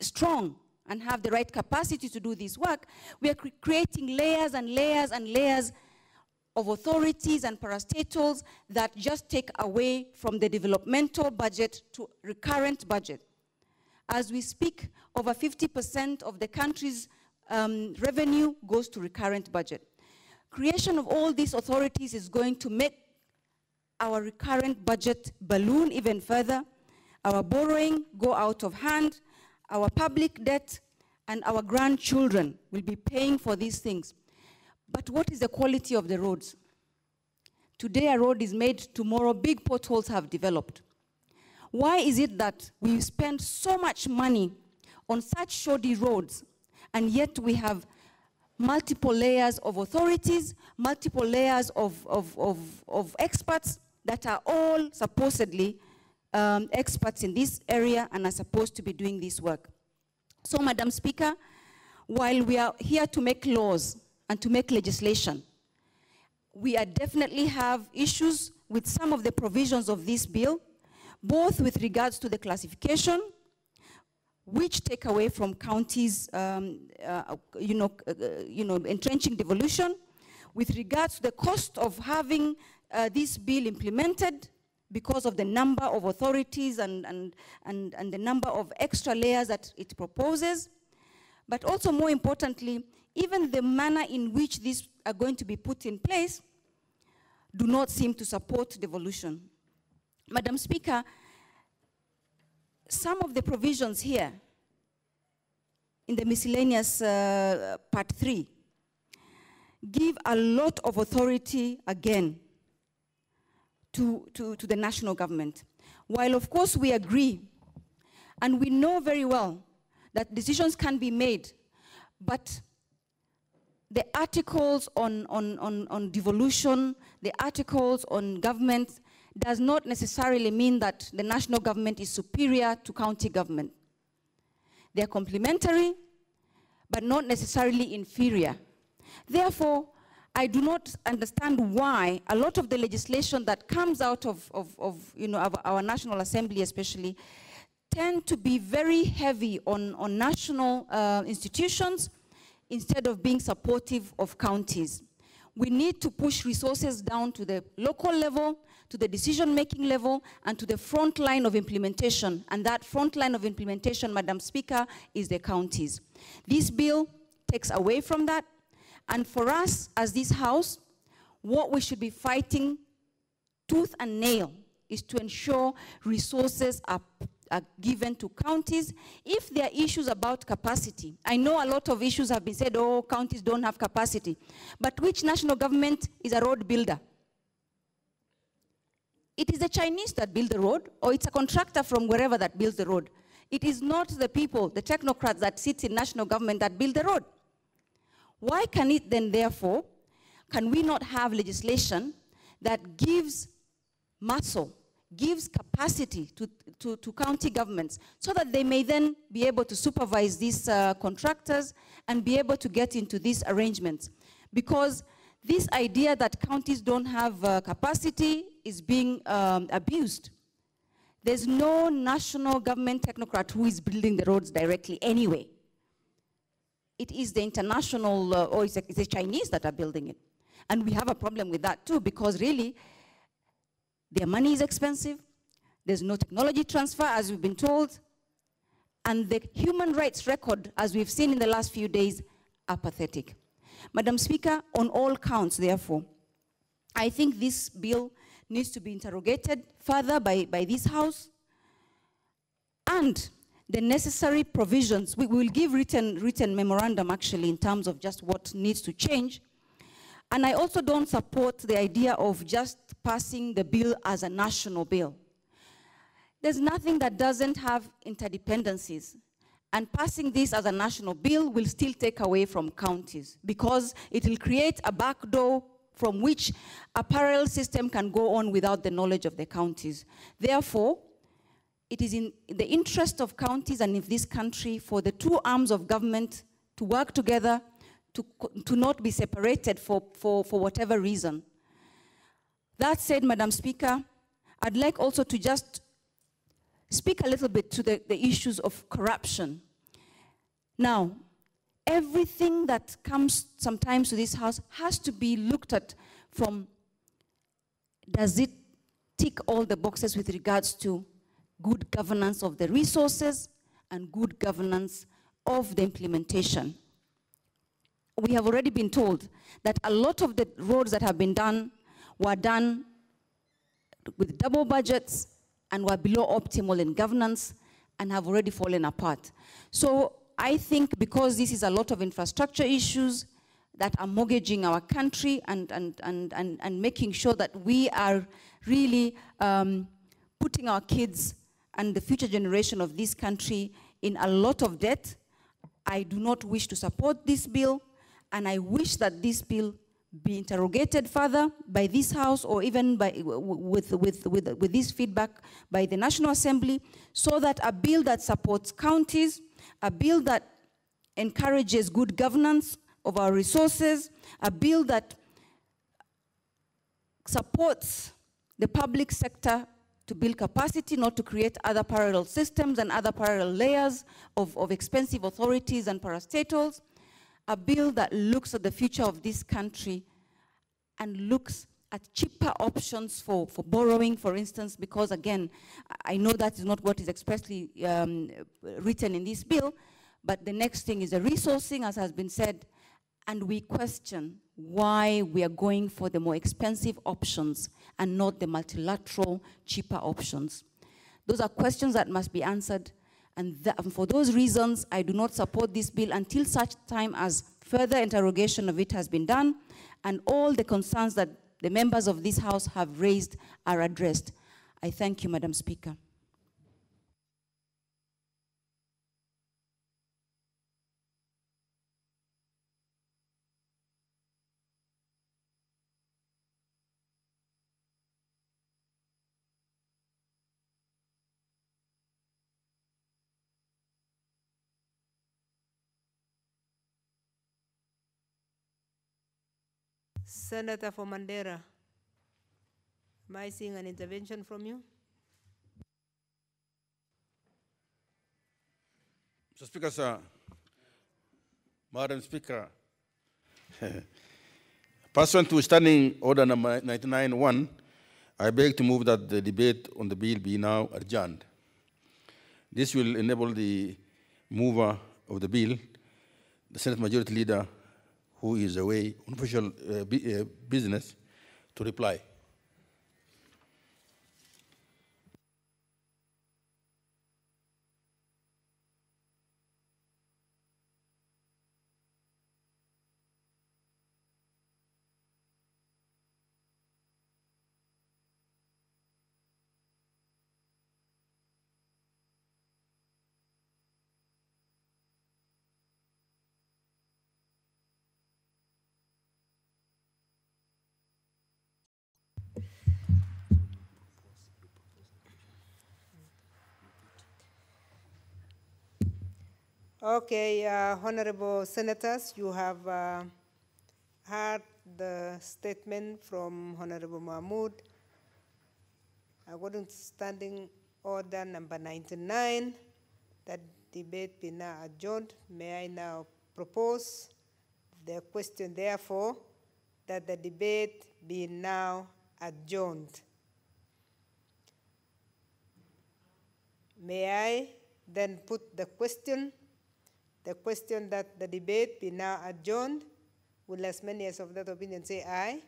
strong and have the right capacity to do this work, we are creating layers and layers and layers of authorities and parastatals that just take away from the developmental budget to recurrent budget. As we speak, over 50% of the country's revenue goes to recurrent budget. Creation of all these authorities is going to make our recurrent budget balloon even further, our borrowing go out of hand, our public debt, and our grandchildren will be paying for these things. But what is the quality of the roads? Today a road is made, tomorrow big potholes have developed. Why is it that we spend so much money on such shoddy roads, and yet we have multiple layers of authorities, multiple layers of experts that are all supposedly experts in this area and are supposed to be doing this work? So, Madam Speaker, while we are here to make laws and to make legislation, we definitely have issues with some of the provisions of this bill, both with regards to the classification, which take away from counties, entrenching devolution, with regards to the cost of having this bill implemented because of the number of authorities and the number of extra layers that it proposes. But also, more importantly, even the manner in which these are going to be put in place do not seem to support devolution. Madam Speaker, some of the provisions here in the miscellaneous part 3 give a lot of authority again to the national government. While of course we agree and we know very well that decisions can be made, but the articles on devolution, the articles on government does not necessarily mean that the national government is superior to county government. They are complementary, but not necessarily inferior. Therefore, I do not understand why a lot of the legislation that comes out of our National Assembly especially tend to be very heavy on national institutions instead of being supportive of counties. We need to push resources down to the local level, to the decision-making level, and to the front line of implementation. And that front line of implementation, Madam Speaker, is the counties. This bill takes away from that. And for us, as this House, what we should be fighting tooth and nail is to ensure resources are given to counties. If there are issues about capacity, I know a lot of issues have been said, oh, counties don't have capacity. But which national government is a road builder? It is the Chinese that build the road, or it's a contractor from wherever that builds the road. It is not the people, the technocrats that sit in national government that build the road. Why can it then, therefore, can we not have legislation that gives muscle, gives capacity to county governments so that they may then be able to supervise these contractors and be able to get into these arrangements? Because this idea that counties don't have capacity is being abused. There's no national government technocrat who is building the roads directly anyway. It is the international, or it's the Chinese that are building it. And we have a problem with that too, because really, their money is expensive, there's no technology transfer, as we've been told, and the human rights record, as we've seen in the last few days, are pathetic. Madam Speaker, on all counts, therefore, I think this bill needs to be interrogated further by this House, and the necessary provisions. We will give written memorandum, actually, in terms of just what needs to change. And I also don't support the idea of just passing the bill as a national bill. There's nothing that doesn't have interdependencies. And passing this as a national bill will still take away from counties, because it will create a backdoor from which a parallel system can go on without the knowledge of the counties. Therefore, it is in the interest of counties and in this country for the two arms of government to work together, to not be separated for whatever reason. That said, Madam Speaker, I'd like also to just speak a little bit to the issues of corruption. Now, everything that comes sometimes to this House has to be looked at from, does it tick all the boxes with regards to good governance of the resources and good governance of the implementation? We have already been told that a lot of the roads that have been done were done with double budgets and were below optimal in governance and have already fallen apart. So I think because this is a lot of infrastructure issues that are mortgaging our country and making sure that we are really putting our kids and the future generation of this country in a lot of debt, I do not wish to support this bill, and I wish that this bill be interrogated further by this House, or even by, with this feedback by the National Assembly, so that a bill that supports counties, a bill that encourages good governance of our resources, a bill that supports the public sector to build capacity, not to create other parallel systems and other parallel layers of expensive authorities and parastatals, a bill that looks at the future of this country and looks at cheaper options for borrowing, for instance, because again, I know that is not what is expressly written in this bill, but the next thing is the resourcing, as has been said, and we question why we are going for the more expensive options and not the multilateral, cheaper options. Those are questions that must be answered, and for those reasons, I do not support this bill until such time as further interrogation of it has been done and all the concerns that the members of this House have raised are addressed. I thank you, Madam Speaker. Senator for Mandera, am I seeing an intervention from you? Mr. Speaker, sir, Madam Speaker, pursuant to Standing Order number 99-1, I beg to move that the debate on the bill be now adjourned. This will enable the mover of the bill, the Senate Majority Leader, who is away on official business, to reply. Okay, honorable senators, you have heard the statement from Honorable Mahmoud. According to standing order number 99, that debate be now adjourned. May I now propose the question, therefore, that the debate be now adjourned. May I then put the question that the debate be now adjourned? Will as many as of that opinion say aye? Aye.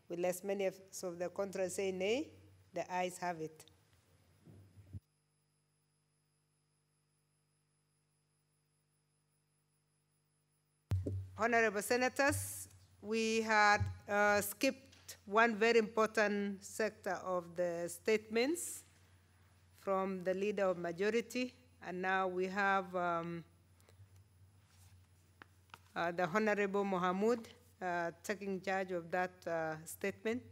Will as many as of the contrary say nay? The ayes have it. Honorable senators, we had skipped one very important sector of the statements from the leader of majority, and now we have the Honorable Mohamud taking charge of that statement.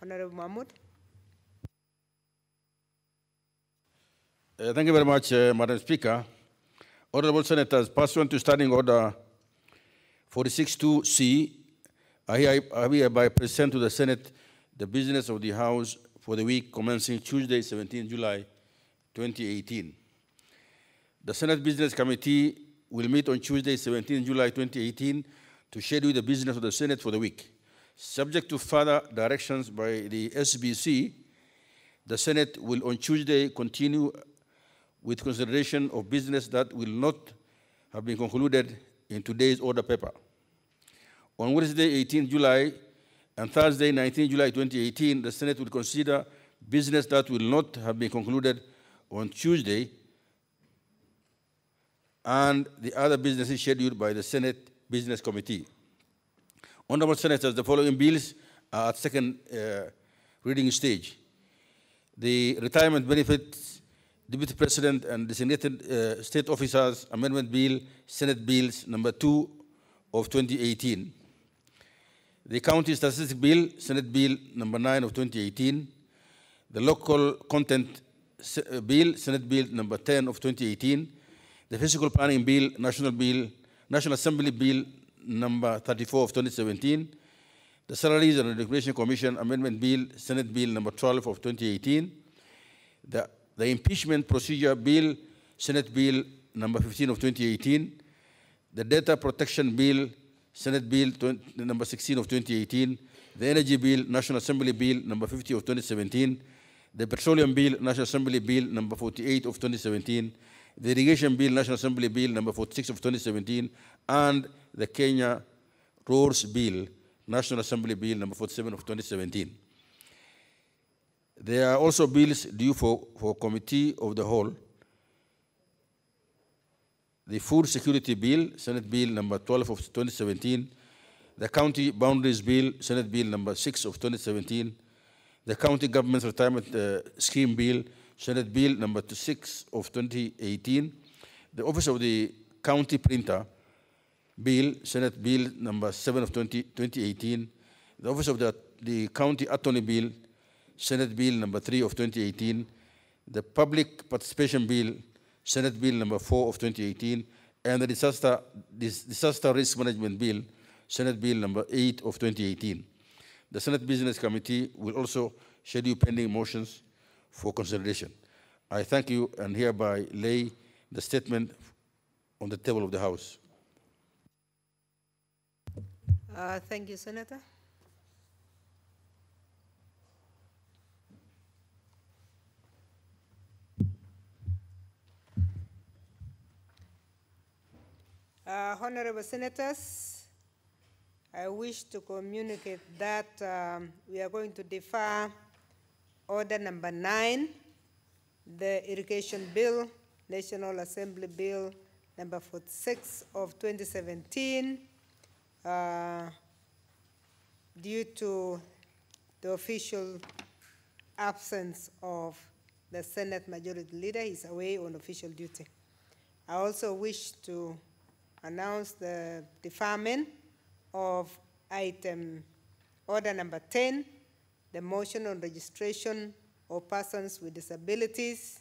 Honorable Mahmoud. Thank you very much, Madam Speaker. Honorable Senators, pursuant to Standing Order 46.2c, I hereby present to the Senate the business of the House for the week commencing Tuesday, 17 July 2018. The Senate Business Committee will meet on Tuesday, 17 July 2018 to schedule the business of the Senate for the week. Subject to further directions by the SBC, the Senate will on Tuesday continue with consideration of business that will not have been concluded in today's order paper. On Wednesday, 18 July, and Thursday, 19 July 2018, the Senate will consider business that will not have been concluded on Tuesday, and the other businesses scheduled by the Senate Business Committee. Honorable Senators, the following bills are at second reading stage. The Retirement Benefits, Deputy President and Designated State Officers Amendment Bill, Senate Bills number 2 of 2018. The County Statistics Bill, Senate Bill number 9 of 2018. The Local Content Bill, Senate Bill number 10 of 2018. The Physical Planning Bill, National Assembly Bill number 34 of 2017. The Salaries and Remuneration Commission Amendment Bill, Senate Bill number 12 of 2018. The Impeachment Procedure Bill, Senate Bill number 15 of 2018. The Data Protection Bill, Senate Bill number 16 of 2018. The Energy Bill, National Assembly Bill number 50 of 2017. The Petroleum Bill, National Assembly Bill number 48 of 2017. The Irrigation Bill, National Assembly Bill number 46 of 2017. And the Kenya Roads Bill, National Assembly Bill number 47 of 2017. There are also bills due for Committee of the Whole. The Food Security Bill, Senate Bill number 12 of 2017. The County Boundaries Bill, Senate Bill number 6 of 2017. The County Government Retirement Scheme Bill, Senate Bill number 6 of 2018. The Office of the County Printer Bill, Senate Bill number 7 of 2018. The Office of the County Attorney Bill, Senate Bill number 3 of 2018. The Public Participation Bill, Senate Bill number 4 of 2018. And the Disaster Risk Management Bill, Senate Bill number 8 of 2018. The Senate Business Committee will also schedule pending motions for consideration. I thank you and hereby lay the statement on the table of the House. Thank you, Senator. Honorable Senators, I wish to communicate that we are going to defer Order number 9, the Irrigation Bill, National Assembly Bill number 46 of 2017, due to the official absence of the Senate Majority Leader. He's away on official duty. I also wish to announce the deferment of item order number 10, the motion on registration of persons with disabilities.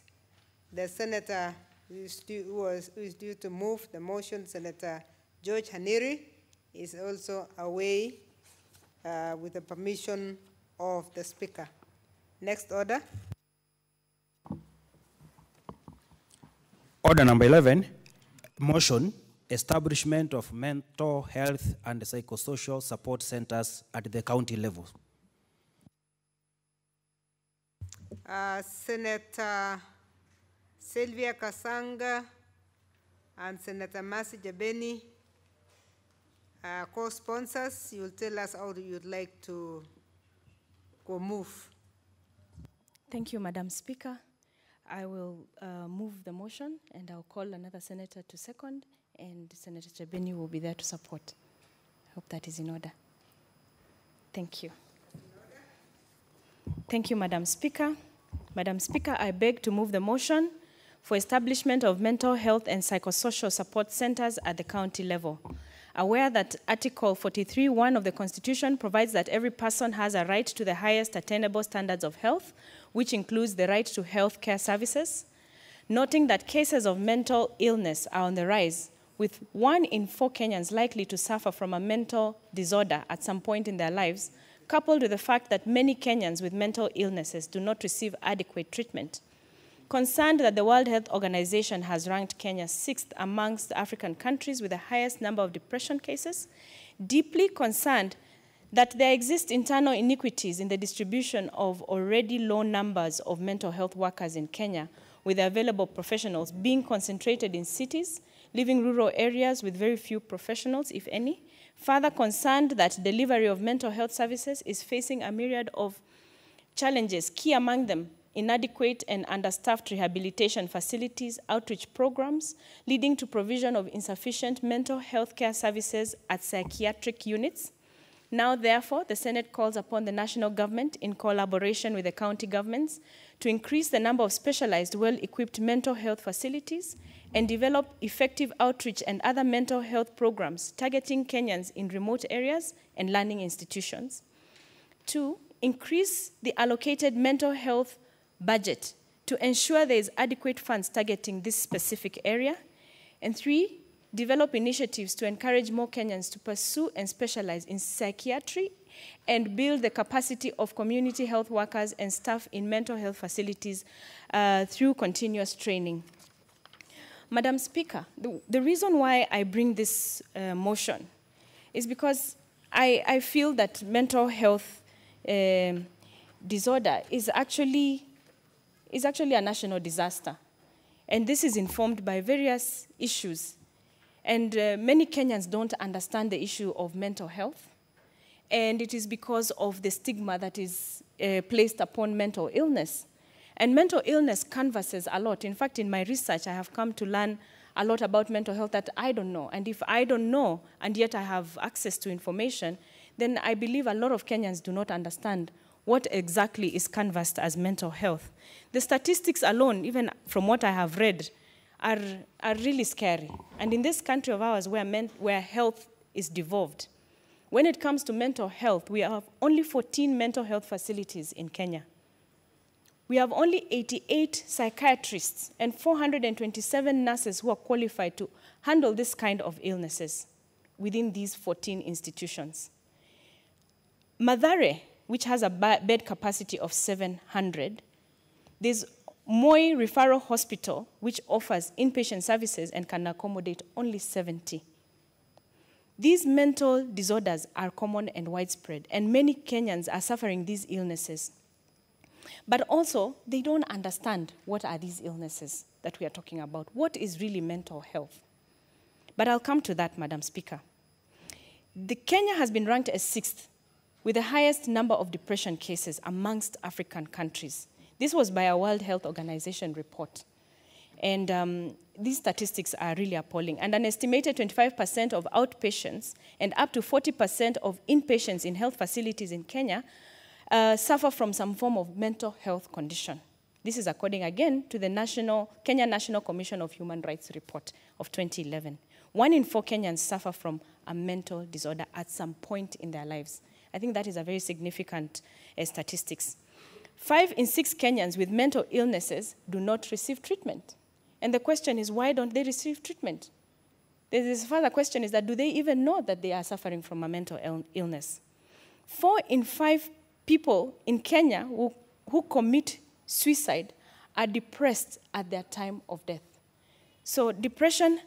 The Senator who is due to move the motion, Senator George Haniri, is also away with the permission of the Speaker. Next order. Order number 11, motion, establishment of mental health and psychosocial support centers at the county level. Senator Sylvia Kasanga and Senator Mercy Jabeni, co-sponsors. You'll tell us how you'd like to go move. Thank you, Madam Speaker. I will move the motion, and I'll call another senator to second, and Senator Jabeni will be there to support. I hope that is in order. Thank you. Thank you, Madam Speaker. Madam Speaker, I beg to move the motion for establishment of mental health and psychosocial support centers at the county level. Aware that Article 43(1) of the Constitution provides that every person has a right to the highest attainable standards of health, which includes the right to health care services. Noting that cases of mental illness are on the rise, with 1 in 4 Kenyans likely to suffer from a mental disorder at some point in their lives, coupled with the fact that many Kenyans with mental illnesses do not receive adequate treatment. Concerned that the World Health Organization has ranked Kenya 6th amongst African countries with the highest number of depression cases, deeply concerned that there exist internal iniquities in the distribution of already low numbers of mental health workers in Kenya, with available professionals being concentrated in cities, leaving rural areas with very few professionals, if any. Further concerned that delivery of mental health services is facing a myriad of challenges, key among them inadequate and understaffed rehabilitation facilities, outreach programs, leading to provision of insufficient mental health care services at psychiatric units. Now, therefore, the Senate calls upon the national government, in collaboration with the county governments, to increase the number of specialized, well-equipped mental health facilities and develop effective outreach and other mental health programs targeting Kenyans in remote areas and learning institutions. 2, increase the allocated mental health budget to ensure there is adequate funds targeting this specific area. And 3, develop initiatives to encourage more Kenyans to pursue and specialize in psychiatry and build the capacity of community health workers and staff in mental health facilities through continuous training. Madam Speaker, the reason why I bring this motion is because I feel that mental health disorder is actually a national disaster. And this is informed by various issues. And many Kenyans don't understand the issue of mental health. And it is because of the stigma that is placed upon mental illness. And mental illness canvasses a lot. In fact, in my research, I have come to learn a lot about mental health that I don't know. And if I don't know, and yet I have access to information, then I believe a lot of Kenyans do not understand what exactly is canvassed as mental health. The statistics alone, even from what I have read, are really scary. And in this country of ours where health is devolved, when it comes to mental health, we have only 14 mental health facilities in Kenya. We have only 88 psychiatrists and 427 nurses who are qualified to handle this kind of illnesses within these 14 institutions. Mathare, which has a bed capacity of 700, there's Moi Referral Hospital, which offers inpatient services and can accommodate only 70. These mental disorders are common and widespread, and many Kenyans are suffering these illnesses. But also, they don't understand what are these illnesses that we are talking about. What is really mental health? But I'll come to that, Madam Speaker. Kenya has been ranked as 6th with the highest number of depression cases amongst African countries. This was by a World Health Organization report. And these statistics are really appalling. And an estimated 25% of outpatients and up to 40% of inpatients in health facilities in Kenya suffer from some form of mental health condition. This is according, again, to the Kenya National Commission of Human Rights report of 2011. 1 in 4 Kenyans suffer from a mental disorder at some point in their lives. I think that is a very significant statistics. 5 in 6 Kenyans with mental illnesses do not receive treatment. And the question is, why don't they receive treatment? This further question is that, do they even know that they are suffering from a mental illness? 4 in 5 people in Kenya who commit suicide are depressed at their time of death. So depression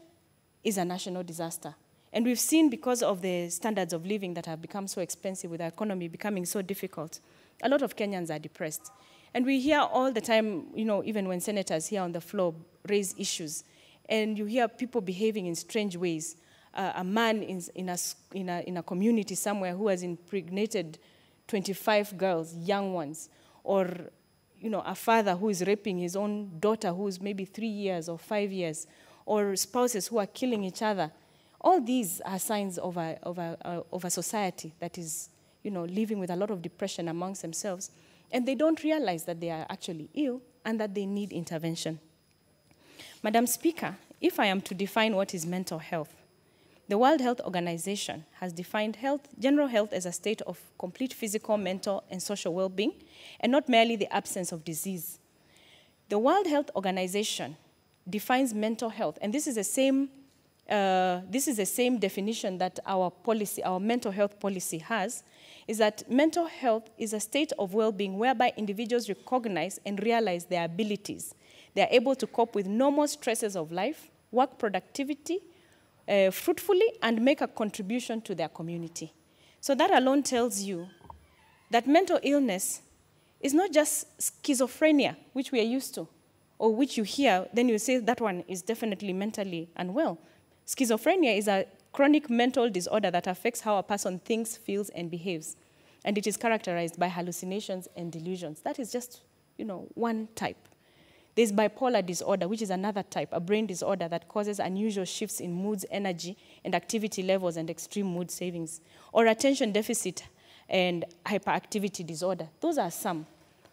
is a national disaster. And we've seen, because of the standards of living that have become so expensive, with the economy becoming so difficult, a lot of Kenyans are depressed. And we hear all the time, even when senators here on the floor raise issues, and you hear people behaving in strange ways. A man in a community somewhere who has impregnated 25 girls, young ones, or a father who is raping his own daughter who is maybe 3 years or 5 years, or spouses who are killing each other. All these are signs of a society that is living with a lot of depression amongst themselves, and they don't realize that they are actually ill and that they need intervention. Madam Speaker, if I am to define what is mental health, the World Health Organization has defined general health as a state of complete physical, mental, and social well-being, and not merely the absence of disease. The World Health Organization defines mental health, and this is the same definition that our mental health policy has, is that mental health is a state of well-being whereby individuals recognize and realize their abilities. They are able to cope with normal stresses of life, work productivity, fruitfully, and make a contribution to their community. So that alone tells you that mental illness is not just schizophrenia, which we are used to, or which you hear, then you say that one is definitely mentally unwell. Schizophrenia is a chronic mental disorder that affects how a person thinks, feels, and behaves. And it is characterized by hallucinations and delusions. That is just, one type. There's bipolar disorder, which is another type, a brain disorder that causes unusual shifts in moods, energy, and activity levels, and extreme mood savings. Or attention deficit and hyperactivity disorder. Those are some.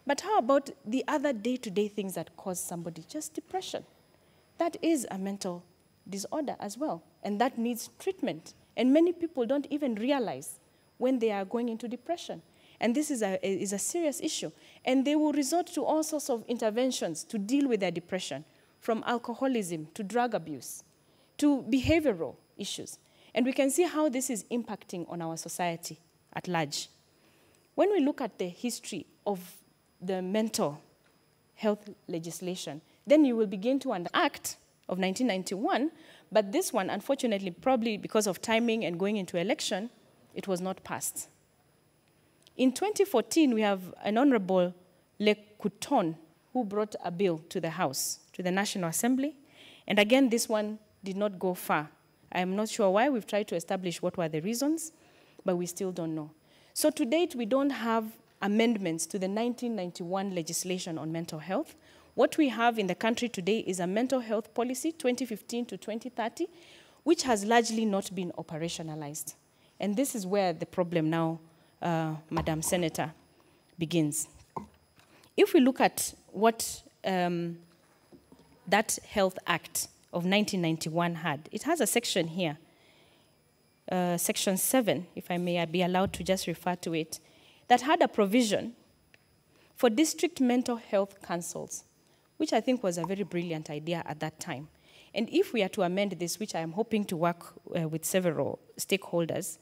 But how about the other day-to-day things that cause somebody? Just depression. That is a mental disorder as well, and that needs treatment. And many people don't even realize when they are going into depression. And this is a serious issue. And they will resort to all sorts of interventions to deal with their depression, from alcoholism to drug abuse to behavioral issues. And we can see how this is impacting on our society at large. When we look at the history of the mental health legislation, then you will begin to understand the Act of 1991, but this one, unfortunately, probably because of timing and going into election, it was not passed. In 2014, we have an Honorable Lekuton who brought a bill to the House, to the National Assembly, and again, this one did not go far. I'm not sure why. We've tried to establish what were the reasons, but we still don't know. So to date, we don't have amendments to the 1991 legislation on mental health. What we have in the country today is a mental health policy, 2015 to 2030, which has largely not been operationalized. And this is where the problem now, Madam Senator, begins. If we look at what that Health Act of 1991 had, it has a section here, Section 7, if I may be allowed to just refer to it, that had a provision for district mental health councils, which I think was a very brilliant idea at that time. And if we are to amend this, which I am hoping to work with several stakeholders,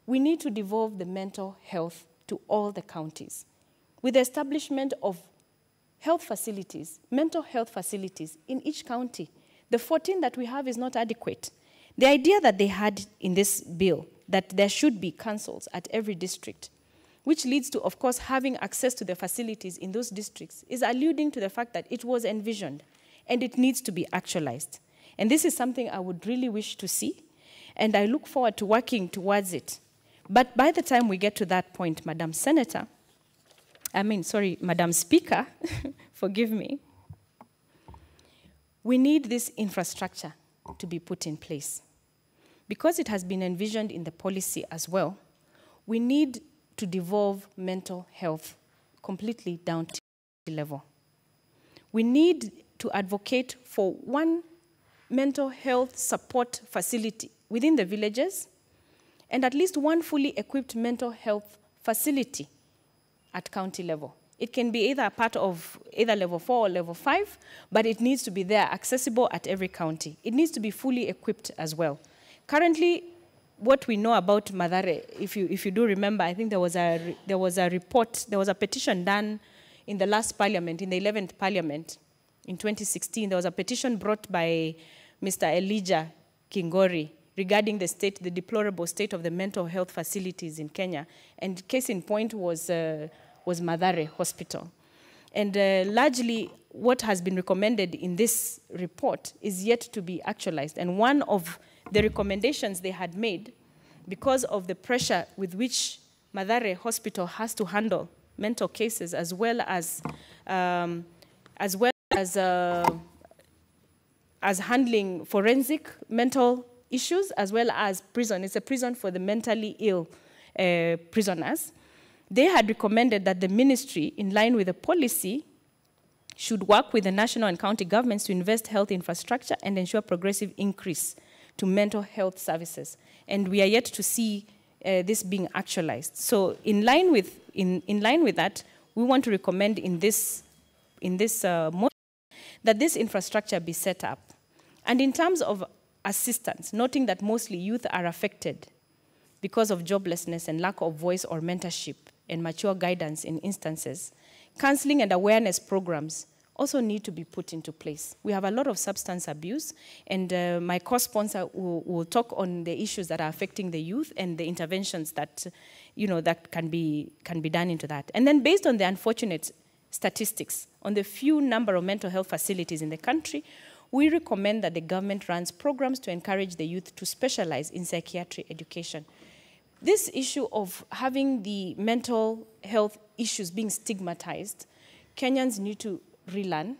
we need to devolve the mental health to all the counties, with the establishment of health facilities, mental health facilities in each county. The 14 that we have is not adequate. The idea that they had in this bill, that there should be councils at every district, which leads to, of course, having access to the facilities in those districts, is alluding to the fact that it was envisioned and it needs to be actualized. And this is something I would really wish to see, and I look forward to working towards it. But by the time we get to that point, Madam Speaker, forgive me, we need this infrastructure to be put in place. Because it has been envisioned in the policy as well, we need to devolve mental health completely down to level. We need to advocate for one mental health support facility within the villages and at least one fully equipped mental health facility at county level. It can be either a part of either level 4 or level 5, but it needs to be there, accessible at every county. It needs to be fully equipped as well. Currently, what we know about Mathare, if you do remember, I think there was a report, there was a petition done in the last parliament, in the 11th parliament, in 2016. There was a petition brought by Mr. Elijah Kingori regarding the deplorable state of the mental health facilities in Kenya. And case in point was Mathare Hospital. And largely, what has been recommended in this report is yet to be actualized. And one of the recommendations they had made, because of the pressure with which Mathare Hospital has to handle mental cases, as well as handling forensic mental issues, as well as prison. It's a prison for the mentally ill prisoners. They had recommended that the ministry, in line with the policy, should work with the national and county governments to invest health infrastructure and ensure progressive increase to mental health services. And we are yet to see this being actualized. So in line with that, we want to recommend in this motion that this infrastructure be set up. And in terms of assistance, noting that mostly youth are affected because of joblessness and lack of voice or mentorship and mature guidance in instances, counseling and awareness programs also need to be put into place. We have a lot of substance abuse, and my co-sponsor will talk on the issues that are affecting the youth and the interventions that, that can be done into that. And then based on the unfortunate statistics on the few number of mental health facilities in the country, we recommend that the government runs programs to encourage the youth to specialize in psychiatry education. This issue of having the mental health issues being stigmatized, Kenyans need to relearn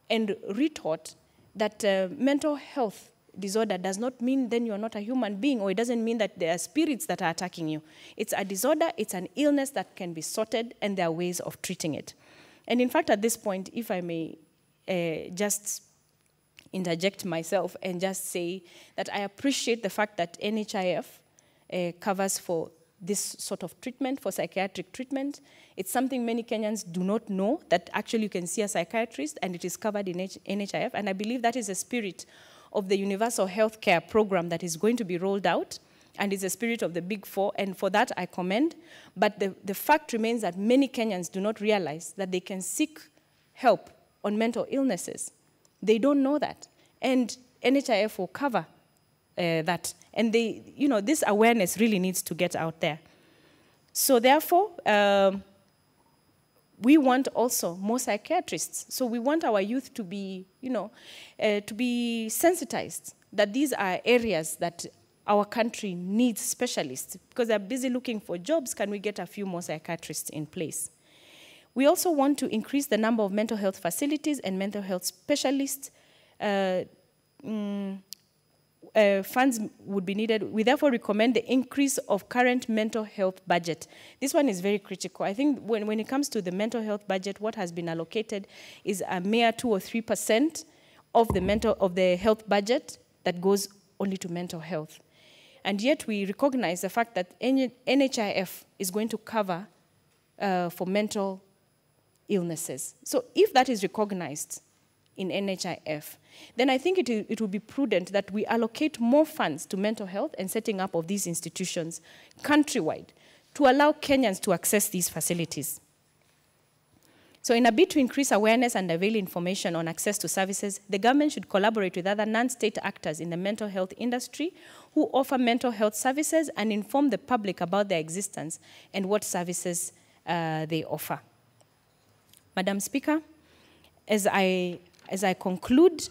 and retaught that mental health disorder does not mean then you're not a human being, or it doesn't mean that there are spirits that are attacking you. It's a disorder, it's an illness that can be sorted, and there are ways of treating it. And in fact, at this point, if I may just interject myself and just say that I appreciate the fact that NHIF covers for this sort of treatment, for psychiatric treatment. It's something many Kenyans do not know, that actually you can see a psychiatrist and it is covered in NHIF. And I believe that is the spirit of the universal health care program that is going to be rolled out, and is the spirit of the Big Four, and for that I commend. But the fact remains that many Kenyans do not realize that they can seek help on mental illnesses. They don't know that. And NHIF will cover that. And this awareness really needs to get out there. So therefore, we want also more psychiatrists. So we want our youth to be, to be sensitized that these are areas that our country needs specialists, because they're busy looking for jobs. Can we get a few more psychiatrists in place? We also want to increase the number of mental health facilities and mental health specialists. Funds would be needed. We therefore recommend the increase of current mental health budget. This one is very critical. I think when it comes to the mental health budget, what has been allocated is a mere 2 or 3% of the health budget that goes only to mental health. And yet we recognize the fact that NHIF is going to cover for mental illnesses. So if that is recognized in NHIF, then I think it would be prudent that we allocate more funds to mental health and setting up of these institutions countrywide to allow Kenyans to access these facilities. So in a bid to increase awareness and avail information on access to services, the government should collaborate with other non-state actors in the mental health industry who offer mental health services and inform the public about their existence and what services they offer. Madam Speaker, as I conclude,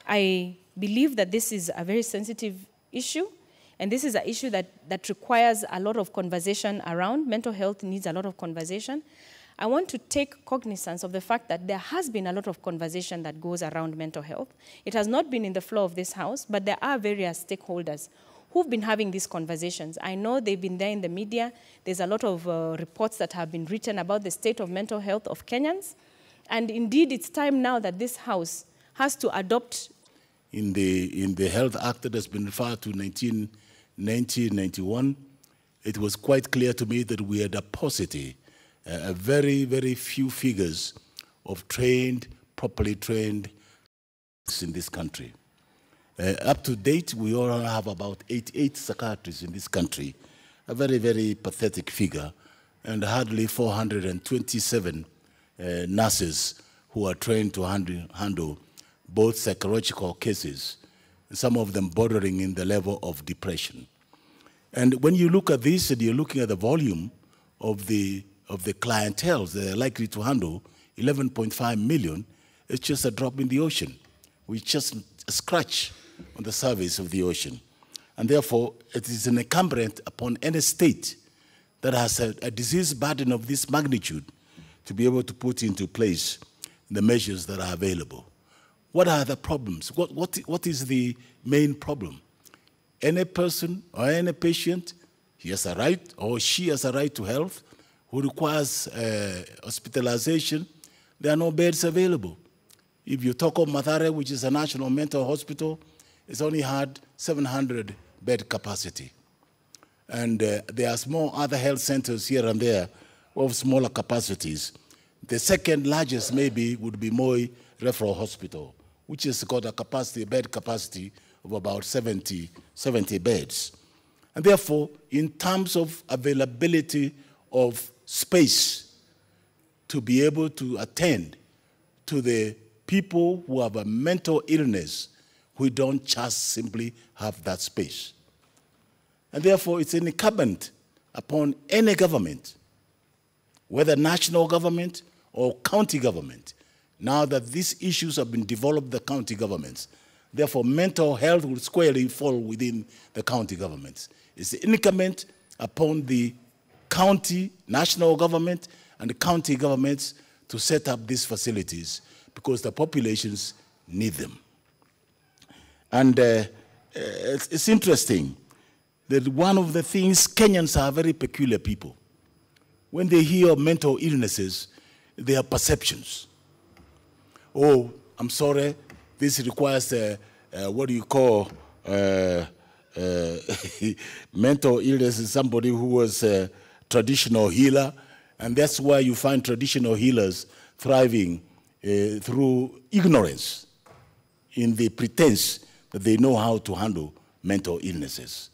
I believe that this is a very sensitive issue, and this is an issue that requires a lot of conversation around. Mental health needs a lot of conversation. I want to take cognizance of the fact that there has been a lot of conversation that goes around mental health. It has not been in the flow of this House, but there are various stakeholders who've been having these conversations. I know they've been there in the media. There's a lot of reports that have been written about the state of mental health of Kenyans. And indeed, it's time now that this House has to adopt. In the Health Act that has been referred to 1990-91, it was quite clear to me that we had a paucity very, very few figures of trained, properly trained in this country. Up to date, we only have about 88 psychiatrists in this country, a very, very pathetic figure, and hardly 427 nurses who are trained to handle both psychological cases, some of them bordering in the level of depression. And when you look at this and you're looking at the volume of the clientele that are likely to handle, 11.5 million, it's just a drop in the ocean. We just a scratch on the surface of the ocean. And therefore, it is incumbent upon any state that has a disease burden of this magnitude to be able to put into place the measures that are available. What are the problems? What is the main problem? Any person or any patient, he has a right or she has a right to health, who requires hospitalization, there are no beds available. If you talk of Mathare, which is a national mental hospital, it's only had 700 bed capacity. And there are small other health centers here and there of smaller capacities. The second largest maybe would be Moi Referral Hospital, which has got a capacity, bed capacity of about 70 beds. And therefore, in terms of availability of space to be able to attend to the people who have a mental illness, we don't just simply have that space. And therefore, it's incumbent upon any government, whether national government or county government, now that these issues have been developed, the county governments, therefore mental health will squarely fall within the county governments. It's incumbent upon the county, national government, and the county governments to set up these facilities because the populations need them. And it's interesting that one of the things, Kenyans are very peculiar people. When they hear mental illnesses, they have perceptions. Oh, I'm sorry, this requires what do you call mental illness is somebody who was a traditional healer, and that's why you find traditional healers thriving through ignorance in the pretense that they know how to handle mental illnesses.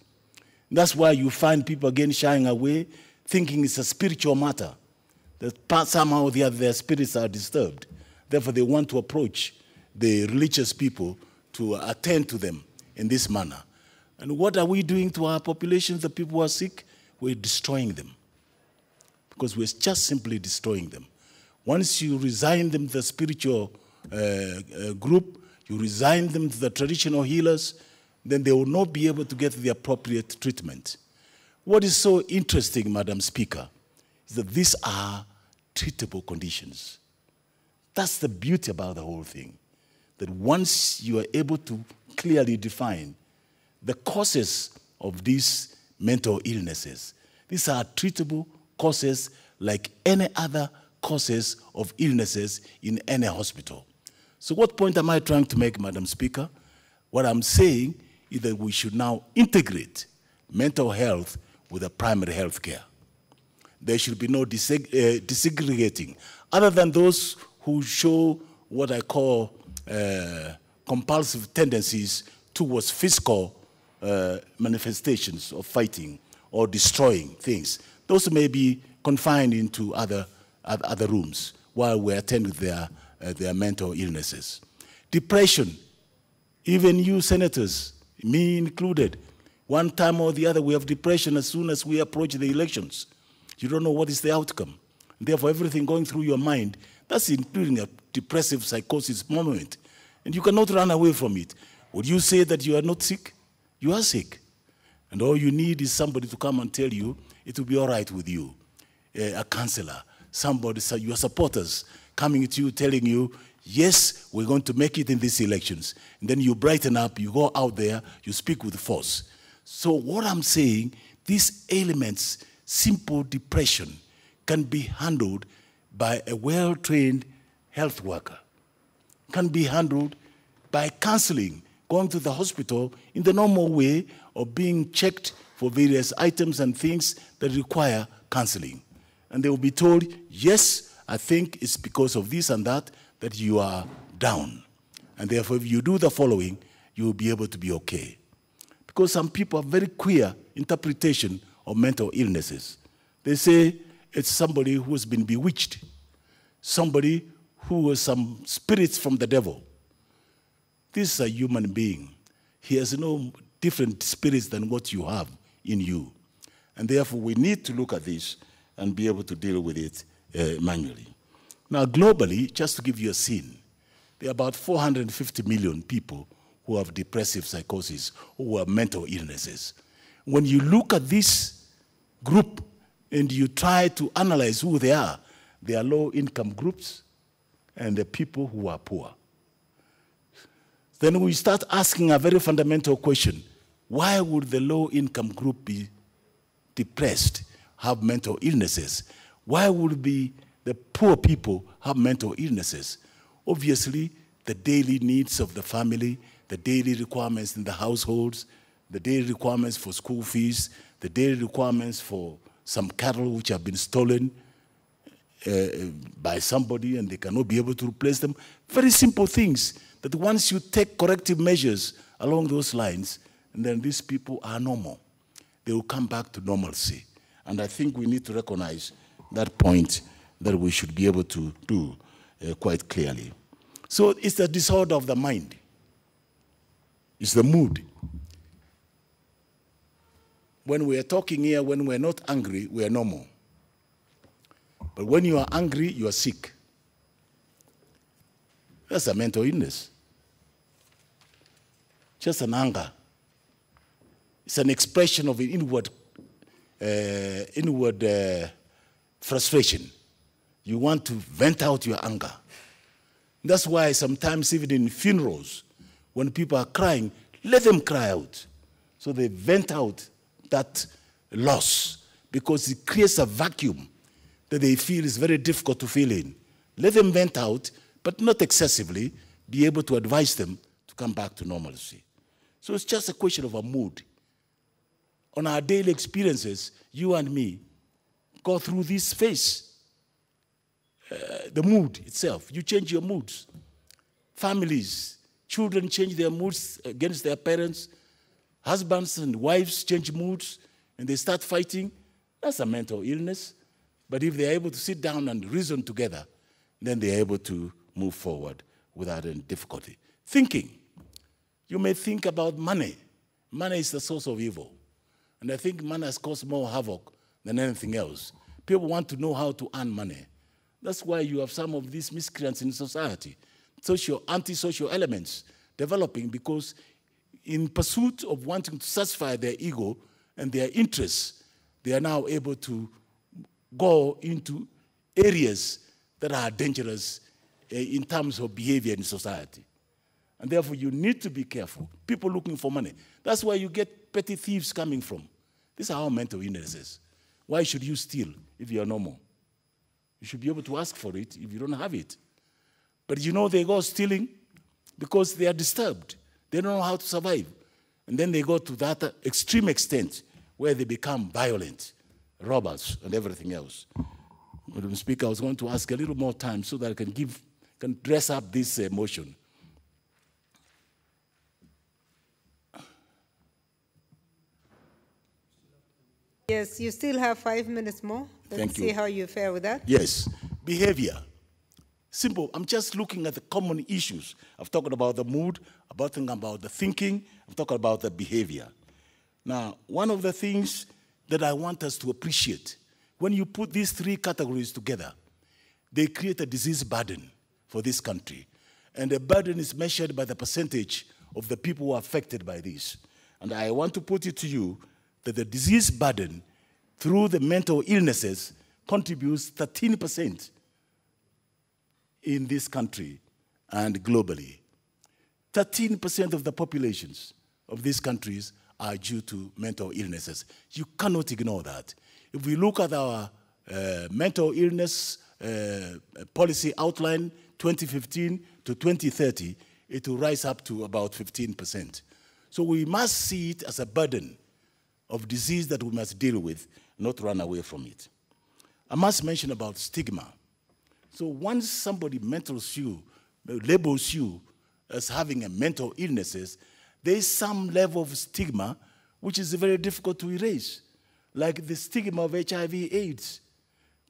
That's why you find people again shying away, thinking it's a spiritual matter, that somehow or the other their spirits are disturbed. Therefore, they want to approach the religious people to attend to them in this manner. And what are we doing to our populations, the people who are sick? We're destroying them. Because we're just simply destroying them. Once you resign them to the spiritual group, you resign them to the traditional healers, then they will not be able to get the appropriate treatment. What is so interesting, Madam Speaker, is that these are treatable conditions. That's the beauty about the whole thing, that once you are able to clearly define the causes of these mental illnesses, these are treatable causes like any other causes of illnesses in any hospital. So what point am I trying to make, Madam Speaker? What I'm saying is that we should now integrate mental health with the primary health care. There should be no desegregating, other than those who show what I call compulsive tendencies towards physical manifestations of fighting or destroying things. Those may be confined into other rooms while we attend to their mental illnesses. Depression, even you senators, me included, one time or the other we have depression as soon as we approach the elections. You don't know what is the outcome. Therefore, everything going through your mind, that's including a depressive psychosis moment. And you cannot run away from it. Would you say that you are not sick? You are sick. And all you need is somebody to come and tell you it will be all right with you. A counselor, somebody, your supporters coming to you, telling you, yes, we're going to make it in these elections. And then you brighten up, you go out there, you speak with force. So what I'm saying, these elements, simple depression, can be handled by a well-trained health worker, can be handled by counseling, going to the hospital in the normal way of being checked for various items and things that require counseling. and they will be told, yes, I think it's because of this and that you are down. And therefore, if you do the following, you will be able to be okay. Because some people have very queer interpretation of mental illnesses. They say it's somebody who has been bewitched, somebody who has some spirits from the devil. This is a human being. He has no different spirits than what you have in you. And therefore, we need to look at this and be able to deal with it manually. Now, globally, just to give you a scene, there are about 450 million people who have depressive psychosis or who have mental illnesses. When you look at this group and you try to analyze who they are low-income groups and the people who are poor. Then we start asking a very fundamental question. Why would the low-income group be depressed, have mental illnesses? Why would the poor people have mental illnesses? Obviously, the daily needs of the family, the daily requirements in the households, the daily requirements for school fees, the daily requirements for some cattle which have been stolen by somebody and they cannot be able to replace them. Very simple things that once you take corrective measures along those lines, and then these people are normal. They will come back to normalcy. And I think we need to recognize that point that we should be able to do quite clearly. So it's the disorder of the mind. It's the mood. When we are talking here, when we're not angry, we are normal. But when you are angry, you are sick. That's a mental illness. Just an anger. It's an expression of inward frustration. You want to vent out your anger. That's why sometimes even in funerals, when people are crying, let them cry out. So they vent out that loss because it creates a vacuum that they feel is very difficult to fill in. Let them vent out, but not excessively, be able to advise them to come back to normalcy. So it's just a question of a mood. On our daily experiences, you and me go through this phase. The mood itself, you change your moods. Families, children change their moods against their parents. Husbands and wives change moods and they start fighting. That's a mental illness. But if they're able to sit down and reason together, then they're able to move forward without any difficulty. Thinking. You may think about money. Money is the source of evil. And I think money has caused more havoc than anything else. People want to know how to earn money. That's why you have some of these miscreants in society, anti-social elements developing, because in pursuit of wanting to satisfy their ego and their interests, they are now able to go into areas that are dangerous in terms of behavior in society. And therefore, you need to be careful. People looking for money. That's where you get petty thieves coming from. These are our mental illnesses. Why should you steal if you are normal? You should be able to ask for it if you don't have it. But you know they go stealing because they are disturbed. They don't know how to survive. And then they go to that extreme extent where they become violent, robbers, and everything else. Madam Speaker, I was going to ask a little more time so that I can dress up this motion. Yes, you still have 5 minutes more. Let's see how you fare with that. Yes. Behavior. Simple. I'm just looking at the common issues. I've talked about the mood, about the thinking, I've talked about the behavior. Now, one of the things that I want us to appreciate, when you put these three categories together, they create a disease burden for this country. And the burden is measured by the percentage of the people who are affected by this. And I want to put it to you that the disease burden through the mental illnesses contributes 13% in this country and globally. 13% of the populations of these countries are due to mental illnesses. You cannot ignore that. If we look at our mental illness policy outline 2015 to 2030, it will rise up to about 15%. So we must see it as a burden of disease that we must deal with, not run away from it. I must mention about stigma. So once somebody labels you as having a mental illnesses, there is some level of stigma which is very difficult to erase, like the stigma of HIV/AIDS.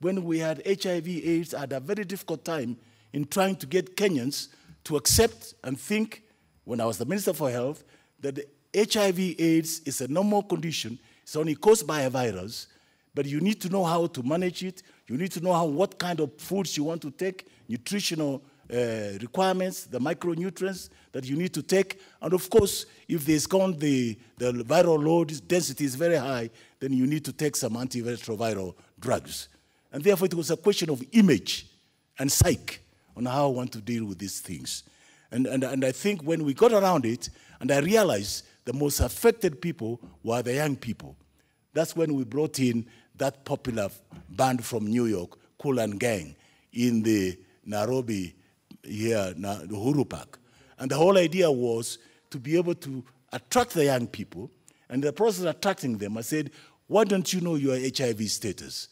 When we had HIV/AIDS, I had a very difficult time in trying to get Kenyans to accept and think, when I was the Minister for Health, that HIV/AIDS is a normal condition. It's only caused by a virus, but you need to know how to manage it. You need to know what kind of foods you want to take, nutritional requirements, the micronutrients that you need to take. And of course, if there's gone the viral load density is very high, then you need to take some antiretroviral drugs. And therefore, it was a question of image and psyche on how I want to deal with these things. And I think when we got around it, and I realized the most affected people were the young people. That's when we brought in that popular band from New York, Kool and Gang, in the Nairobi here, the Uhuru Park. And the whole idea was to be able to attract the young people. And in the process of attracting them, I said, why don't you know your HIV status?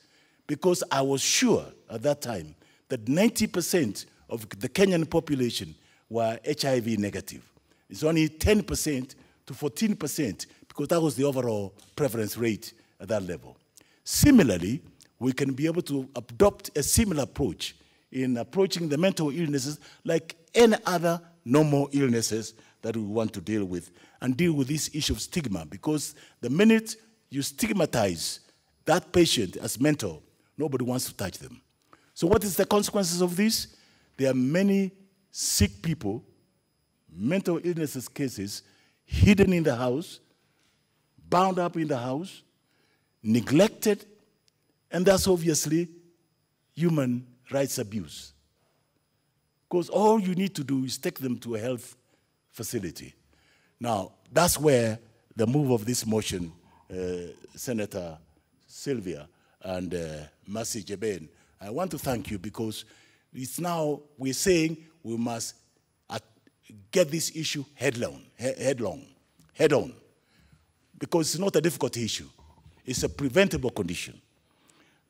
Because I was sure at that time that 90% of the Kenyan population were HIV negative. It's only 10% to 14% because that was the overall prevalence rate at that level. Similarly, we can be able to adopt a similar approach in approaching the mental illnesses like any other normal illnesses that we want to deal with, and deal with this issue of stigma, because the minute you stigmatize that patient as mental, nobody wants to touch them. So what is the consequences of this? There are many sick people, mental illnesses cases, hidden in the house, bound up in the house, neglected, and that's obviously human rights abuse. Because all you need to do is take them to a health facility. Now, that's where the move of this motion, Senator Sylvia and Mercy Jeben, I want to thank you because it's now we're saying we must get this issue head on, because it's not a difficult issue. It's a preventable condition.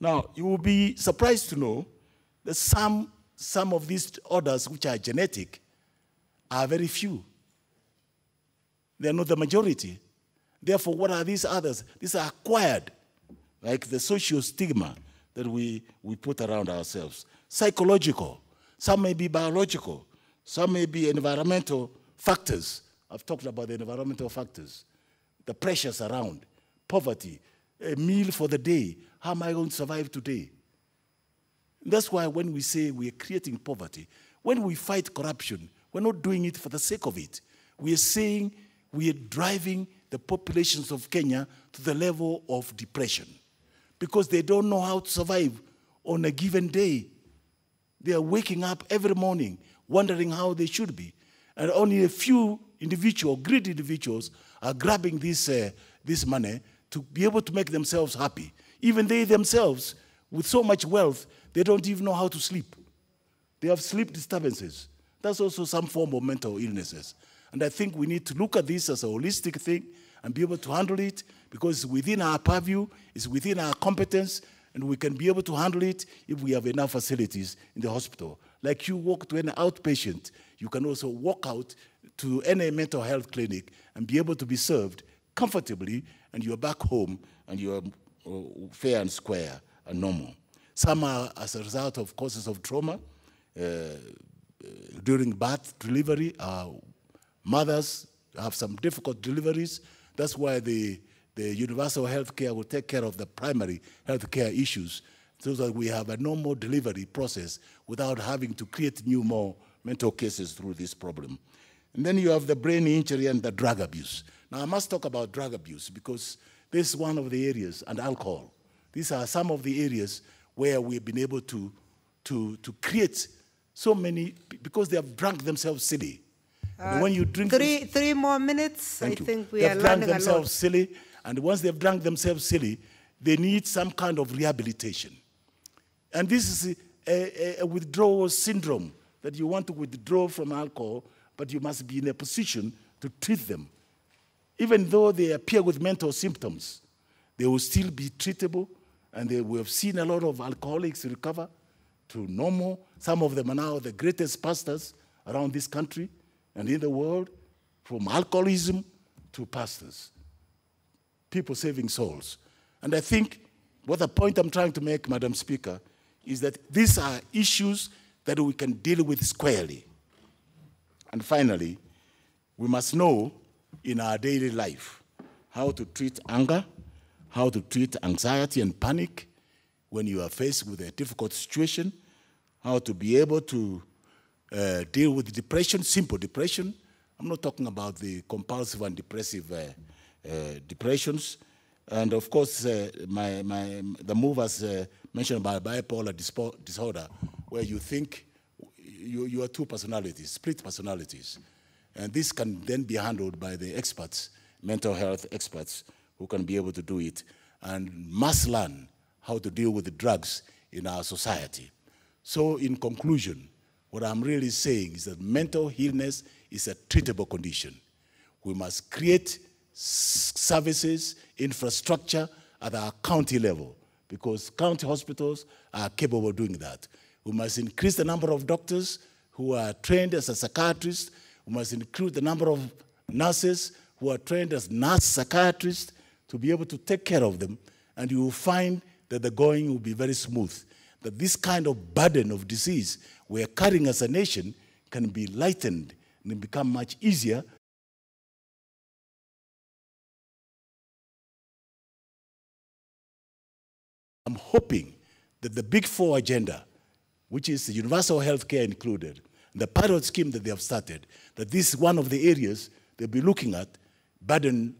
Now, you will be surprised to know that some of these orders which are genetic are very few. They're not the majority. Therefore, what are these others? These are acquired, like the social stigma that we put around ourselves. Psychological, some may be biological, some may be environmental factors. I've talked about the environmental factors, the pressures around, poverty, a meal for the day. How am I going to survive today? That's why when we say we are creating poverty, when we fight corruption, we're not doing it for the sake of it. We are saying we are driving the populations of Kenya to the level of depression because they don't know how to survive on a given day. They are waking up every morning wondering how they should be. And only a few individuals, greedy individuals, are grabbing this money to be able to make themselves happy. Even they themselves, with so much wealth, they don't even know how to sleep. They have sleep disturbances. That's also some form of mental illnesses. And I think we need to look at this as a holistic thing and be able to handle it because it's within our purview, it's within our competence, and we can be able to handle it if we have enough facilities in the hospital. Like you walk to an outpatient, you can also walk out to any mental health clinic and be able to be served comfortably, and you're back home and you're fair and square and normal. Some are as a result of causes of trauma. During birth, delivery, mothers have some difficult deliveries. That's why the universal health care will take care of the primary health care issues so that we have a normal delivery process without having to create more mental cases through this problem. And then you have the brain injury and the drug abuse. Now, I must talk about drug abuse because this is one of the areas, and alcohol. These are some of the areas where we've been able to create so many, because they have drunk themselves silly. When you drink three more minutes, I think we are learning a lot. They've drunk themselves silly, and once they've drunk themselves silly, they need some kind of rehabilitation. And this is a withdrawal syndrome, that you want to withdraw from alcohol, but you must be in a position to treat them. Even though they appear with mental symptoms, they will still be treatable, And we have seen a lot of alcoholics recover to normal. Some of them are now the greatest pastors around this country and in the world, from alcoholism to pastors. People saving souls. And I think what the point I'm trying to make, Madam Speaker, is that these are issues that we can deal with squarely. And finally, we must know in our daily life how to treat anger, how to treat anxiety and panic when you are faced with a difficult situation, how to be able to deal with depression, simple depression. I'm not talking about the compulsive and depressive depressions. And of course, the move was mentioned about bipolar disorder, where you think you are two personalities, split personalities. And this can then be handled by the experts, mental health experts, who can be able to do it and must learn how to deal with the drugs in our society. So in conclusion, what I'm really saying is that mental illness is a treatable condition. We must create services, infrastructure at our county level, because county hospitals are capable of doing that. We must increase the number of doctors who are trained as a psychiatrist. We must increase the number of nurses who are trained as nurse psychiatrists to be able to take care of them, and you will find that the going will be very smooth. That this kind of burden of disease we are carrying as a nation can be lightened and become much easier. I'm hoping that the Big Four agenda, which is universal health care included, the pilot scheme that they have started, that this is one of the areas they'll be looking at, burden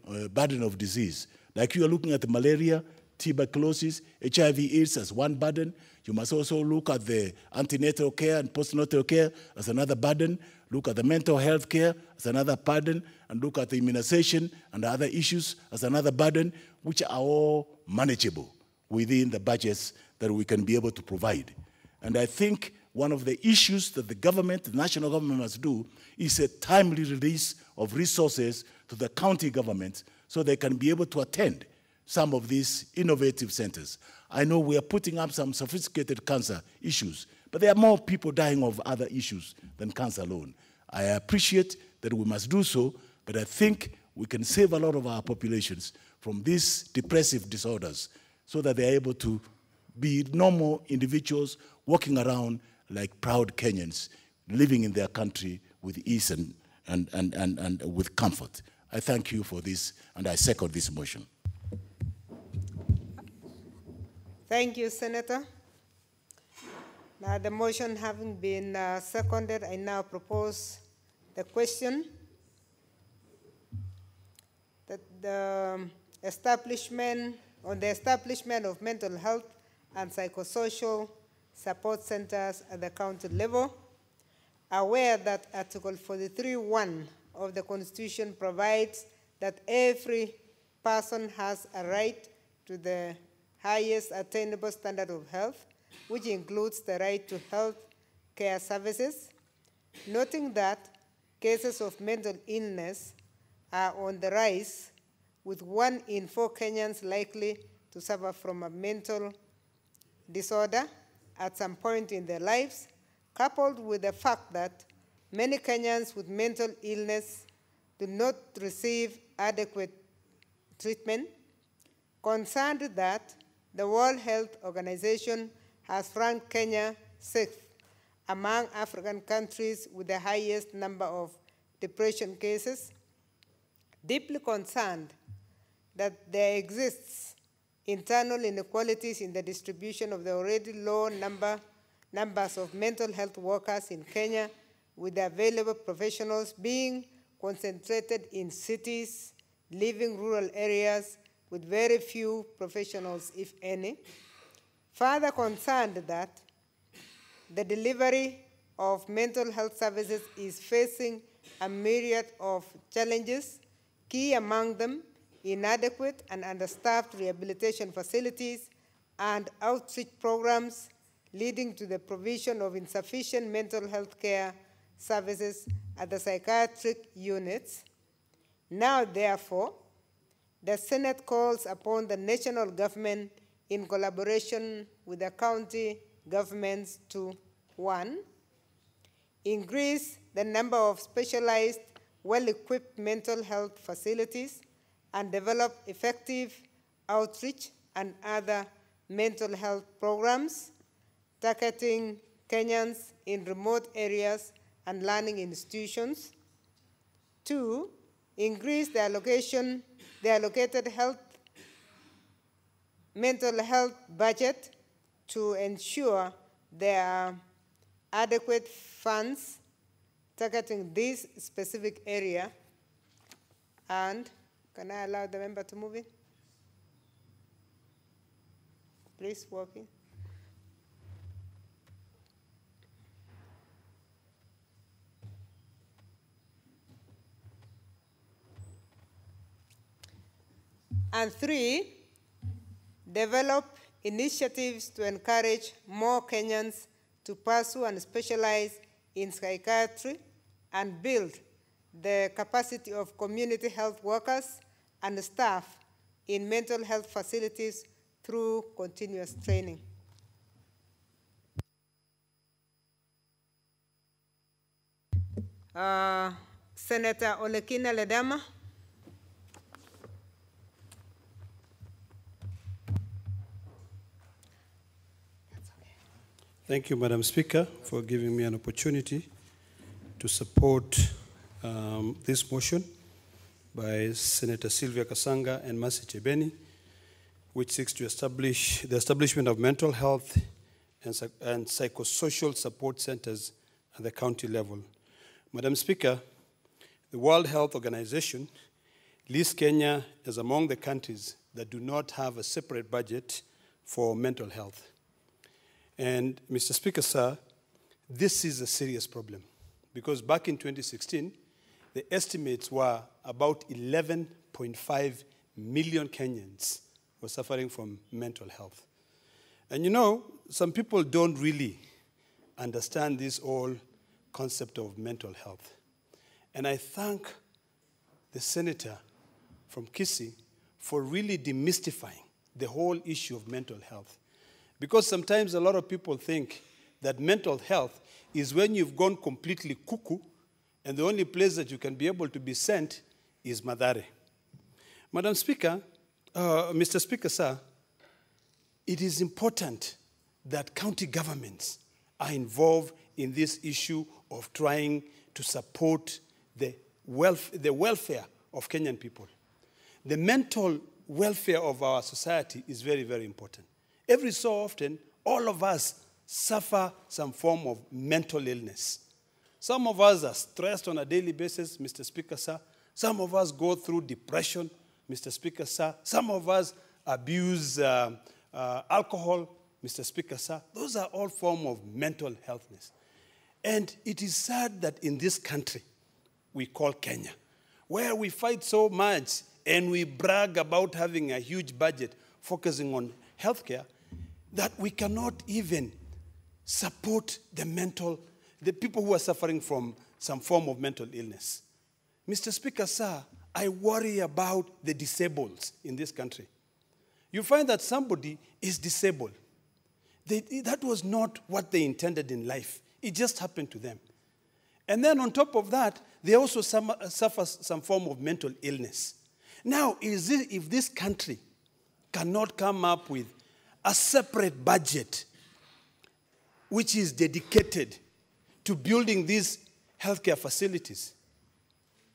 of disease. Like you are looking at malaria, tuberculosis, HIV/AIDS as one burden. You must also look at the antenatal care and postnatal care as another burden. Look at the mental health care as another burden, and look at the immunization and the other issues as another burden, which are all manageable within the budgets that we can be able to provide. And I think one of the issues that the government, the national government must do is a timely release of resources to the county governments so they can be able to attend some of these innovative centers. I know we are putting up some sophisticated cancer issues, but there are more people dying of other issues than cancer alone. I appreciate that we must do so, but I think we can save a lot of our populations from these depressive disorders so that they're able to be normal individuals walking around like proud Kenyans, living in their country with ease and with comfort. I thank you for this, and I second this motion. Thank you, Senator. Now, the motion having been seconded, I now propose the question that the establishment of mental health and psychosocial support centers at the county level, aware that Article 43(1) of the Constitution provides that every person has a right to the highest attainable standard of health, which includes the right to health care services, noting that cases of mental illness are on the rise, with 1 in 4 Kenyans likely to suffer from a mental disorder at some point in their lives, coupled with the fact that many Kenyans with mental illness do not receive adequate treatment, concerned that the World Health Organization has ranked Kenya 6th among African countries with the highest number of depression cases, deeply concerned that there exists internal inequalities in the distribution of the already low numbers of mental health workers in Kenya, with the available professionals being concentrated in cities, leaving rural areas with very few professionals, if any. Further concerned that the delivery of mental health services is facing a myriad of challenges, key among them inadequate and understaffed rehabilitation facilities and outreach programs, leading to the provision of insufficient mental health care services at the psychiatric units. Now, therefore, the Senate calls upon the national government in collaboration with the county governments to 1, increase the number of specialized, well-equipped mental health facilities and develop effective outreach and other mental health programs, targeting Kenyans in remote areas and learning institutions. 2, increase the allocated mental health budget to ensure there are adequate funds targeting this specific area. And can I allow the member to move in? Please walk in. And 3, develop initiatives to encourage more Kenyans to pursue and specialize in psychiatry and build the capacity of community health workers and staff in mental health facilities through continuous training. Senator Olekina Ledama. Thank you, Madam Speaker, for giving me an opportunity to support this motion by Senator Sylvia Kasanga and Mercy Chebeni, which seeks to establish the establishment of mental health and psychosocial support centers at the county level. Madam Speaker, the World Health Organization lists Kenya as among the countries that do not have a separate budget for mental health. And Mr. Speaker, sir, this is a serious problem because back in 2016, the estimates were about 11.5 million Kenyans were suffering from mental health. And you know, some people don't really understand this whole concept of mental health. And I thank the senator from Kisii for really demystifying the whole issue of mental health. Because sometimes a lot of people think that mental health is when you've gone completely cuckoo and the only place that you can be able to be sent is Mathare. Madam Speaker, Mr. Speaker, sir, it is important that county governments are involved in this issue of trying to support the welfare of Kenyan people. The mental welfare of our society is very, very important. Every so often, all of us suffer some form of mental illness. Some of us are stressed on a daily basis, Mr. Speaker, sir. Some of us go through depression, Mr. Speaker, sir. Some of us abuse alcohol, Mr. Speaker, sir. Those are all forms of mental healthness. And it is sad that in this country, we call Kenya, where we fight so much and we brag about having a huge budget focusing on healthcare, that we cannot even support the people who are suffering from some form of mental illness. Mr. Speaker, sir, I worry about the disabled in this country. You find that somebody is disabled. That was not what they intended in life. It just happened to them. And then on top of that, they also suffer some form of mental illness. Now, if this country cannot come up with a separate budget which is dedicated to building these healthcare facilities,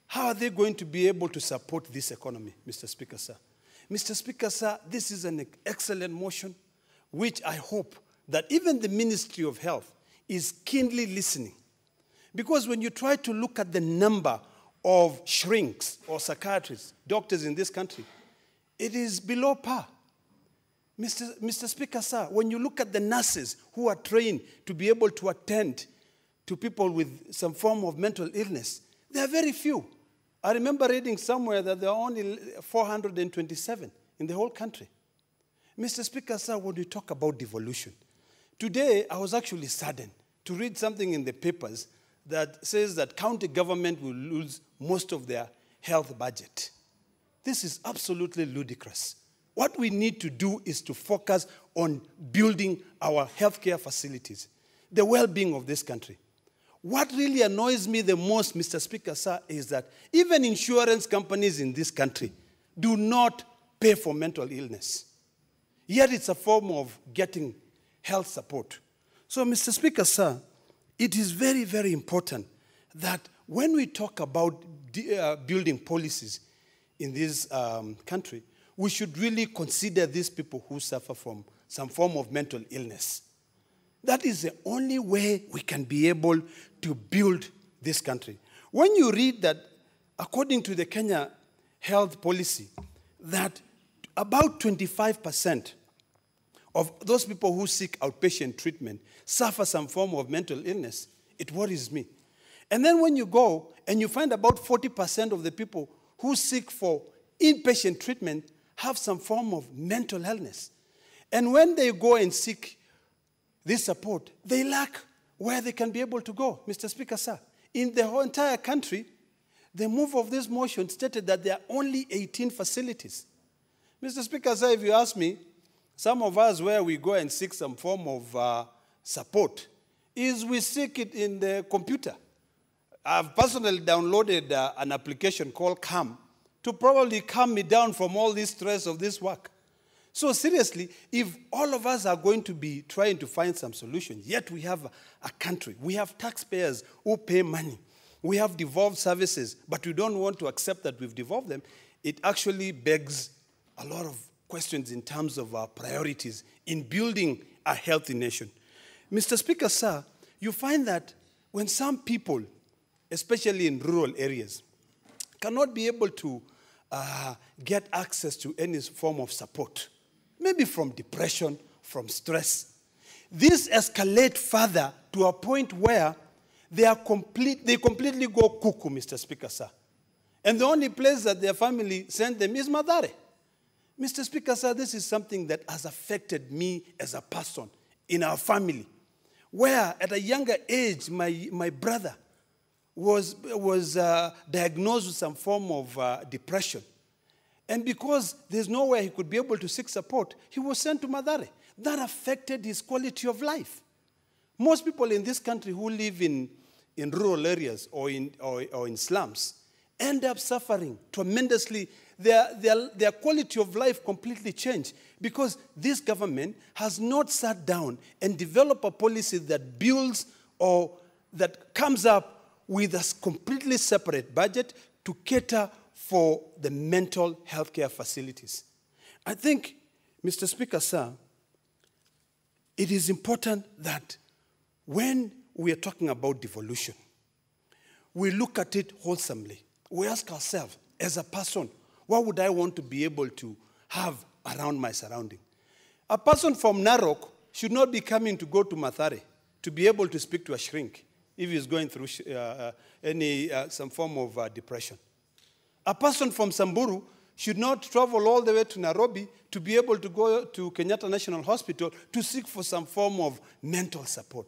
how are they going to be able to support this economy, Mr. Speaker, sir? Mr. Speaker, sir, this is an excellent motion, which I hope that even the Ministry of Health is keenly listening. Because when you try to look at the number of shrinks or psychiatrists, doctors in this country, it is below par. Mr. Speaker, sir, when you look at the nurses who are trained to be able to attend to people with some form of mental illness, there are very few. I remember reading somewhere that there are only 427 in the whole country. Mr. Speaker, sir, when we talk about devolution, today I was actually saddened to read something in the papers that says that county government will lose most of their health budget. This is absolutely ludicrous. what we need to do is to focus on building our healthcare facilities, the well-being of this country. What really annoys me the most, Mr. Speaker, sir, is that even insurance companies in this country do not pay for mental illness. Yet it's a form of getting health support. So, Mr. Speaker, sir, it is very, very important that when we talk about building policies in this country, we should really consider these people who suffer from some form of mental illness. That is the only way we can be able to build this country. When you read that, according to the Kenya health policy, that about 25% of those people who seek outpatient treatment suffer some form of mental illness, it worries me. And then when you go and you find about 40% of the people who seek for inpatient treatment have some form of mental illness. And when they go and seek this support, they lack where they can be able to go, Mr. Speaker, sir. In the whole entire country, the move of this motion stated that there are only 18 facilities. Mr. Speaker, sir, if you ask me, some of us where we go and seek some form of support is we seek it in the computer. I've personally downloaded an application called Calm to probably calm me down from all this stress of this work. So seriously, if all of us are going to be trying to find some solution, yet we have a country, we have taxpayers who pay money, we have devolved services, but we don't want to accept that we've devolved them, it actually begs a lot of questions in terms of our priorities in building a healthy nation. Mr. Speaker, sir, you find that when some people, especially in rural areas, cannot be able to get access to any form of support, maybe from depression, from stress, this escalates further to a point where they completely go cuckoo, Mr. Speaker, sir. And the only place that their family sent them is Mathare. Mr. Speaker, sir, this is something that has affected me as a person in our family, where at a younger age, my brother was diagnosed with some form of depression. And because there's nowhere he could be able to seek support, he was sent to Mathare. That affected his quality of life. Most people in this country who live in rural areas or in slums end up suffering tremendously. Their quality of life completely changed because this government has not sat down and developed a policy that builds or that comes up with a completely separate budget to cater for the mental health care facilities. I think, Mr. Speaker, sir, it is important that when we are talking about devolution, we look at it wholesomely. We ask ourselves, as a person, what would I want to be able to have around my surrounding? A person from Narok should not be coming to go to Mathare to be able to speak to a shrink if he's going through some form of depression. A person from Samburu should not travel all the way to Nairobi to be able to go to Kenyatta National Hospital to seek for some form of mental support.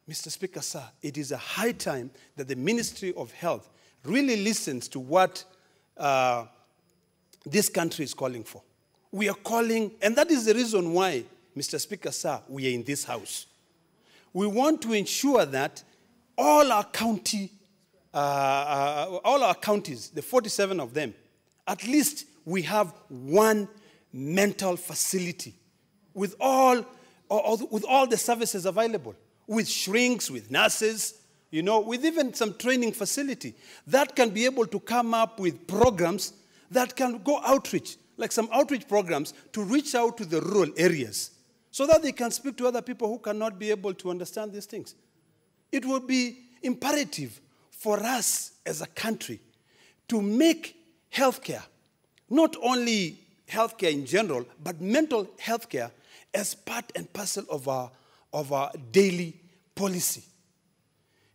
Mr. Speaker, sir, it is a high time that the Ministry of Health really listens to what this country is calling for. We are calling, and that is the reason why, Mr. Speaker, sir, we are in this house. We want to ensure that all our counties, the 47 of them, at least we have one mental facility with all the services available, with shrinks, with nurses, with even some training facility that can be able to come up with programs that can go outreach, like some outreach programs to reach out to the rural areas so that they can speak to other people who cannot be able to understand these things. It would be imperative for us as a country to make healthcare, not only healthcare in general, but mental healthcare as part and parcel of our daily policy.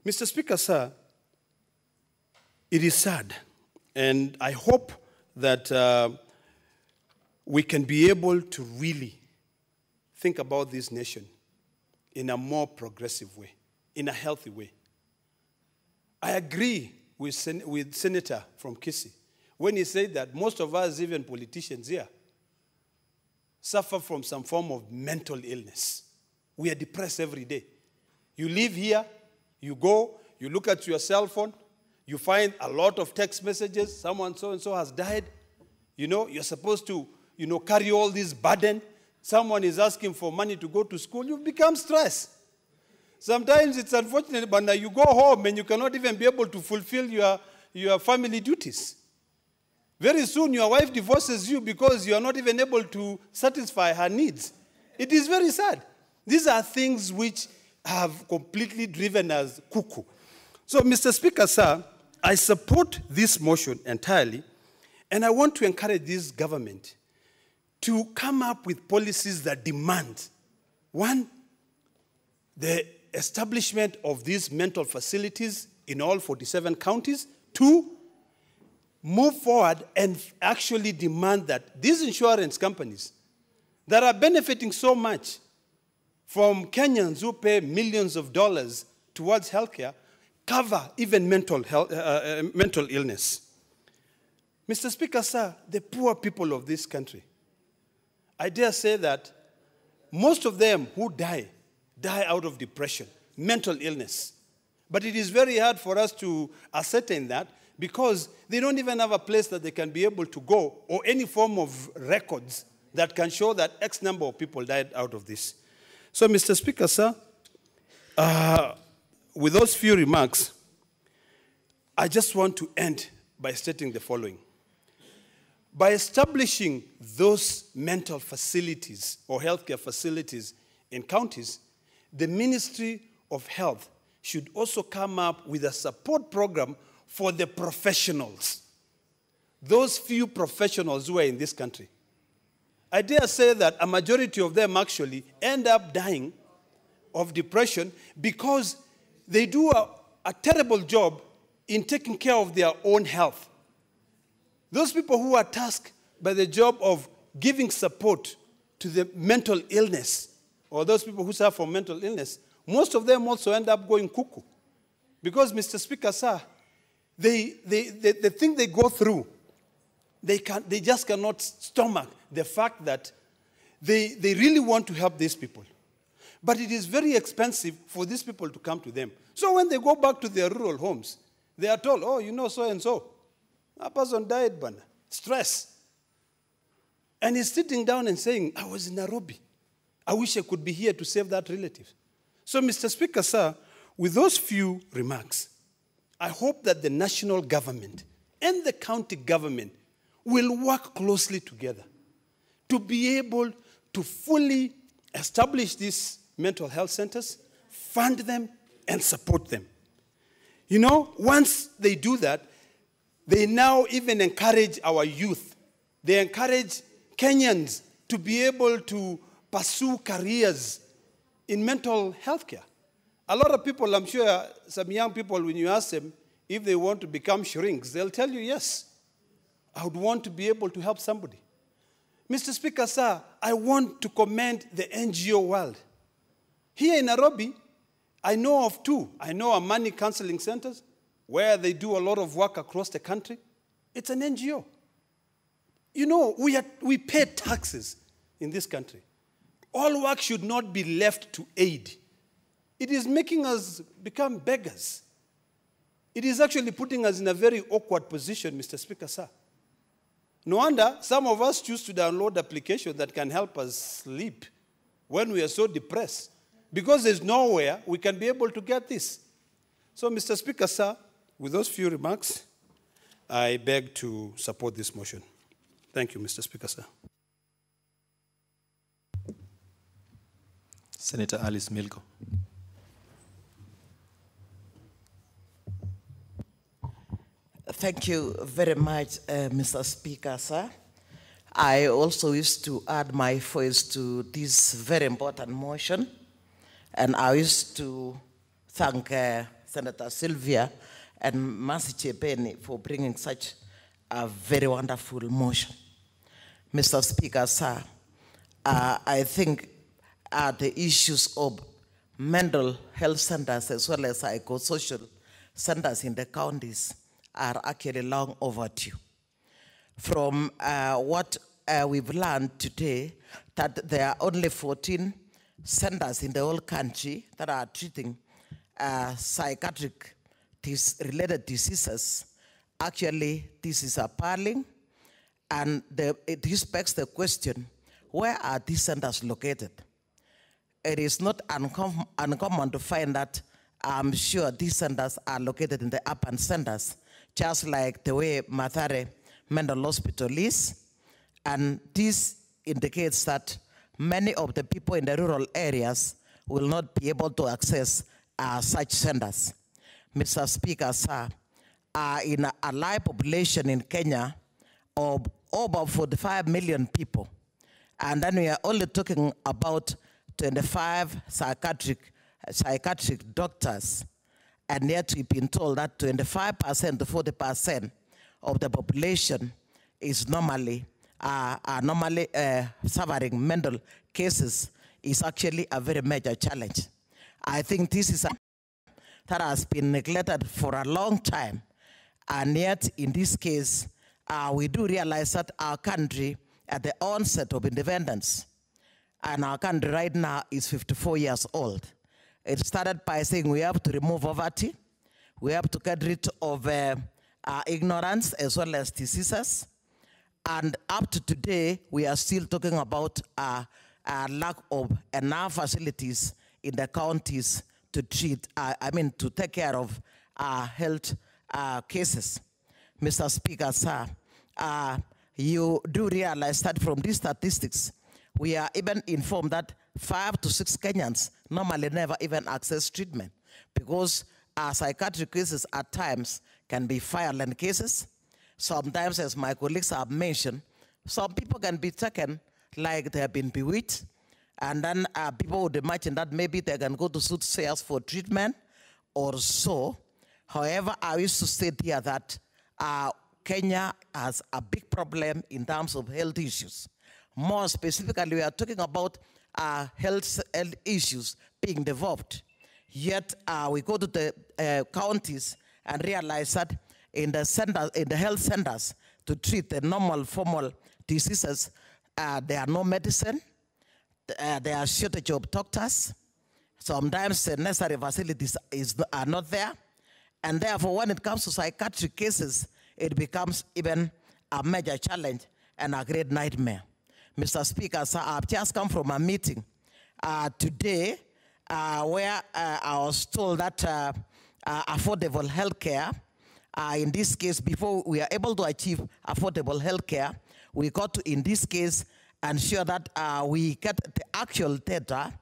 Mr. Speaker, sir, it is sad, and I hope that we can be able to really think about this nation in a more progressive way, in a healthy way. I agree with Senator from Kisii when he said that most of us, even politicians here, suffer from some form of mental illness. We are depressed every day. You live here, you go, you look at your cell phone, you find a lot of text messages, someone so-and-so has died. You know, you're supposed to, carry all this burden. Someone is asking for money to go to school, you become stressed. Sometimes it's unfortunate, but now you go home and you cannot even be able to fulfill your family duties. Very soon your wife divorces you because you are not even able to satisfy her needs. It is very sad. These are things which have completely driven us cuckoo. So, Mr. Speaker, sir, I support this motion entirely, and I want to encourage this government to come up with policies that demand, one, the establishment of these mental facilities in all 47 counties. Two, move forward and actually demand that these insurance companies that are benefiting so much from Kenyans who pay millions of dollars towards healthcare cover even mental illness. Mr. Speaker, sir, the poor people of this country, I dare say that most of them who die out of depression, mental illness. But it is very hard for us to ascertain that because they don't even have a place that they can be able to go or any form of records that can show that X number of people died out of this. So, Mr. Speaker, sir, with those few remarks, I just want to end by stating the following. By establishing those mental facilities or healthcare facilities in counties, the Ministry of Health should also come up with a support program for the professionals, those few professionals who are in this country. I dare say that a majority of them actually end up dying of depression because they do a terrible job in taking care of their own health. Those people who are tasked by the job of giving support to the mental illness, or those people who suffer from mental illness, most of them also end up going cuckoo. Because, Mr. Speaker, sir, the thing they go through, they just cannot stomach the fact that they really want to help these people. But it is very expensive for these people to come to them. So when they go back to their rural homes, they are told, oh, you know, so-and-so, that person died, but stress. And he's sitting down and saying, I was in Nairobi. I wish I could be here to save that relative. So, Mr. Speaker, sir, with those few remarks, I hope that the national government and the county government will work closely together to be able to fully establish these mental health centers, fund them, and support them. You know, once they do that, they now even encourage our youth. They encourage Kenyans to be able to pursue careers in mental health care. A lot of people, I'm sure some young people, when you ask them if they want to become shrinks, they'll tell you, yes, I would want to be able to help somebody. Mr. Speaker, sir, I want to commend the NGO world. Here in Nairobi, I know of two. I know Amani Counseling Centers, where they do a lot of work across the country. It's an NGO. You know, we pay taxes in this country. All work should not be left to aid. It is making us become beggars. It is actually putting us in a very awkward position, Mr. Speaker, sir. No wonder some of us choose to download applications that can help us sleep when we are so depressed, because there's nowhere we can be able to get this. So, Mr. Speaker, sir, with those few remarks, I beg to support this motion. Thank you, Mr. Speaker, sir. Senator Alice Milko. Thank you very much, Mr. Speaker, sir. I also wish to add my voice to this very important motion, and I wish to thank Senator Sylvia and Mercy Chebeni for bringing such a very wonderful motion. Mr. Speaker, sir, I think the issues of mental health centers as well as psychosocial centers in the counties are actually long overdue. from what we've learned today, that there are only 14 centers in the whole country that are treating psychiatric related diseases. Actually, this is appalling, and this begs the question, where are these centers located? It is not uncommon to find that I'm sure these centers are located in the urban centers, just like the way Mathare Mental Hospital is. And this indicates that many of the people in the rural areas will not be able to access such centers. Mr. Speaker, sir, in a live population in Kenya of over 45 million people, and then we are only talking about 25 psychiatric doctors, and yet we've been told that 25% to 40% of the population is normally suffering mental cases is actually a very major challenge. I think this is that has been neglected for a long time, and yet in this case, we do realize that our country, at the onset of independence, and our country right now is 54 years old. It started by saying we have to remove poverty, we have to get rid of ignorance as well as diseases, and up to today, we are still talking about a lack of enough facilities in the counties to treat, to take care of health cases. Mr. Speaker, sir, you do realize that from these statistics, we are even informed that 5 to 6 Kenyans normally never even access treatment, because psychiatric cases at times can be violent cases. Sometimes, as my colleagues have mentioned, some people can be taken like they have been bewitched, and then people would imagine that maybe they can go to soothsayers for treatment or so. However, I used to state here that Kenya has a big problem in terms of health issues. More specifically, we are talking about health issues being developed. Yet we go to the counties and realize that in the health centers to treat the normal formal diseases, there are no medicine, there are shortage of doctors, sometimes the necessary facilities are not there, and therefore when it comes to psychiatric cases, it becomes even a major challenge and a great nightmare. Mr. Speaker, sir, I've just come from a meeting today where I was told that affordable health care, in this case, before we are able to achieve affordable health care, we got to, in this case, ensure that we get the actual data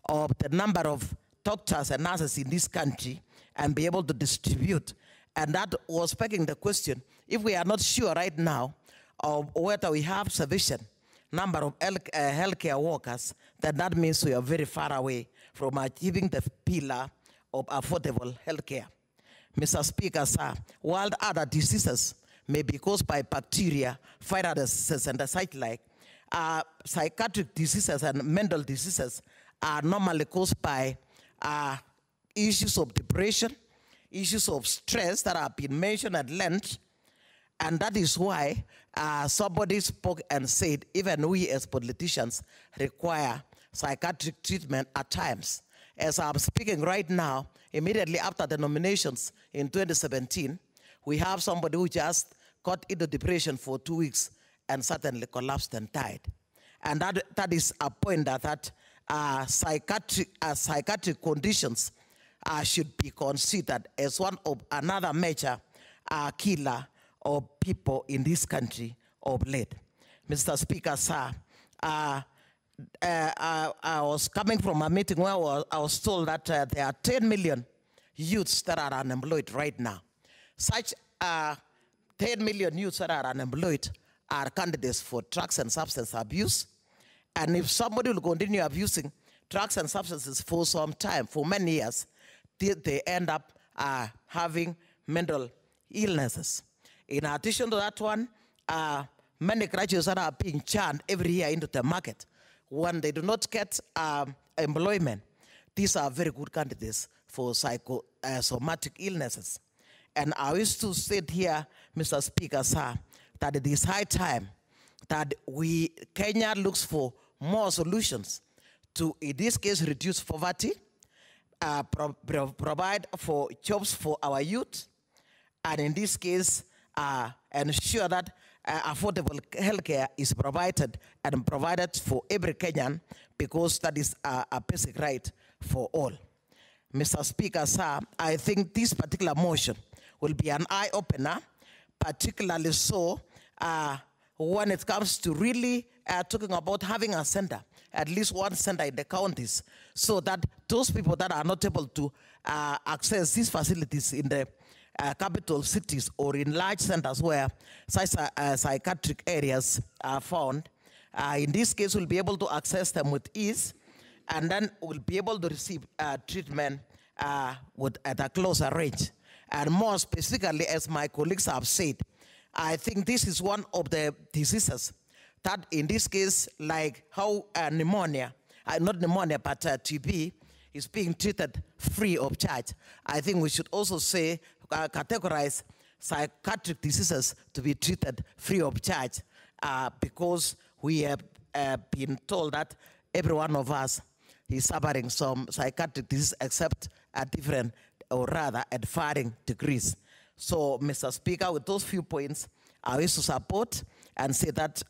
of the number of doctors and nurses in this country and be able to distribute. And that was begging the question, if we are not sure right now of whether we have sufficient number of healthcare workers, then that means we are very far away from achieving the pillar of affordable healthcare. Mr. Speaker, sir, while other diseases may be caused by bacteria, viruses, and the such like, psychiatric diseases and mental diseases are normally caused by issues of depression, issues of stress that have been mentioned at length, and that is why somebody spoke and said, even we as politicians require psychiatric treatment at times. As I'm speaking right now, immediately after the nominations in 2017, we have somebody who just got into depression for 2 weeks and suddenly collapsed and died. And that is a point that psychiatric conditions should be considered as one of another major killer of people in this country of late. Mr. Speaker, sir, I was coming from a meeting where I was told that there are 10 million youths that are unemployed right now. Such 10 million youths that are unemployed are candidates for drugs and substance abuse. And if somebody will continue abusing drugs and substances for some time, for many years, they end up having mental illnesses. In addition to that one, many graduates that are being churned every year into the market, when they do not get employment, these are very good candidates for psychosomatic illnesses. And I used to state here, Mr. Speaker, sir, that it is high time that Kenya looks for more solutions to, in this case, reduce poverty, provide for jobs for our youth, and in this case, ensure that affordable healthcare is provided for every Kenyan, because that is a basic right for all. Mr. Speaker, sir, I think this particular motion will be an eye-opener, particularly so when it comes to really talking about having a center, at least one center in the counties, so that those people that are not able to access these facilities in the capital cities or in large centers where such psychiatric areas are found, in this case will be able to access them with ease, and then will be able to receive treatment at a closer range. And more specifically, as my colleagues have said, I think this is one of the diseases that, in this case, like how pneumonia, not pneumonia, but TB, is being treated free of charge. I think we should also say, categorize psychiatric diseases to be treated free of charge, because we have been told that every one of us is suffering some psychiatric disease, except at different, or rather at varying degrees. So, Mr. Speaker, with those few points, I wish to support and say that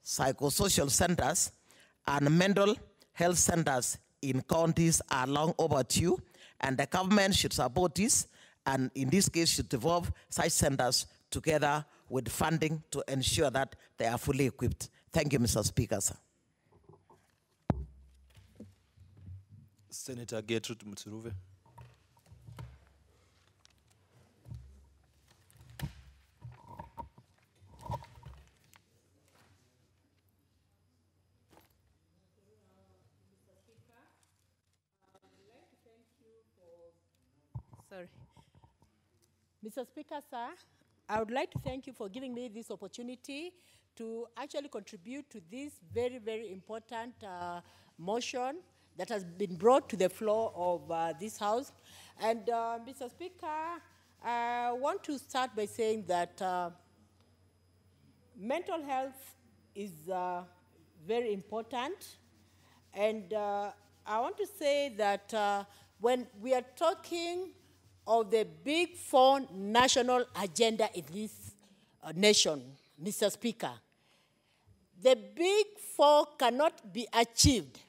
psychosocial centers and mental health centers in counties are long overdue, and the government should support this, and in this case should develop such centers together with funding to ensure that they are fully equipped. Thank you, Mr. Speaker, sir. Senator Gertrude Mutsuruve. Sorry. Mr. Speaker, sir, I would like to thank you for giving me this opportunity to actually contribute to this very, very important motion that has been brought to the floor of this House. And Mr. Speaker, I want to start by saying that mental health is very important. And I want to say that when we are talking of the big four national agenda in this nation, Mr. Speaker, the big four cannot be achieved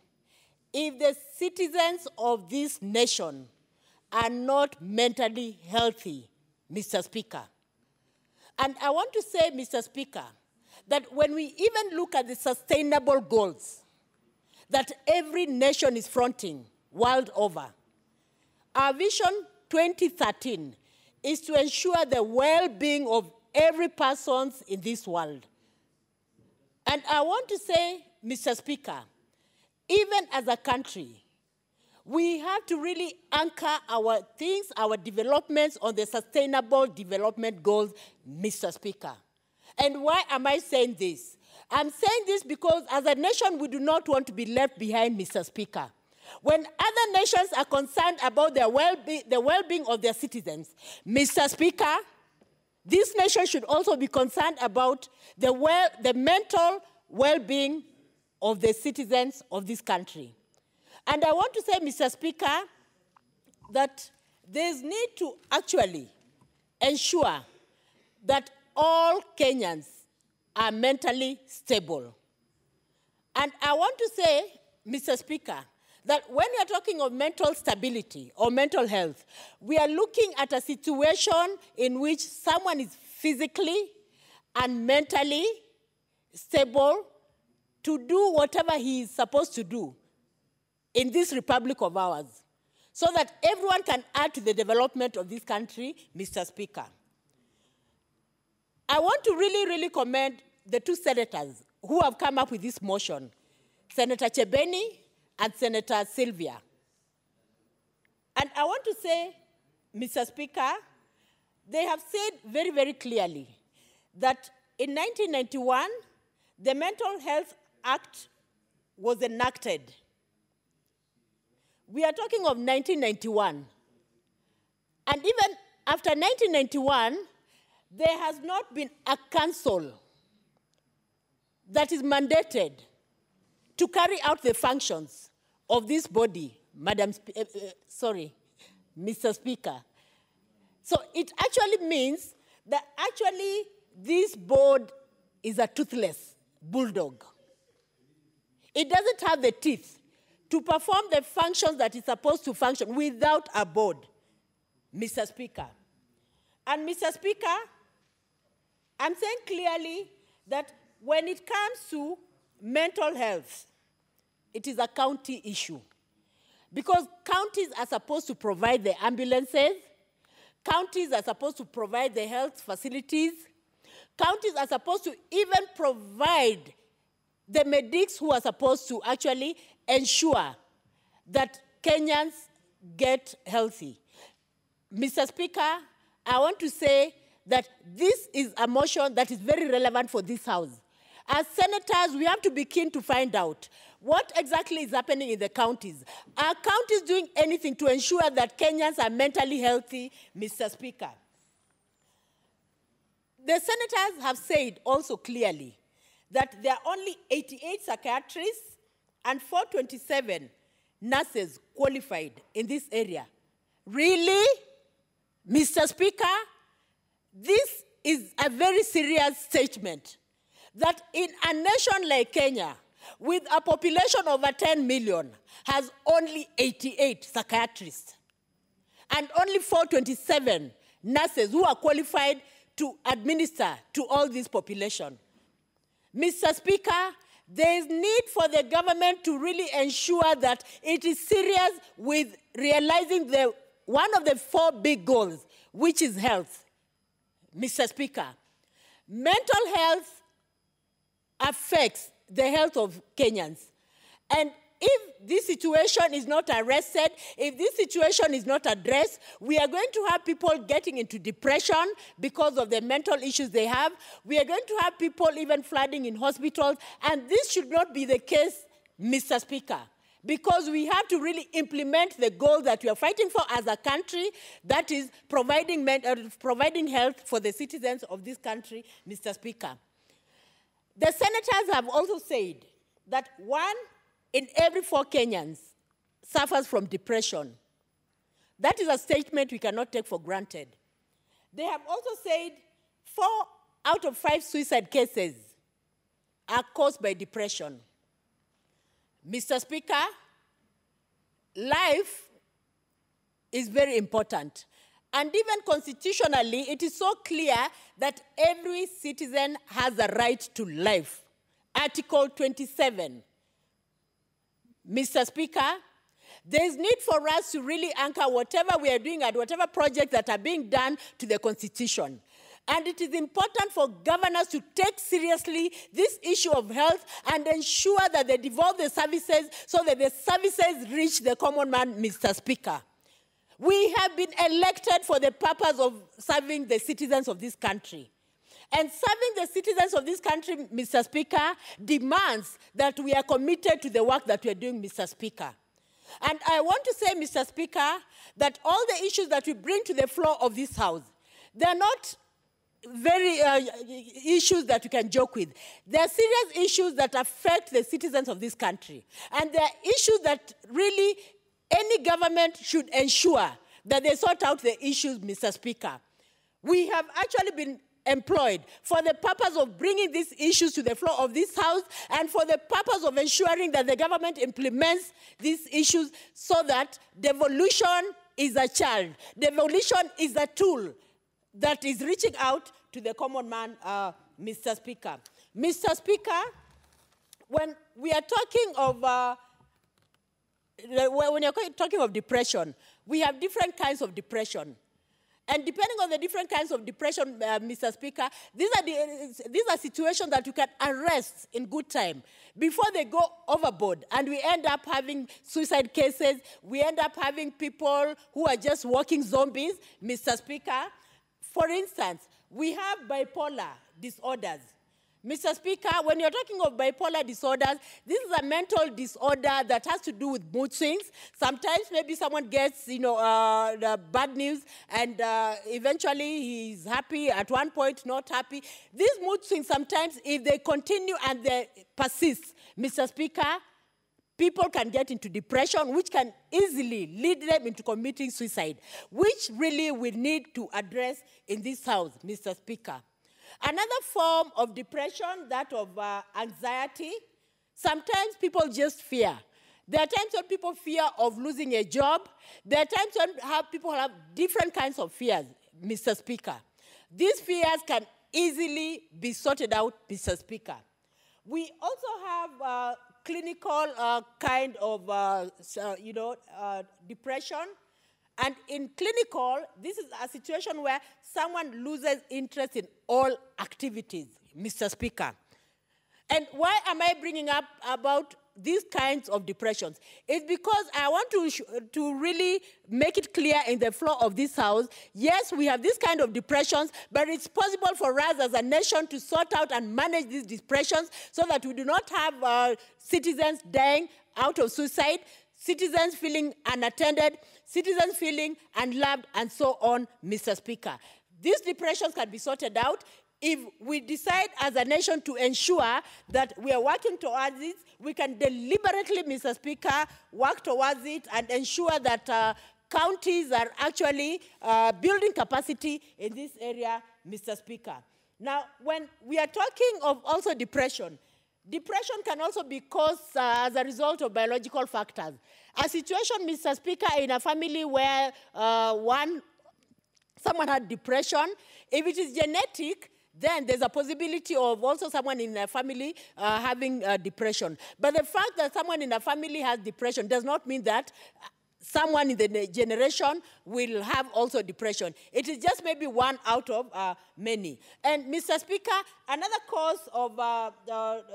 if the citizens of this nation are not mentally healthy, Mr. Speaker. And I want to say, Mr. Speaker, that when we even look at the sustainable goals that every nation is fronting world over, our vision 2013 is to ensure the well-being of every person in this world. And I want to say, Mr. Speaker, even as a country, we have to really anchor our things, our developments on the sustainable development goals, Mr. Speaker. And why am I saying this? I'm saying this because as a nation, we do not want to be left behind, Mr. Speaker. When other nations are concerned about the well-being of their citizens, Mr. Speaker, this nation should also be concerned about the mental well-being of the citizens of this country. And I want to say, Mr. Speaker, that there's need to actually ensure that all Kenyans are mentally stable. And I want to say, Mr. Speaker, that when we are talking of mental stability or mental health, we are looking at a situation in which someone is physically and mentally stable to do whatever he is supposed to do in this republic of ours, so that everyone can add to the development of this country, Mr. Speaker. I want to really, really commend the two senators who have come up with this motion, Senator Chebeni and Senator Sylvia. And I want to say, Mr. Speaker, they have said very, very clearly that in 1991, the Mental Health Act was enacted. We are talking of 1991. And even after 1991, there has not been a council that is mandated to carry out the functions of this body, Mr. Speaker. So it actually means that actually this board is a toothless bulldog. It doesn't have the teeth to perform the functions that it's supposed to function without a board, Mr. Speaker. And Mr. Speaker, I'm saying clearly that when it comes to mental health, it is a county issue. Because counties are supposed to provide the ambulances, counties are supposed to provide the health facilities, counties are supposed to even provide the medics who are supposed to actually ensure that Kenyans get healthy. Mr. Speaker, I want to say that this is a motion that is very relevant for this House. As senators, we have to be keen to find out what exactly is happening in the counties. Are counties doing anything to ensure that Kenyans are mentally healthy, Mr. Speaker? The senators have said also clearly that there are only 88 psychiatrists and 427 nurses qualified in this area. Really? Mr. Speaker, this is a very serious statement that in a nation like Kenya, with a population over 10 million, has only 88 psychiatrists and only 427 nurses who are qualified to administer to all this population. Mr. Speaker, there is need for the government to really ensure that it is serious with realizing one of the 4 big goals, which is health. Mr. Speaker, mental health affects the health of Kenyans. And if this situation is not arrested, if this situation is not addressed, we are going to have people getting into depression because of the mental issues they have. We are going to have people even flooding in hospitals. And this should not be the case, Mr. Speaker, because we have to really implement the goal that we are fighting for as a country, that is providing health for the citizens of this country, Mr. Speaker. The senators have also said that 1 in every 4 Kenyans suffers from depression. That is a statement we cannot take for granted. They have also said 4 out of 5 suicide cases are caused by depression. Mr. Speaker, life is very important. And even constitutionally, it is so clear that every citizen has a right to life. Article 27. Mr. Speaker, there is need for us to really anchor whatever we are doing and whatever projects that are being done to the Constitution. And it is important for governors to take seriously this issue of health and ensure that they devolve the services so that the services reach the common man, Mr. Speaker. We have been elected for the purpose of serving the citizens of this country. And serving the citizens of this country, Mr. Speaker, demands that we are committed to the work that we are doing, Mr. Speaker. And I want to say, Mr. Speaker, that all the issues that we bring to the floor of this House, they're not very issues that you can joke with. They are serious issues that affect the citizens of this country. And they are issues that really any government should ensure that they sort out the issues, Mr. Speaker. We have actually been employed for the purpose of bringing these issues to the floor of this House and for the purpose of ensuring that the government implements these issues so that devolution is a child. Devolution is a tool that is reaching out to the common man, Mr. Speaker. Mr. Speaker, when we are talking of when you're talking of depression, we have different kinds of depression. And depending on the different kinds of depression, Mr. Speaker, these are situations that you can arrest in good time before they go overboard. And we end up having suicide cases. We end up having people who are just walking zombies, Mr. Speaker. For instance, we have bipolar disorders. Mr. Speaker, when you're talking of bipolar disorders, this is a mental disorder that has to do with mood swings. Sometimes maybe someone gets, the bad news, and eventually he's happy, at one point not happy. These mood swings, sometimes if they continue and they persist, Mr. Speaker, people can get into depression, which can easily lead them into committing suicide, which really we need to address in this House, Mr. Speaker. Another form of depression, that of anxiety. Sometimes people just fear. There are times when people fear of losing a job. There are times when people have different kinds of fears, Mr. Speaker. These fears can easily be sorted out, Mr. Speaker. We also have clinical kind of, depression. And in clinical, this is a situation where someone loses interest in all activities, Mr. Speaker. And why am I bringing up about these kinds of depressions? It's because I want to really make it clear in the floor of this House, yes, we have this kind of depressions, but it's possible for us as a nation to sort out and manage these depressions so that we do not have citizens dying out of suicide, citizens feeling unattended, citizens feeling unloved, and so on, Mr. Speaker. These depressions can be sorted out if we decide as a nation to ensure that we are working towards it. We can deliberately, Mr. Speaker, work towards it and ensure that counties are actually building capacity in this area, Mr. Speaker. Now, when we are talking of also depression, depression can also be caused as a result of biological factors. A situation, Mr. Speaker, in a family where someone had depression, if it is genetic, then there's a possibility of also someone in a family having depression. But the fact that someone in a family has depression does not mean that someone in the generation will have also depression. It is just maybe one out of many. And Mr. Speaker, another cause of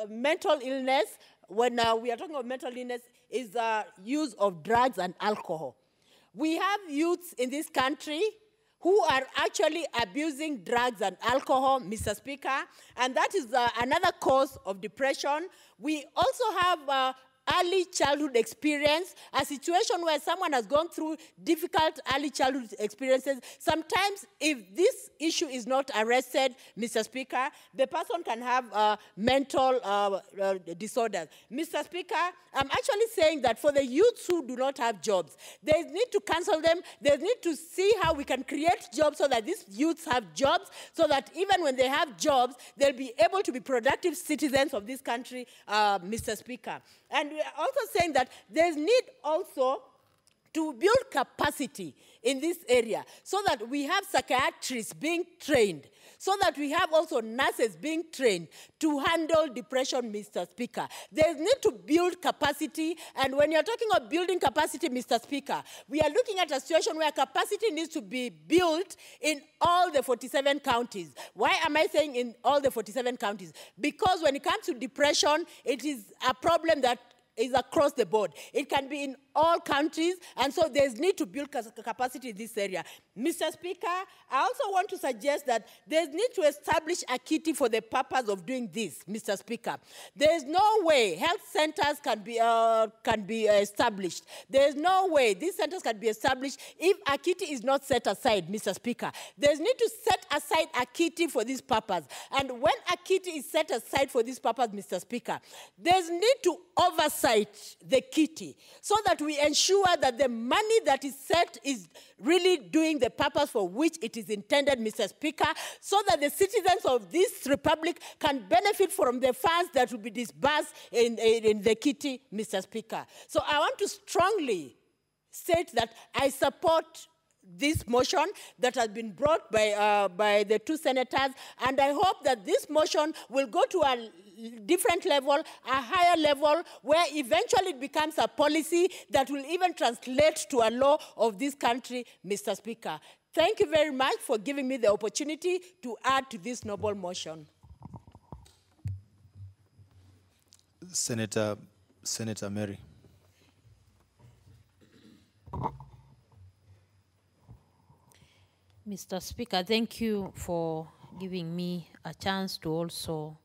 mental illness, when we are talking about mental illness, is the use of drugs and alcohol. We have youths in this country who are actually abusing drugs and alcohol, Mr. Speaker, and that is another cause of depression. We also have early childhood experience, a situation where someone has gone through difficult early childhood experiences. Sometimes, if this issue is not arrested, Mr. Speaker, the person can have mental disorders. Mr. Speaker, I'm actually saying that for the youths who do not have jobs, there is need to counsel them. There's need to see how we can create jobs so that these youths have jobs, so that even when they have jobs, they'll be able to be productive citizens of this country, Mr. Speaker. And we are also saying that there's need also to build capacity in this area so that we have psychiatrists being trained, so that we have also nurses being trained to handle depression, Mr. Speaker. There's need to build capacity, and when you're talking of building capacity, Mr. Speaker, we are looking at a situation where capacity needs to be built in all the 47 counties. Why am I saying in all the 47 counties? Because when it comes to depression, it is a problem that is across the board. It can be in all countries, and so there's need to build capacity in this area. Mr. Speaker, I also want to suggest that there's need to establish a kitty for the purpose of doing this, Mr. Speaker. There's no way health centers can be established. There's no way these centers can be established if a kitty is not set aside, Mr. Speaker. There's need to set aside a kitty for this purpose. And when a kitty is set aside for this purpose, Mr. Speaker, there's need to oversight the kitty so that we ensure that the money that is set is really doing the purpose for which it is intended, Mr. Speaker, so that the citizens of this republic can benefit from the funds that will be disbursed in the kitty, Mr. Speaker. So I want to strongly state that I support this motion that has been brought by the two senators, and I hope that this motion will go to a different level, a higher level, where eventually it becomes a policy that will even translate to a law of this country, Mr. Speaker. Thank you very much for giving me the opportunity to add to this noble motion. Senator Mary. Mr. Speaker, thank you for giving me a chance to also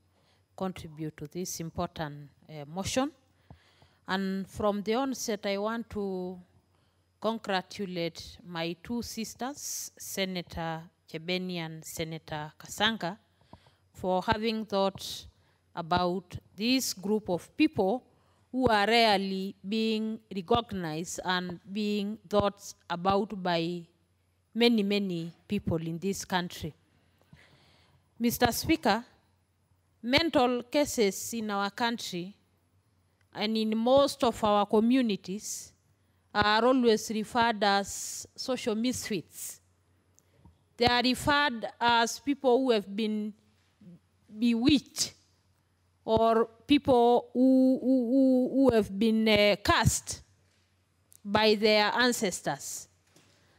contribute to this important motion. And from the onset, I want to congratulate my two sisters, Senator Chebeni and Senator Kasanga, for having thought about this group of people who are rarely being recognized and being thought about by many, many people in this country. Mr. Speaker, mental cases in our country and in most of our communities are always referred as social misfits. They are referred as people who have been bewitched or people who have been cursed by their ancestors.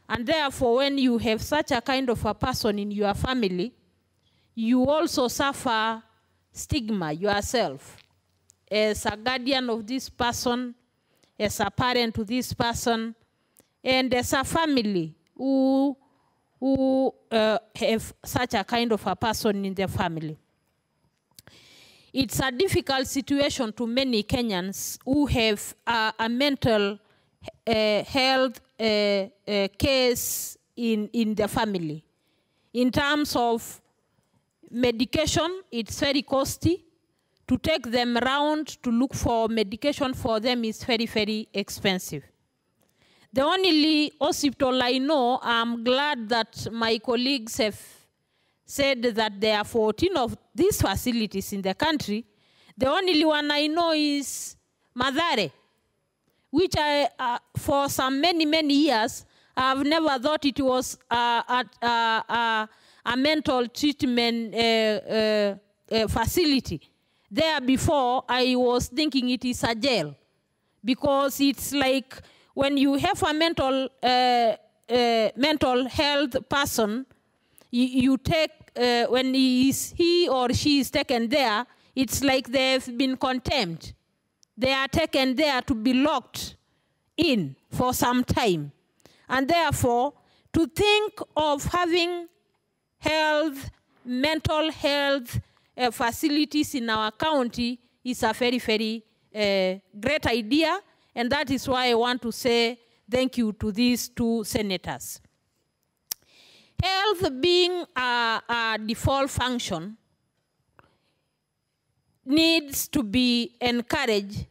And therefore, when you have such a kind of a person in your family, you also suffer stigma yourself as a guardian of this person, as a parent to this person, and as a family who have such a kind of a person in their family. It's a difficult situation to many Kenyans who have a mental health case in the family. In terms of medication, it's very costly. To take them around to look for medication for them is very, very expensive. The only hospital I know, I'm glad that my colleagues have said that there are 14 of these facilities in the country. The only one I know is Mathare, which I, for some many years, I've never thought it was a mental treatment facility. There before, I was thinking it is a jail, because it's like when you have a mental health person, you take, when he or she is taken there, it's like they've been condemned. They are taken there to be locked in for some time. And therefore, to think of having mental health facilities in our county is a very, very great idea, and that is why I want to say thank you to these two senators. Health being a default function needs to be encouraged,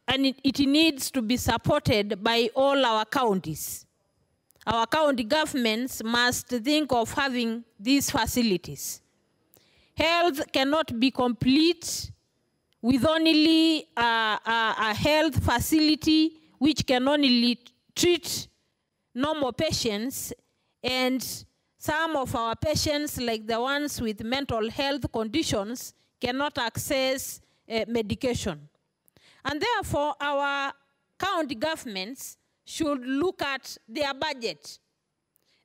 and it needs to be supported by all our counties. Our county governments must think of having these facilities. Health cannot be complete with only a health facility which can only treat normal patients, and some of our patients, like the ones with mental health conditions, cannot access medication. And therefore, our county governments should look at their budget.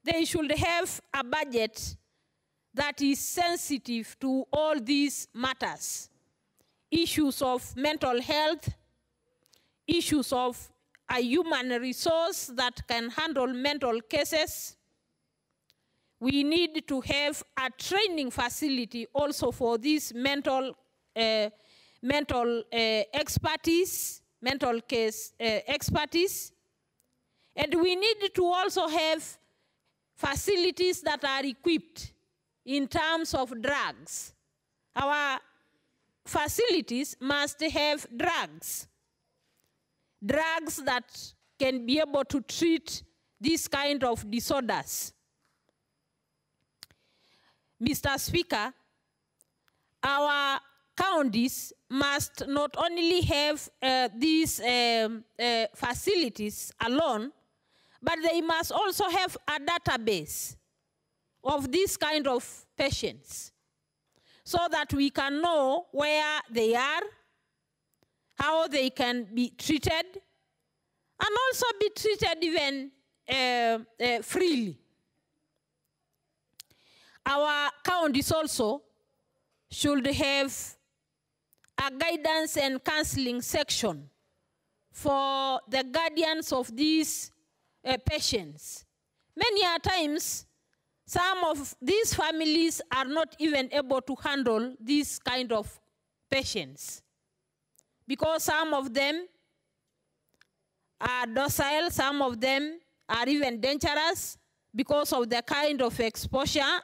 They should have a budget that is sensitive to all these matters. Issues of mental health, issues of a human resource that can handle mental cases. We need to have a training facility also for this mental expertise, mental case expertise. And we need to also have facilities that are equipped in terms of drugs. Our facilities must have drugs that can be able to treat this kind of disorders. Mr. Speaker, our counties must not only have these facilities alone, but they must also have a database of this kind of patients, so that we can know where they are, how they can be treated, and also be treated even freely. Our counties also should have a guidance and counseling section for the guardians of these patients. Many a times, Some of these families are not even able to handle this kind of patients because some of them are docile, some of them are even dangerous because of the kind of exposure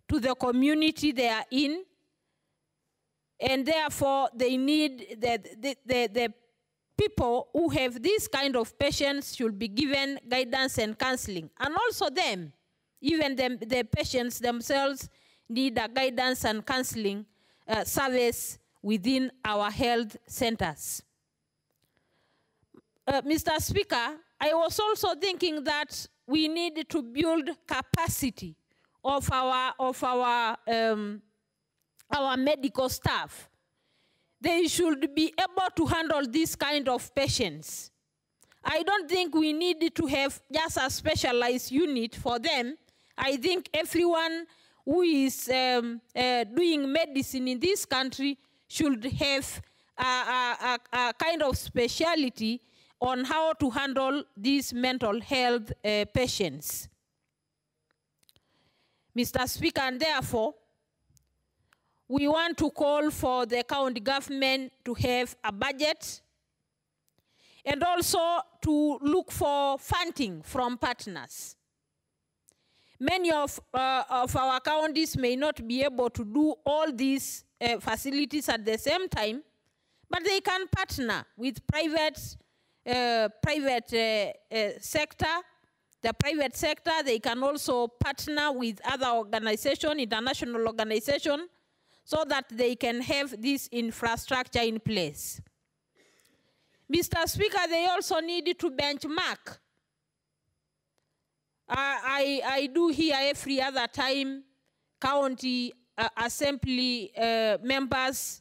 to the community they are in. And therefore, they need the people who have this kind of patients should be given guidance and counseling. And also them, even the patients themselves need a guidance and counseling service within our health centers. Mr. Speaker, I was also thinking that we need to build capacity of our medical staff. They should be able to handle this kind of patients. I don't think we need to have just a specialized unit for them. I think everyone who is doing medicine in this country should have a kind of speciality on how to handle these mental health patients. Mr. Speaker, and therefore, we want to call for the county government to have a budget and also to look for funding from partners. Many of our counties may not be able to do all these facilities at the same time, but they can partner with private sector. The private sector, they can also partner with other organizations, international organizations, so that they can have this infrastructure in place. Mr. Speaker, they also need to benchmark. I do hear every other time county assembly members,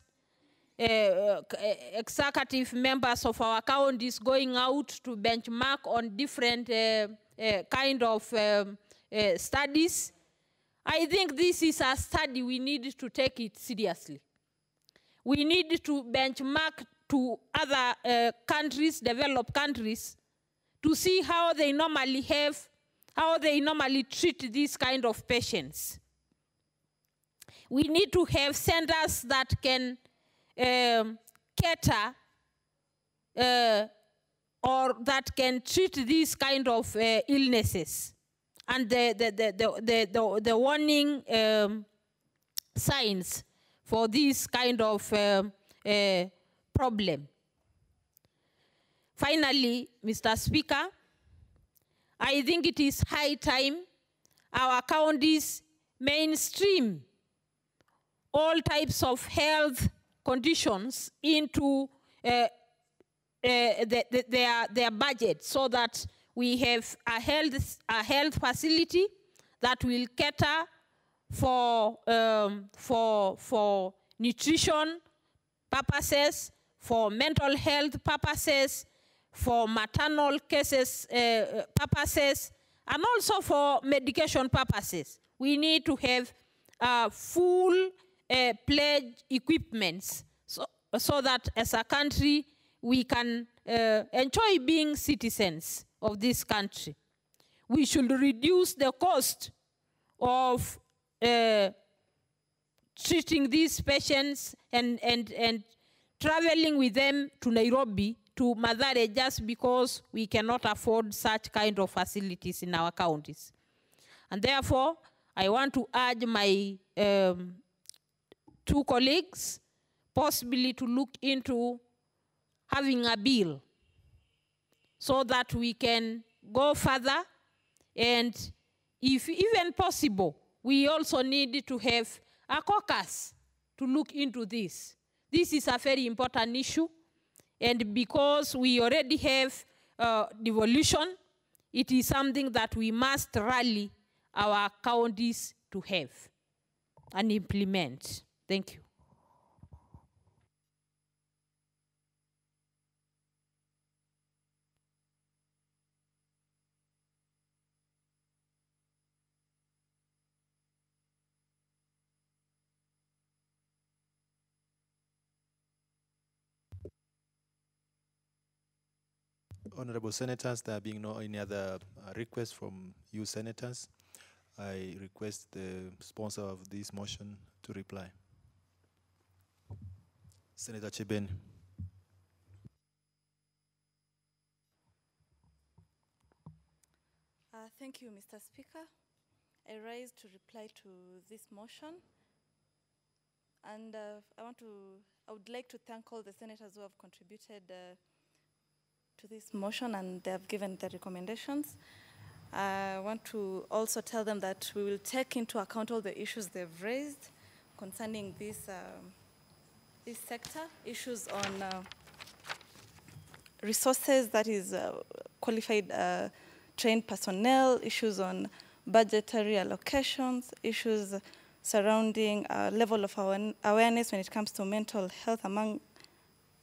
executive members of our counties going out to benchmark on different kind of studies. I think this is a study we need to take it seriously. We need to benchmark to other countries, developed countries, to see how they normally treat these kind of patients. We need to have centers that can cater or that can treat these kind of illnesses and the warning signs for this kind of problem. Finally, Mr. Speaker, I think it is high time our counties mainstream all types of health conditions into their budget, so that we have a health facility that will cater for nutrition purposes, for mental health purposes, for maternal cases purposes, and also for medication purposes. We need to have full pledged equipments so that as a country we can enjoy being citizens of this country. We should reduce the cost of treating these patients and traveling with them to Nairobi, to Mathare, just because we cannot afford such kind of facilities in our counties. And therefore, I want to urge my two colleagues possibly to look into having a bill so that we can go further, and if even possible, we also need to have a caucus to look into this. This is a very important issue, and because we already have devolution, it is something that we must rally our counties to have and implement. Thank you. Honorable Senators, there being no any other requests from you senators, I request the sponsor of this motion to reply. Senator Chebeni. Thank you, Mr. Speaker. I rise to reply to this motion. And I would like to thank all the senators who have contributed to this motion, and they have given the recommendations. I want to also tell them that we will take into account all the issues they've raised concerning this sector, issues on resources, that is qualified trained personnel, issues on budgetary allocations, issues surrounding level of awareness when it comes to mental health among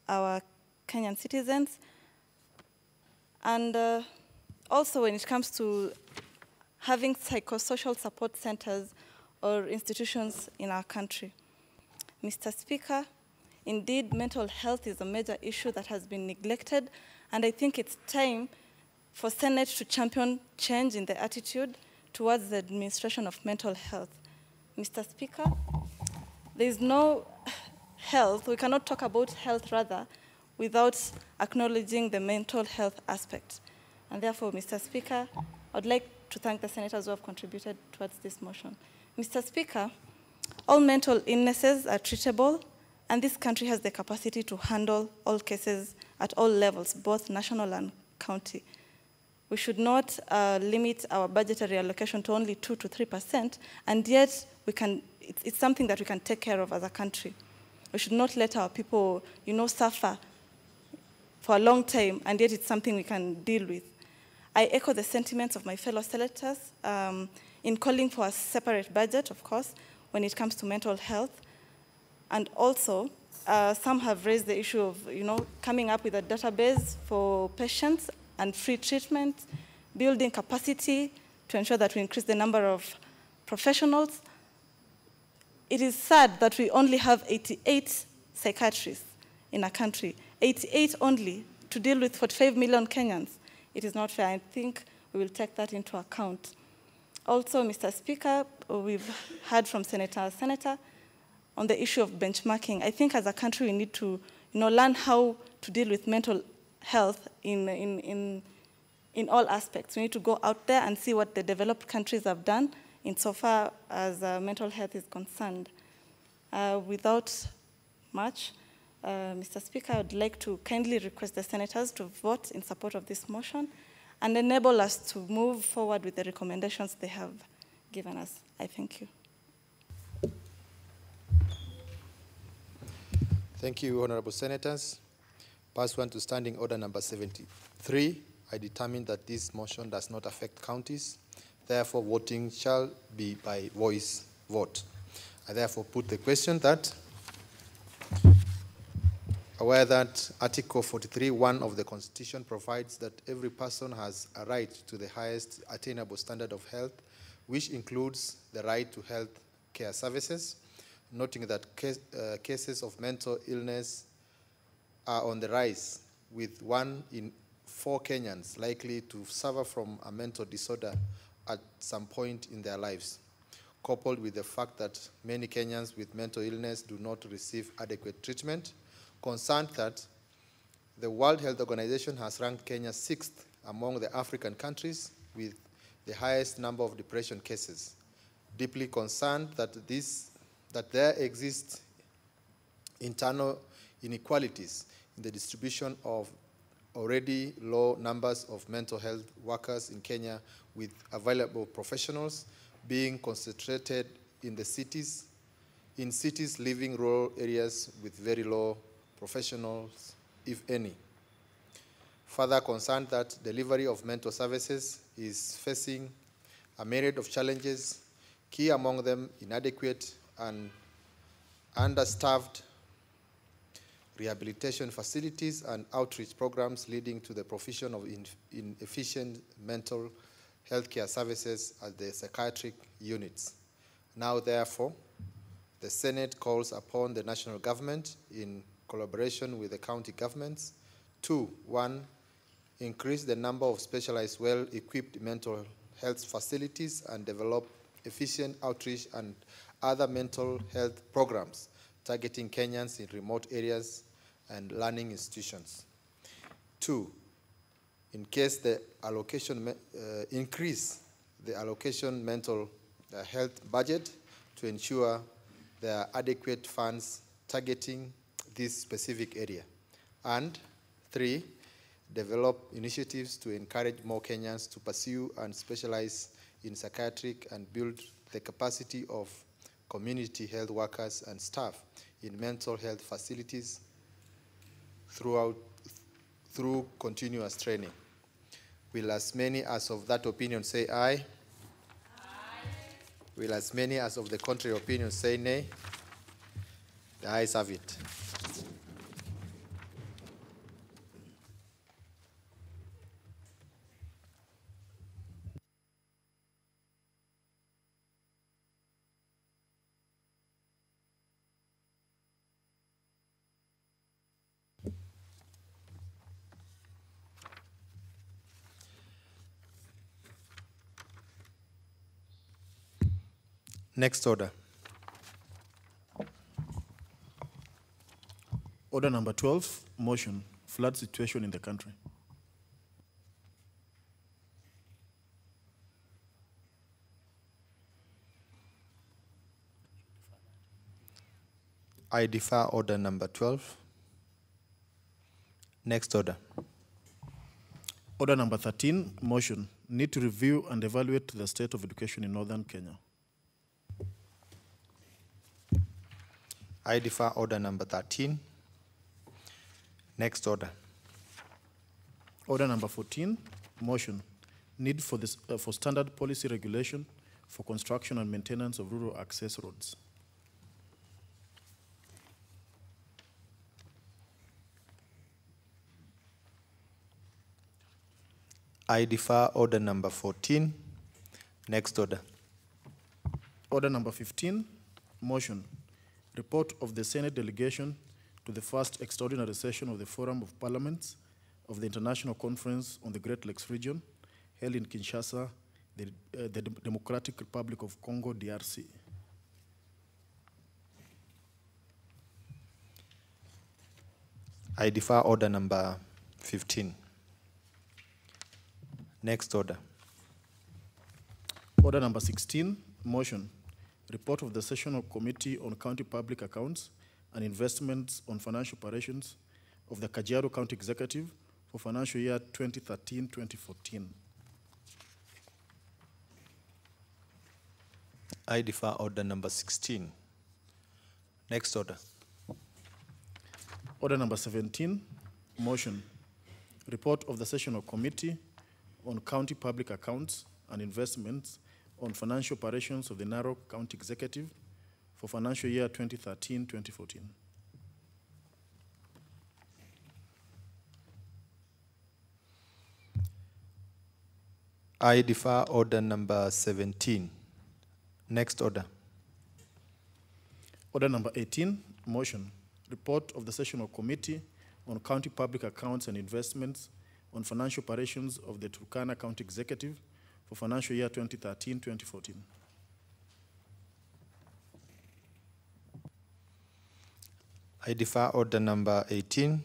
our Kenyan citizens, and also when it comes to having psychosocial support centers or institutions in our country. Mr. Speaker, indeed, mental health is a major issue that has been neglected, and I think it's time for Senate to champion change in the attitude towards the administration of mental health. Mr. Speaker, there is no health, we cannot talk about health rather, without acknowledging the mental health aspect. And therefore, Mr. Speaker, I would like to thank the senators who have contributed towards this motion. Mr. Speaker, all mental illnesses are treatable, and this country has the capacity to handle all cases at all levels, both national and county. We should not limit our budgetary allocation to only 2 to 3%, and yet it's something that we can take care of as a country. We should not let our people, suffer for a long time, and yet it's something we can deal with. I echo the sentiments of my fellow senators in calling for a separate budget, of course, when it comes to mental health. And also, some have raised the issue of, coming up with a database for patients and free treatment, building capacity to ensure that we increase the number of professionals. It is sad that we only have 88 psychiatrists in our country, 88 only, to deal with 45 million Kenyans. It is not fair. I think we will take that into account. Also, Mr. Speaker, we've heard from Senator on the issue of benchmarking. I think as a country we need to learn how to deal with mental health in all aspects. We need to go out there and see what the developed countries have done insofar as mental health is concerned. Without much, Mr. Speaker, I would like to kindly request the senators to vote in support of this motion and enable us to move forward with the recommendations they have given us. I thank you. Thank you, honorable senators. Pass on to standing order number 73. I determine that this motion does not affect counties. Therefore, voting shall be by voice vote. I therefore put the question that, aware that Article 43(1) of the Constitution provides that every person has a right to the highest attainable standard of health, which includes the right to health care services, noting that cases of mental illness are on the rise, with 1 in 4 Kenyans likely to suffer from a mental disorder at some point in their lives, coupled with the fact that many Kenyans with mental illness do not receive adequate treatment, concerned that the World Health Organization has ranked Kenya 6th among the African countries with the highest number of depression cases. Deeply concerned that there exist internal inequalities in the distribution of already low numbers of mental health workers in Kenya, with available professionals being concentrated in the cities, leaving rural areas with very low professionals, if any. Further concerned that delivery of mental services is facing a myriad of challenges, key among them inadequate and understaffed rehabilitation facilities and outreach programs, leading to the provision of inefficient mental health care services at the psychiatric units. Now, therefore, the Senate calls upon the national government, in collaboration with the county governments, to 1, increase the number of specialized, well-equipped mental health facilities and develop efficient outreach and other mental health programs targeting Kenyans in remote areas and learning institutions. 2, in case the allocation increase the allocation mental health budget to ensure there are adequate funds targeting this specific area. And 3, develop initiatives to encourage more Kenyans to pursue and specialize in psychiatric and build the capacity of community health workers and staff in mental health facilities through continuous training. Will as many as of that opinion say aye? Aye. Will as many as of the contrary opinion say nay? The ayes have it. Next order. Order number 12, motion, flood situation in the country. I defer order number 12. Next order. Order number 13, motion, need to review and evaluate the state of education in northern Kenya. I defer order number 13. Next order. Order number 14, motion, need for standard policy regulation for construction and maintenance of rural access roads. I defer order number 14. Next order. Order number 15, motion, report of the Senate delegation to the first extraordinary session of the Forum of Parliaments of the International Conference on the Great Lakes Region, held in Kinshasa, the Democratic Republic of Congo, DRC. I defer order number 15. Next order. Order number 16, motion, report of the Sessional Committee on County Public Accounts and Investments on Financial Operations of the Kajiado County Executive for financial year 2013-2014. I defer order number 16. Next order. Order number 17, motion, report of the Sessional Committee on County Public Accounts and Investments on Financial Operations of the Narok County Executive for financial year 2013-2014. I defer order number 17. Next order. Order number 18, motion, report of the Sessional Committee on County Public Accounts and Investments on Financial Operations of the Turkana County Executive for financial year 2013-2014. I defer order number 18.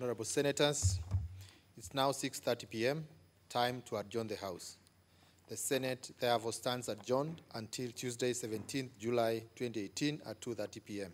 Honorable Senators, it's now 6:30 p.m., time to adjourn the House. The Senate therefore stands adjourned until Tuesday, 17th July 2018 at 2:30 p.m.